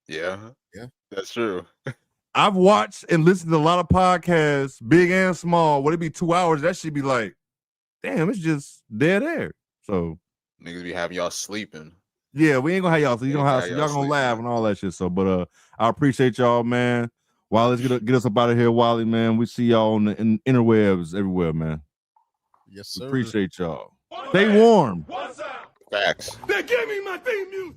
Yeah, that's true. I've watched and listened to a lot of podcasts, big and small. Would it be 2 hours? That should be like, damn, it's just dead air. So niggas be having y'all sleeping. Yeah, we ain't gonna have y'all. So y'all gonna laugh and all that shit. So, but I appreciate y'all, man. Let's get us up out of here, Wally, man. We see y'all on the interwebs everywhere, man. Yes, sir. Appreciate y'all. Stay warm. Facts. They gave me my theme music.